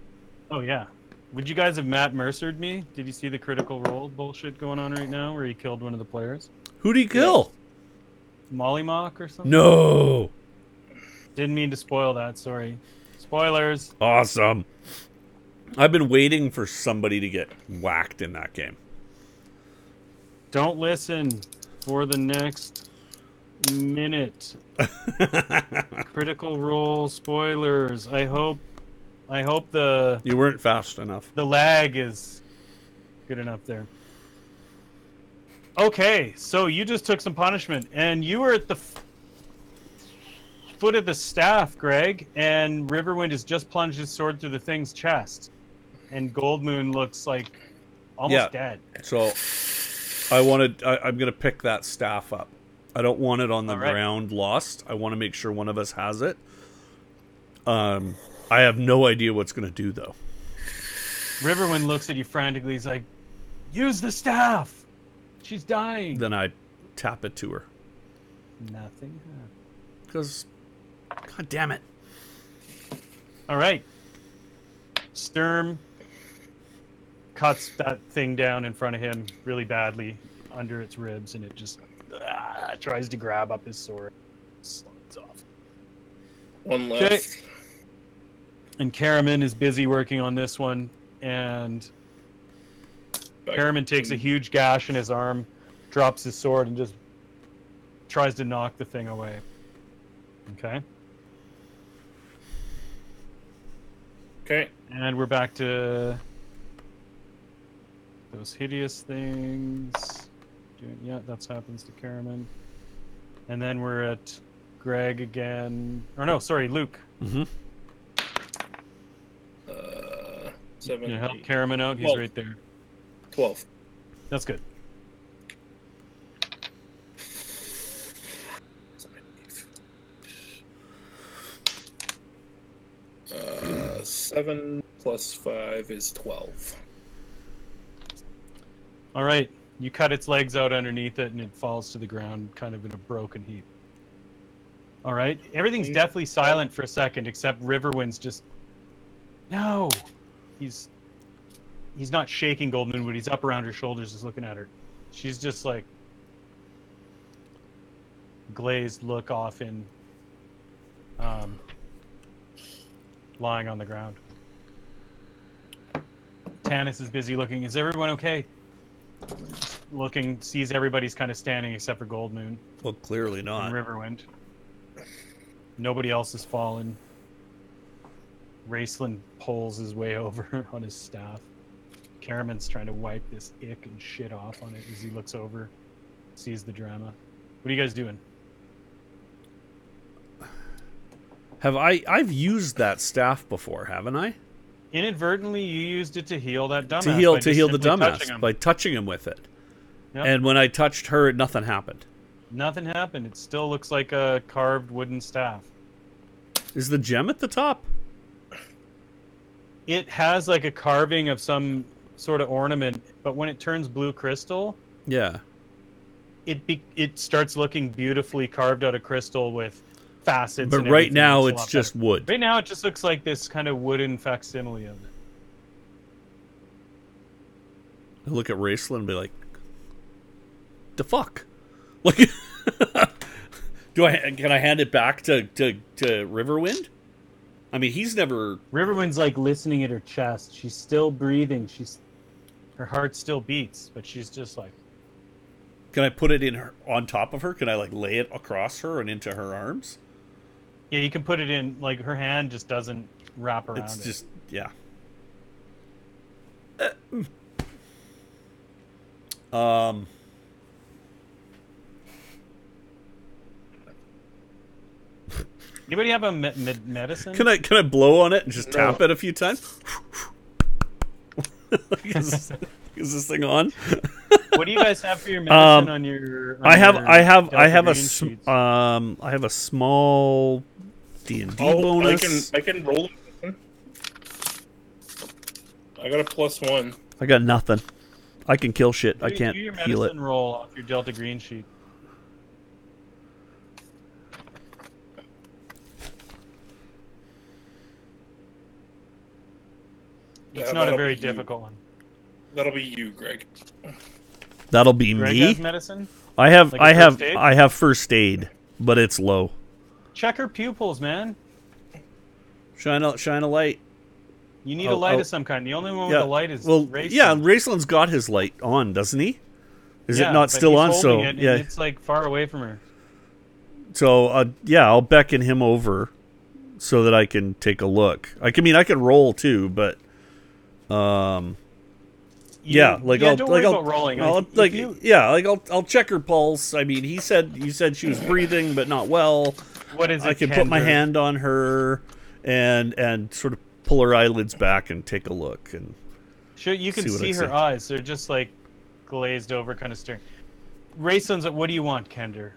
Oh, yeah. Would you guys have Matt Mercered me? Did you see the critical role bullshit going on right now where he killed one of the players? Who'd he kill? Mollymock or something? No. Didn't mean to spoil that, sorry. Spoilers. Awesome. I've been waiting for somebody to get whacked in that game. Don't listen for the next minute. Critical role spoilers. I hope the You weren't fast enough. the lag is good enough there. Okay, so you just took some punishment, and you were at the foot of the staff, Greg, and Riverwind has just plunged his sword through the thing's chest, and Goldmoon looks like almost dead. So I'm going to pick that staff up. I don't want it on the ground lost. I want to make sure one of us has it. I have no idea what's going to do, though. Riverwind looks at you frantically. He's like, use the staff. She's dying. Then I tap it to her. Nothing happened. Because, god damn it. All right. Sturm cuts that thing down in front of him really badly under its ribs, and it just tries to grab up his sword. Slides off. one left. Okay. And Karaman is busy working on this one, and Karaman takes a huge gash in his arm, drops his sword, and just tries to knock the thing away. Okay. Okay. And we're back to those hideous things. Yeah, that happens to Caraman. And then we're at Greg again. Or no, sorry, Luke. Mm-hmm. 7. You help Caraman out. He's 12. right there. 12. That's good. 7 plus 5 is 12. All right. You cut its legs out underneath it, and it falls to the ground, kind of in a broken heap. All right. Everything's deathly silent for a second, except Riverwind's just... No! He's not shaking Goldmoon, but he's up around her shoulders, just looking at her. She's just like... glazed look off in... lying on the ground. Tanis is busy looking. Is everyone okay? Looking, sees everybody's kind of standing except for Goldmoon Well, clearly not. and Riverwind. Nobody else has fallen. Raceland pulls his way over on his staff. Caraman's trying to wipe this ick and shit off on it as he looks over, sees the drama. What are you guys doing? I've used that staff before, haven't I? Inadvertently, you used it to heal that dumbass. To heal by just the simply touching dumbass him. by touching him with it. Yep. And when I touched her, nothing happened. Nothing happened. It still looks like a carved wooden staff. Is the gem at the top? It has like a carving of some sort of ornament, but when it turns blue crystal, Yeah. it starts looking beautifully carved out of crystal with facets. But and right everything. now, Looks a it's lot just better. wood. Right now, it just looks like this kind of wooden facsimile of it. I look at Raceland and be like, the fuck? Like, can I hand it back to Riverwind? I mean, he's never... Riverwind's like listening at her chest. She's still breathing. Her heart still beats, but she's just like... Can I put it in her, on top of her? Can I like lay it across her and into her arms? Yeah, you can put it in, like her hand just doesn't wrap around It's it. just, yeah. Anybody have a medicine? Can I blow on it and just tap it a few times? is this thing on? What do you guys have for your medicine on your? I have a a small D&D bonus. I can roll. I got a +1. I got nothing. I can kill shit. I can't do your heal it. medicine roll off your Delta Green sheet. It's not a very difficult one. That'll be you, Greg. That'll be Greg me. has medicine? I have Like first aid? I have first aid, but it's low. Check her pupils, man. Shine a light. You need a light of some kind. The only one with a light is Raceland. Yeah, Raceland's got his light on, doesn't he? Is it not but still he's on? So holding it, yeah, and it's like far away from her. so yeah, I'll beckon him over so that I can take a look. I can roll too, but I'll don't worry about rolling. I'll check her pulse. I mean, you said she was breathing but not well. What is it? I can put my hand on her and sort of pull her eyelids back and take a look. And Sure, you can see what I see her see. eyes. They're just like glazed over, kind of staring. Raceland's, what do you want, Kender?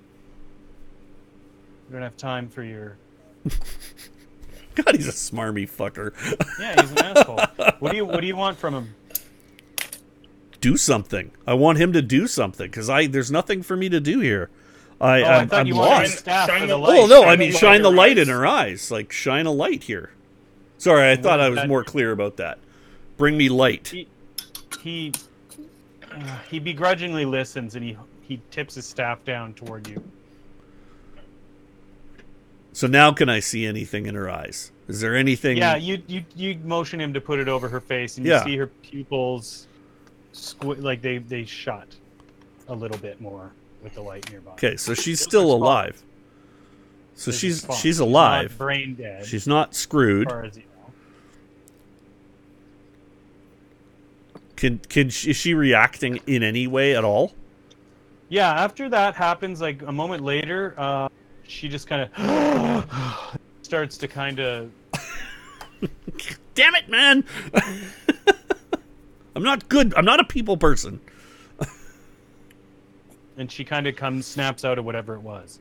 We don't have time for your... God, he's a smarmy fucker. Yeah, he's an asshole. What do you want from him? Do something. I want him to do something because there's nothing for me to do here. I I'm thought you wanted lost. staff Shine for the the light. light. Oh no, Shine I the mean light shine in the her light in eyes. her eyes. Like shine a light here. Sorry, I thought I was more clear about that. Bring me light. He begrudgingly listens, and he tips his staff down toward you. So now can I see anything in her eyes? Is there anything? Yeah, you motion him to put it over her face, and you Yeah. see her pupils like they shut a little bit more. with the light nearby. Okay, so she's Those still are spot. alive. So Those are she's spot. she's alive. Not brain dead. She's not as screwed. far as you know. Is she reacting in any way at all? Yeah, after that happens, like a moment later, she just kind of starts to kind of. Damn it, man! I'm not good. I'm not a people person. And she kind of snaps out of whatever it was.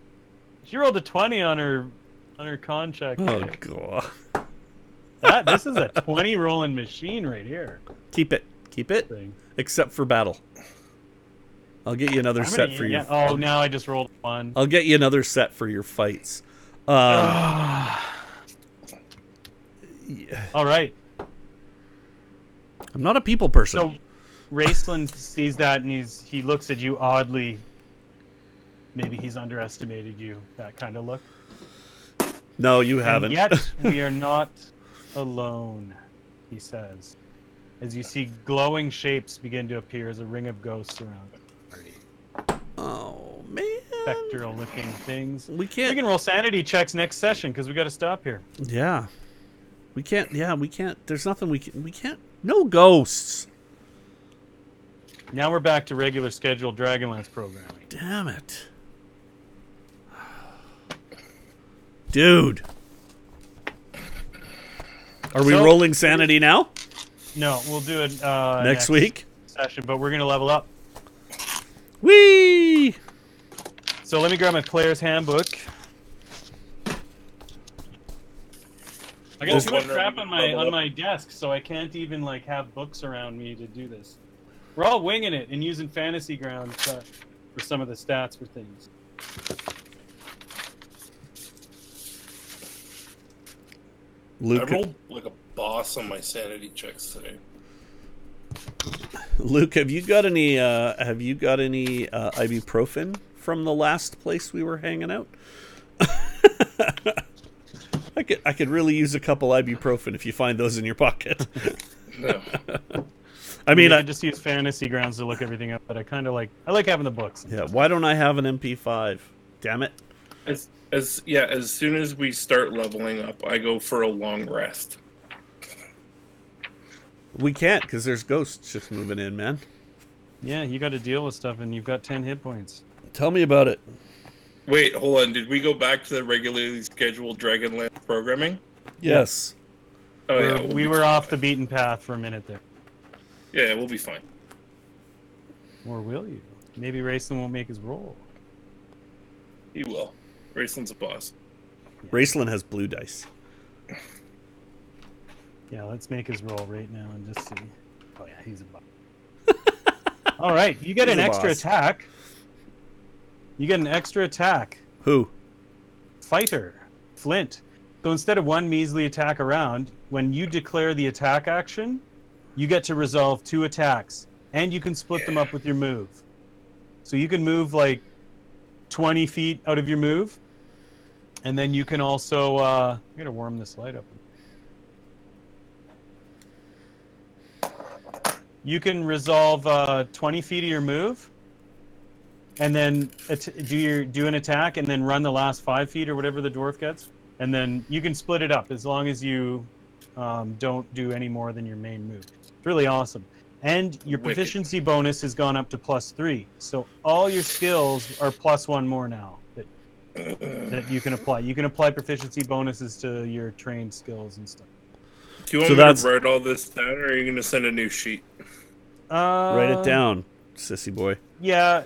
She rolled a 20 on her con check. Oh god. This is a 20 rolling machine right here. Keep it. Thing. Except for battle. I'll get you another set for you. Oh, now I just rolled 1. I'll get you another set for your fights. Yeah. All right. I'm not a people person. So, Raceland sees that and he looks at you oddly. Maybe he's underestimated you. That kind of look. No, you haven't. And yet we are not alone, he says. As you see glowing shapes begin to appear as a ring of ghosts around the party. Oh man. Spectral looking things. We We can't. can roll sanity checks next session because we got to stop here. Yeah. We can't. Yeah, we can't. There's nothing we can. We can't. No ghosts. Now we're back to regular scheduled Dragonlance programming. Damn it. Dude. Are we rolling sanity now? No, we'll do it Next week? session, but we're going to level up. Whee! So let me grab my player's handbook. I got too much crap on my desk, so I can't even have books around me to do this. We're all winging it and using fantasy grounds for some of the stats for things. Luke, I rolled like a boss on my sanity checks today. Luke, have you got any ibuprofen from the last place we were hanging out? I could really use a couple ibuprofen if you find those in your pocket. No. I mean, I just use fantasy grounds to look everything up, but I like having the books. yeah. Why don't I have an MP5? Damn it! As soon as we start leveling up, I go for a long rest. We can't because there's ghosts just moving in, man. Yeah, you got to deal with stuff, and you've got 10 hit points. Tell me about it. Wait, hold on. Did we go back to the regularly scheduled Dragonlance programming? Yes. Oh yeah, We were off the beaten path for a minute there. Yeah, we'll be fine. Or will you? Maybe Rayson won't make his roll. He will. Raceland's a boss. Raceland has blue dice. Yeah, let's make his roll right now and just see. Oh yeah, he's a boss. All right, you get He's an a extra boss. attack. You get an extra attack. Who? Fighter. Flint. So instead of one measly attack around, when you declare the attack action, you get to resolve 2 attacks. And you can split them up with your move. So you can move 20 feet out of your move. And then you can also... I'm going to warm this light up. You can resolve 20 feet of your move. And then do an attack and then run the last 5 feet or whatever the dwarf gets. And then you can split it up as long as you don't do any more than your main move. It's really awesome. And your Wicked. proficiency bonus has gone up to +3. So all your skills are +1 more now that you can apply. You can apply proficiency bonuses to your trained skills and stuff. Do you want So me that's- to write all this down, or are you going to send a new sheet? Write it down, sissy boy. Yeah.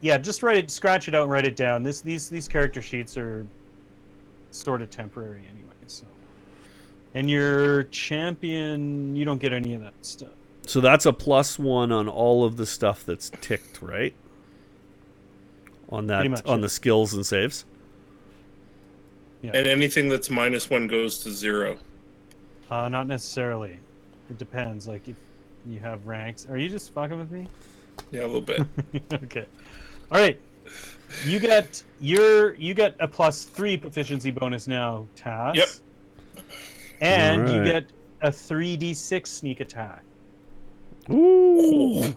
Yeah, just scratch it out and write it down. These character sheets are sort of temporary anyway, so. And your champion, you don't get any of that stuff. So that's a +1 on all of the stuff that's ticked, right? On that, Pretty much, on yeah. the skills and saves. Yeah. And anything that's -1 goes to 0. Not necessarily. It depends. Like if you have ranks. Are you just fucking with me? Yeah, a little bit. Okay. All right. You get a +3 proficiency bonus now, Tass. Yep. And you Alright. get a 3d6 sneak attack. Ooh.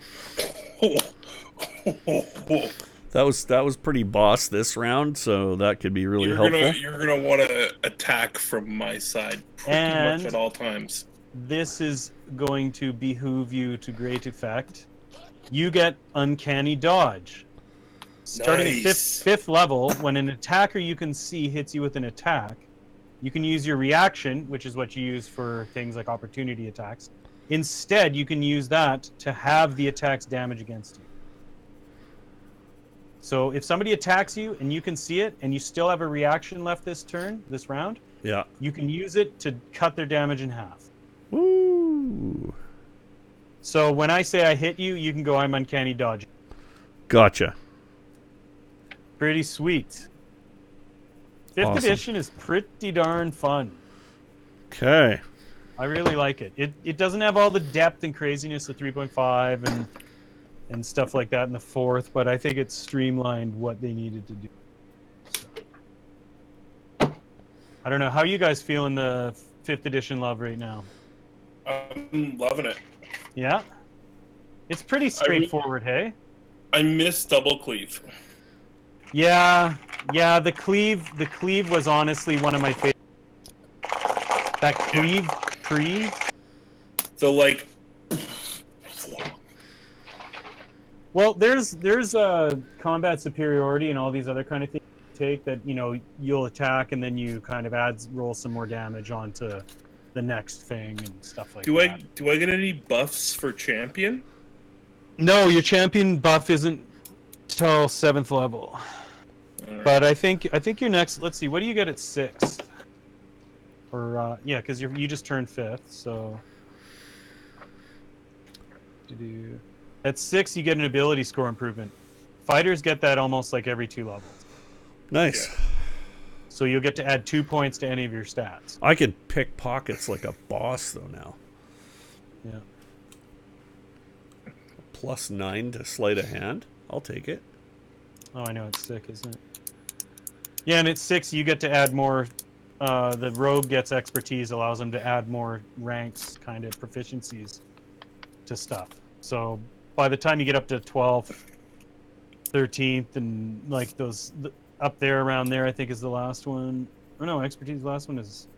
That was pretty boss this round, so that could be really helpful. You're gonna want to attack from my side pretty much at all times. This is going to behoove you to great effect. You get uncanny dodge. Starting at fifth level, when an attacker you can see hits you with an attack, you can use your reaction, which is what you use for things like opportunity attacks. Instead, you can use that to have the attack's damage against you. So if somebody attacks you and you can see it and you still have a reaction left this round, yeah, you can use it to cut their damage in half. Woo! So when I say I hit you, you can go, I'm uncanny dodge. Gotcha. Pretty sweet. Fifth Awesome. edition is pretty darn fun. Okay. I really like it. It doesn't have all the depth and craziness of 3.5 and stuff like that in the fourth, but I think it's streamlined what they needed to do. So. I don't know. How you guys feeling the 5th edition love right now? I'm loving it. Yeah? It's pretty straightforward, hey? I miss double cleave. Yeah, the cleave was honestly one of my favorites. That cleave tree. So like, well, there's combat superiority and all these other kind of things you take that, you know, you'll attack and then you kind of roll some more damage onto the next thing and stuff like that. Do I get any buffs for champion? No, your champion buff isn't till 7th level. But I think your next. Let's see. What do you get at 6th? Or yeah, because you just turned 5th. So at 6 you get an ability score improvement. Fighters get that almost like every 2 levels. Nice. Yeah. So you'll get to add 2 points to any of your stats. I can pick pockets like a boss though now. Yeah. +9 to sleight of hand. I'll take it. Oh, I know, it's sick, isn't it? Yeah, and at 6 you get to add more. The rogue gets expertise, allows them to add more ranks, kind of proficiencies to stuff. So by the time you get up to 12th, 13th, and like those up there around there, I think is the last one. Oh no, expertise. The last one is,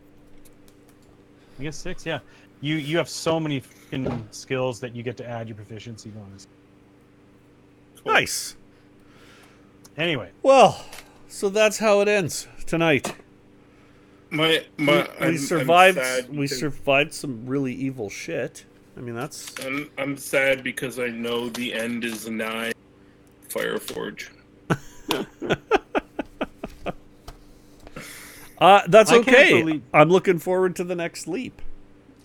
I guess 6. Yeah, you have so many fucking skills that you get to add your proficiency bonus. Cool. Nice. Anyway, well, so that's how it ends tonight. We survived. We survived some really evil shit. I mean, that's. I'm sad because I know the end is nigh. Fireforge. That's okay. I'm looking forward to the next leap.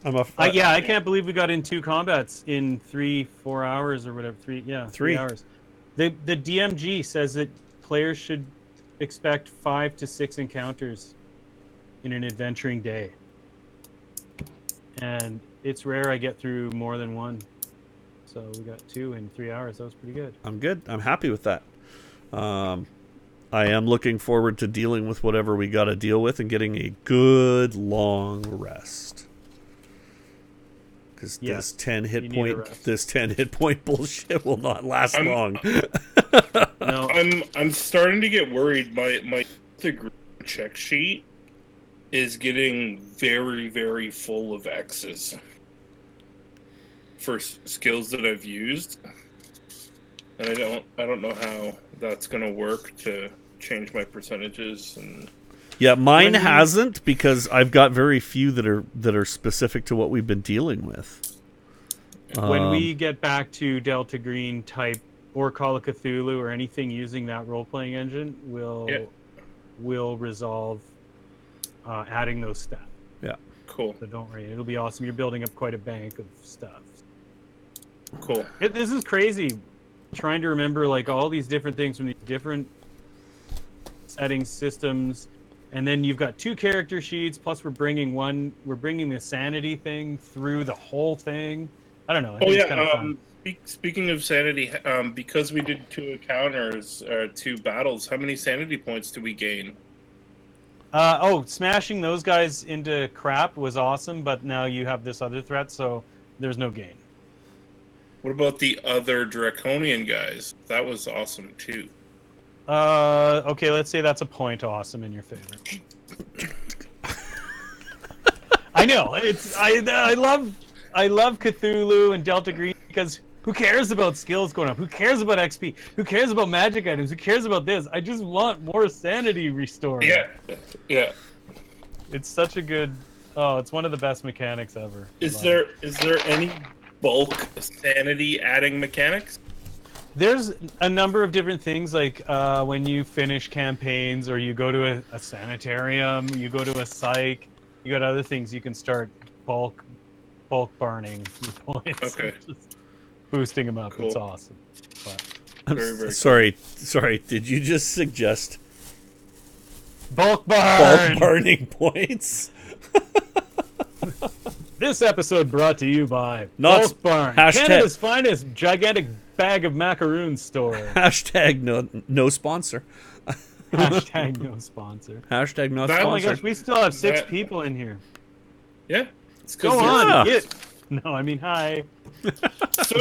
I can't believe we got in 2 combats in 3-4 hours or whatever. 3 hours. The DMG says that players should expect 5 to 6 encounters in an adventuring day, and it's rare I get through more than 1. So we got 2 in 3 hours. That was pretty good. I'm good. I'm happy with that. I am looking forward to dealing with whatever we got to deal with and getting a good long rest. Because this 10 hit point bullshit will not last long. No, I'm starting to get worried. My check sheet is getting very, very full of X's for skills that I've used, and I don't know how that's gonna work to change my percentages. And yeah, mine hasn't, because I've got very few that are specific to what we've been dealing with. When we get back to Delta Green type or Call of Cthulhu or anything using that role-playing engine, we'll resolve adding those stats. Yeah. Cool. So don't worry, it'll be awesome. You're building up quite a bank of stuff. Cool. This is crazy, trying to remember like all these different things from these different settings, systems, and then you've got 2 character sheets. Plus, we're bringing the sanity thing through the whole thing. I don't know. It's kind of fun. Speaking of sanity, because we did 2 encounters, 2 battles, how many sanity points do we gain? Smashing those guys into crap was awesome, but now you have this other threat, so there's no gain. What about the other Draconian guys? That was awesome too. Okay, let's say that's a point awesome in your favor. I know I love Cthulhu and Delta Green because who cares about skills going up? Who cares about XP? Who cares about magic items? Who cares about this? I just want more sanity restored. Yeah. It's such a good. Oh, it's one of the best mechanics ever. Is there any bulk sanity adding mechanics? There's a number of different things, like when you finish campaigns or you go to a sanitarium, you go to a psych, you got other things you can start bulk burning points. Okay. Just boosting them up. Cool. It's awesome. I'm Very, very sorry. Did you just suggest Bulk burn! bulk burning points? This episode brought to you by Not Bulk Barn, hashtag- Canada's finest gigantic bag of macaroons store. Hashtag no sponsor. Hashtag no sponsor. Hashtag not That- Oh my sponsored. gosh, we still have 6 That- people in here. Yeah. It's 'cause Go they're- on, Yeah. No, I mean hi. So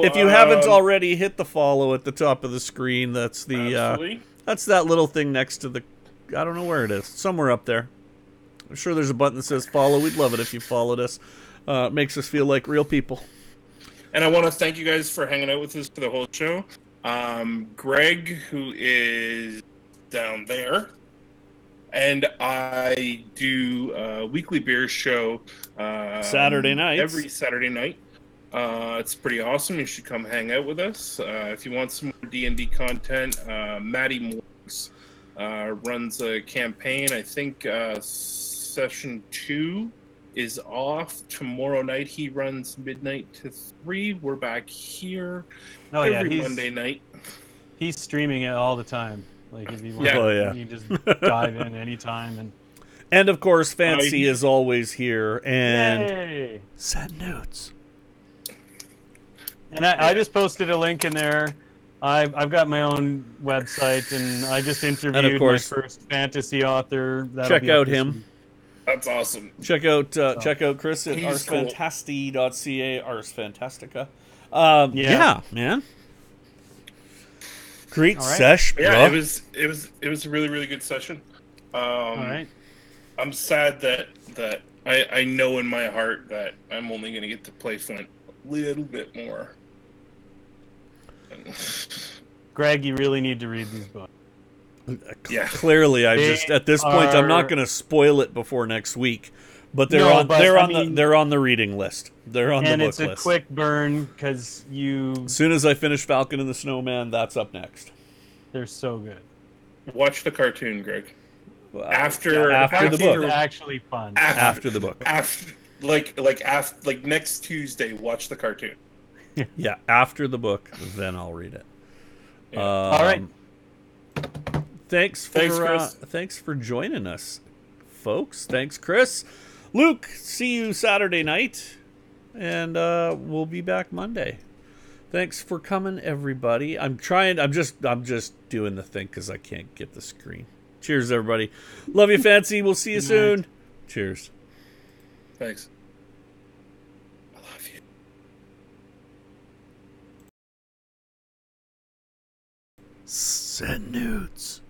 If you haven't already, hit the follow at the top of the screen. That's the absolutely. that's that little thing next to the. I don't know where it is. Somewhere up there. I'm sure there's a button that says follow. We'd love it if you followed us. It makes us feel like real people. And I want to thank you guys for hanging out with us for the whole show. Greg, who is down there, and I do a weekly beer show Saturday nights. Every Saturday night. It's pretty awesome. You should come hang out with us. If you want some more D&D content, Maddie Morgs runs a campaign. I think session 2 is off tomorrow night. He runs midnight to 3. We're back here every Monday night. He's streaming it all the time. Like if you want, Yeah. Oh, yeah. you just dive in anytime And of course, Fancy is always here. And Yay! send notes. And I just posted a link in there. I've got my own website, and I just interviewed course, my first fantasy author. That'll check be up out this him. week. That's awesome. Check out Chris at He's cool. arsfantasti.ca, Ars Fantastica. Yeah. Man. Great All right. sesh, bro. Yeah, it was a really, really good session. All right. I'm sad that I know in my heart that I'm only going to get to play Flint a little bit more. Greg, you really need to read these books. Yeah. Clearly, I They just at this point I'm not are- going to spoil it before next week, but No, but, I mean- they're on the reading list. They're on And the book it's a list. quick burn because As soon as I finish Falcon and the Snowman, that's up next. they're so good. Watch the cartoon, Greg. After After the Cartoons book. are actually fun. After the book. After next Tuesday, watch the cartoon. Yeah, after the book, then I'll read it. Yeah. All right. Thanks for joining us, folks. Thanks, Chris. Luke, see you Saturday night, and we'll be back Monday. Thanks for coming, everybody. I'm just doing the thing because I can't get the screen. Cheers, everybody. Love you, Fancy. We'll see you Good soon. night. Cheers. Thanks. I love you. Send nudes.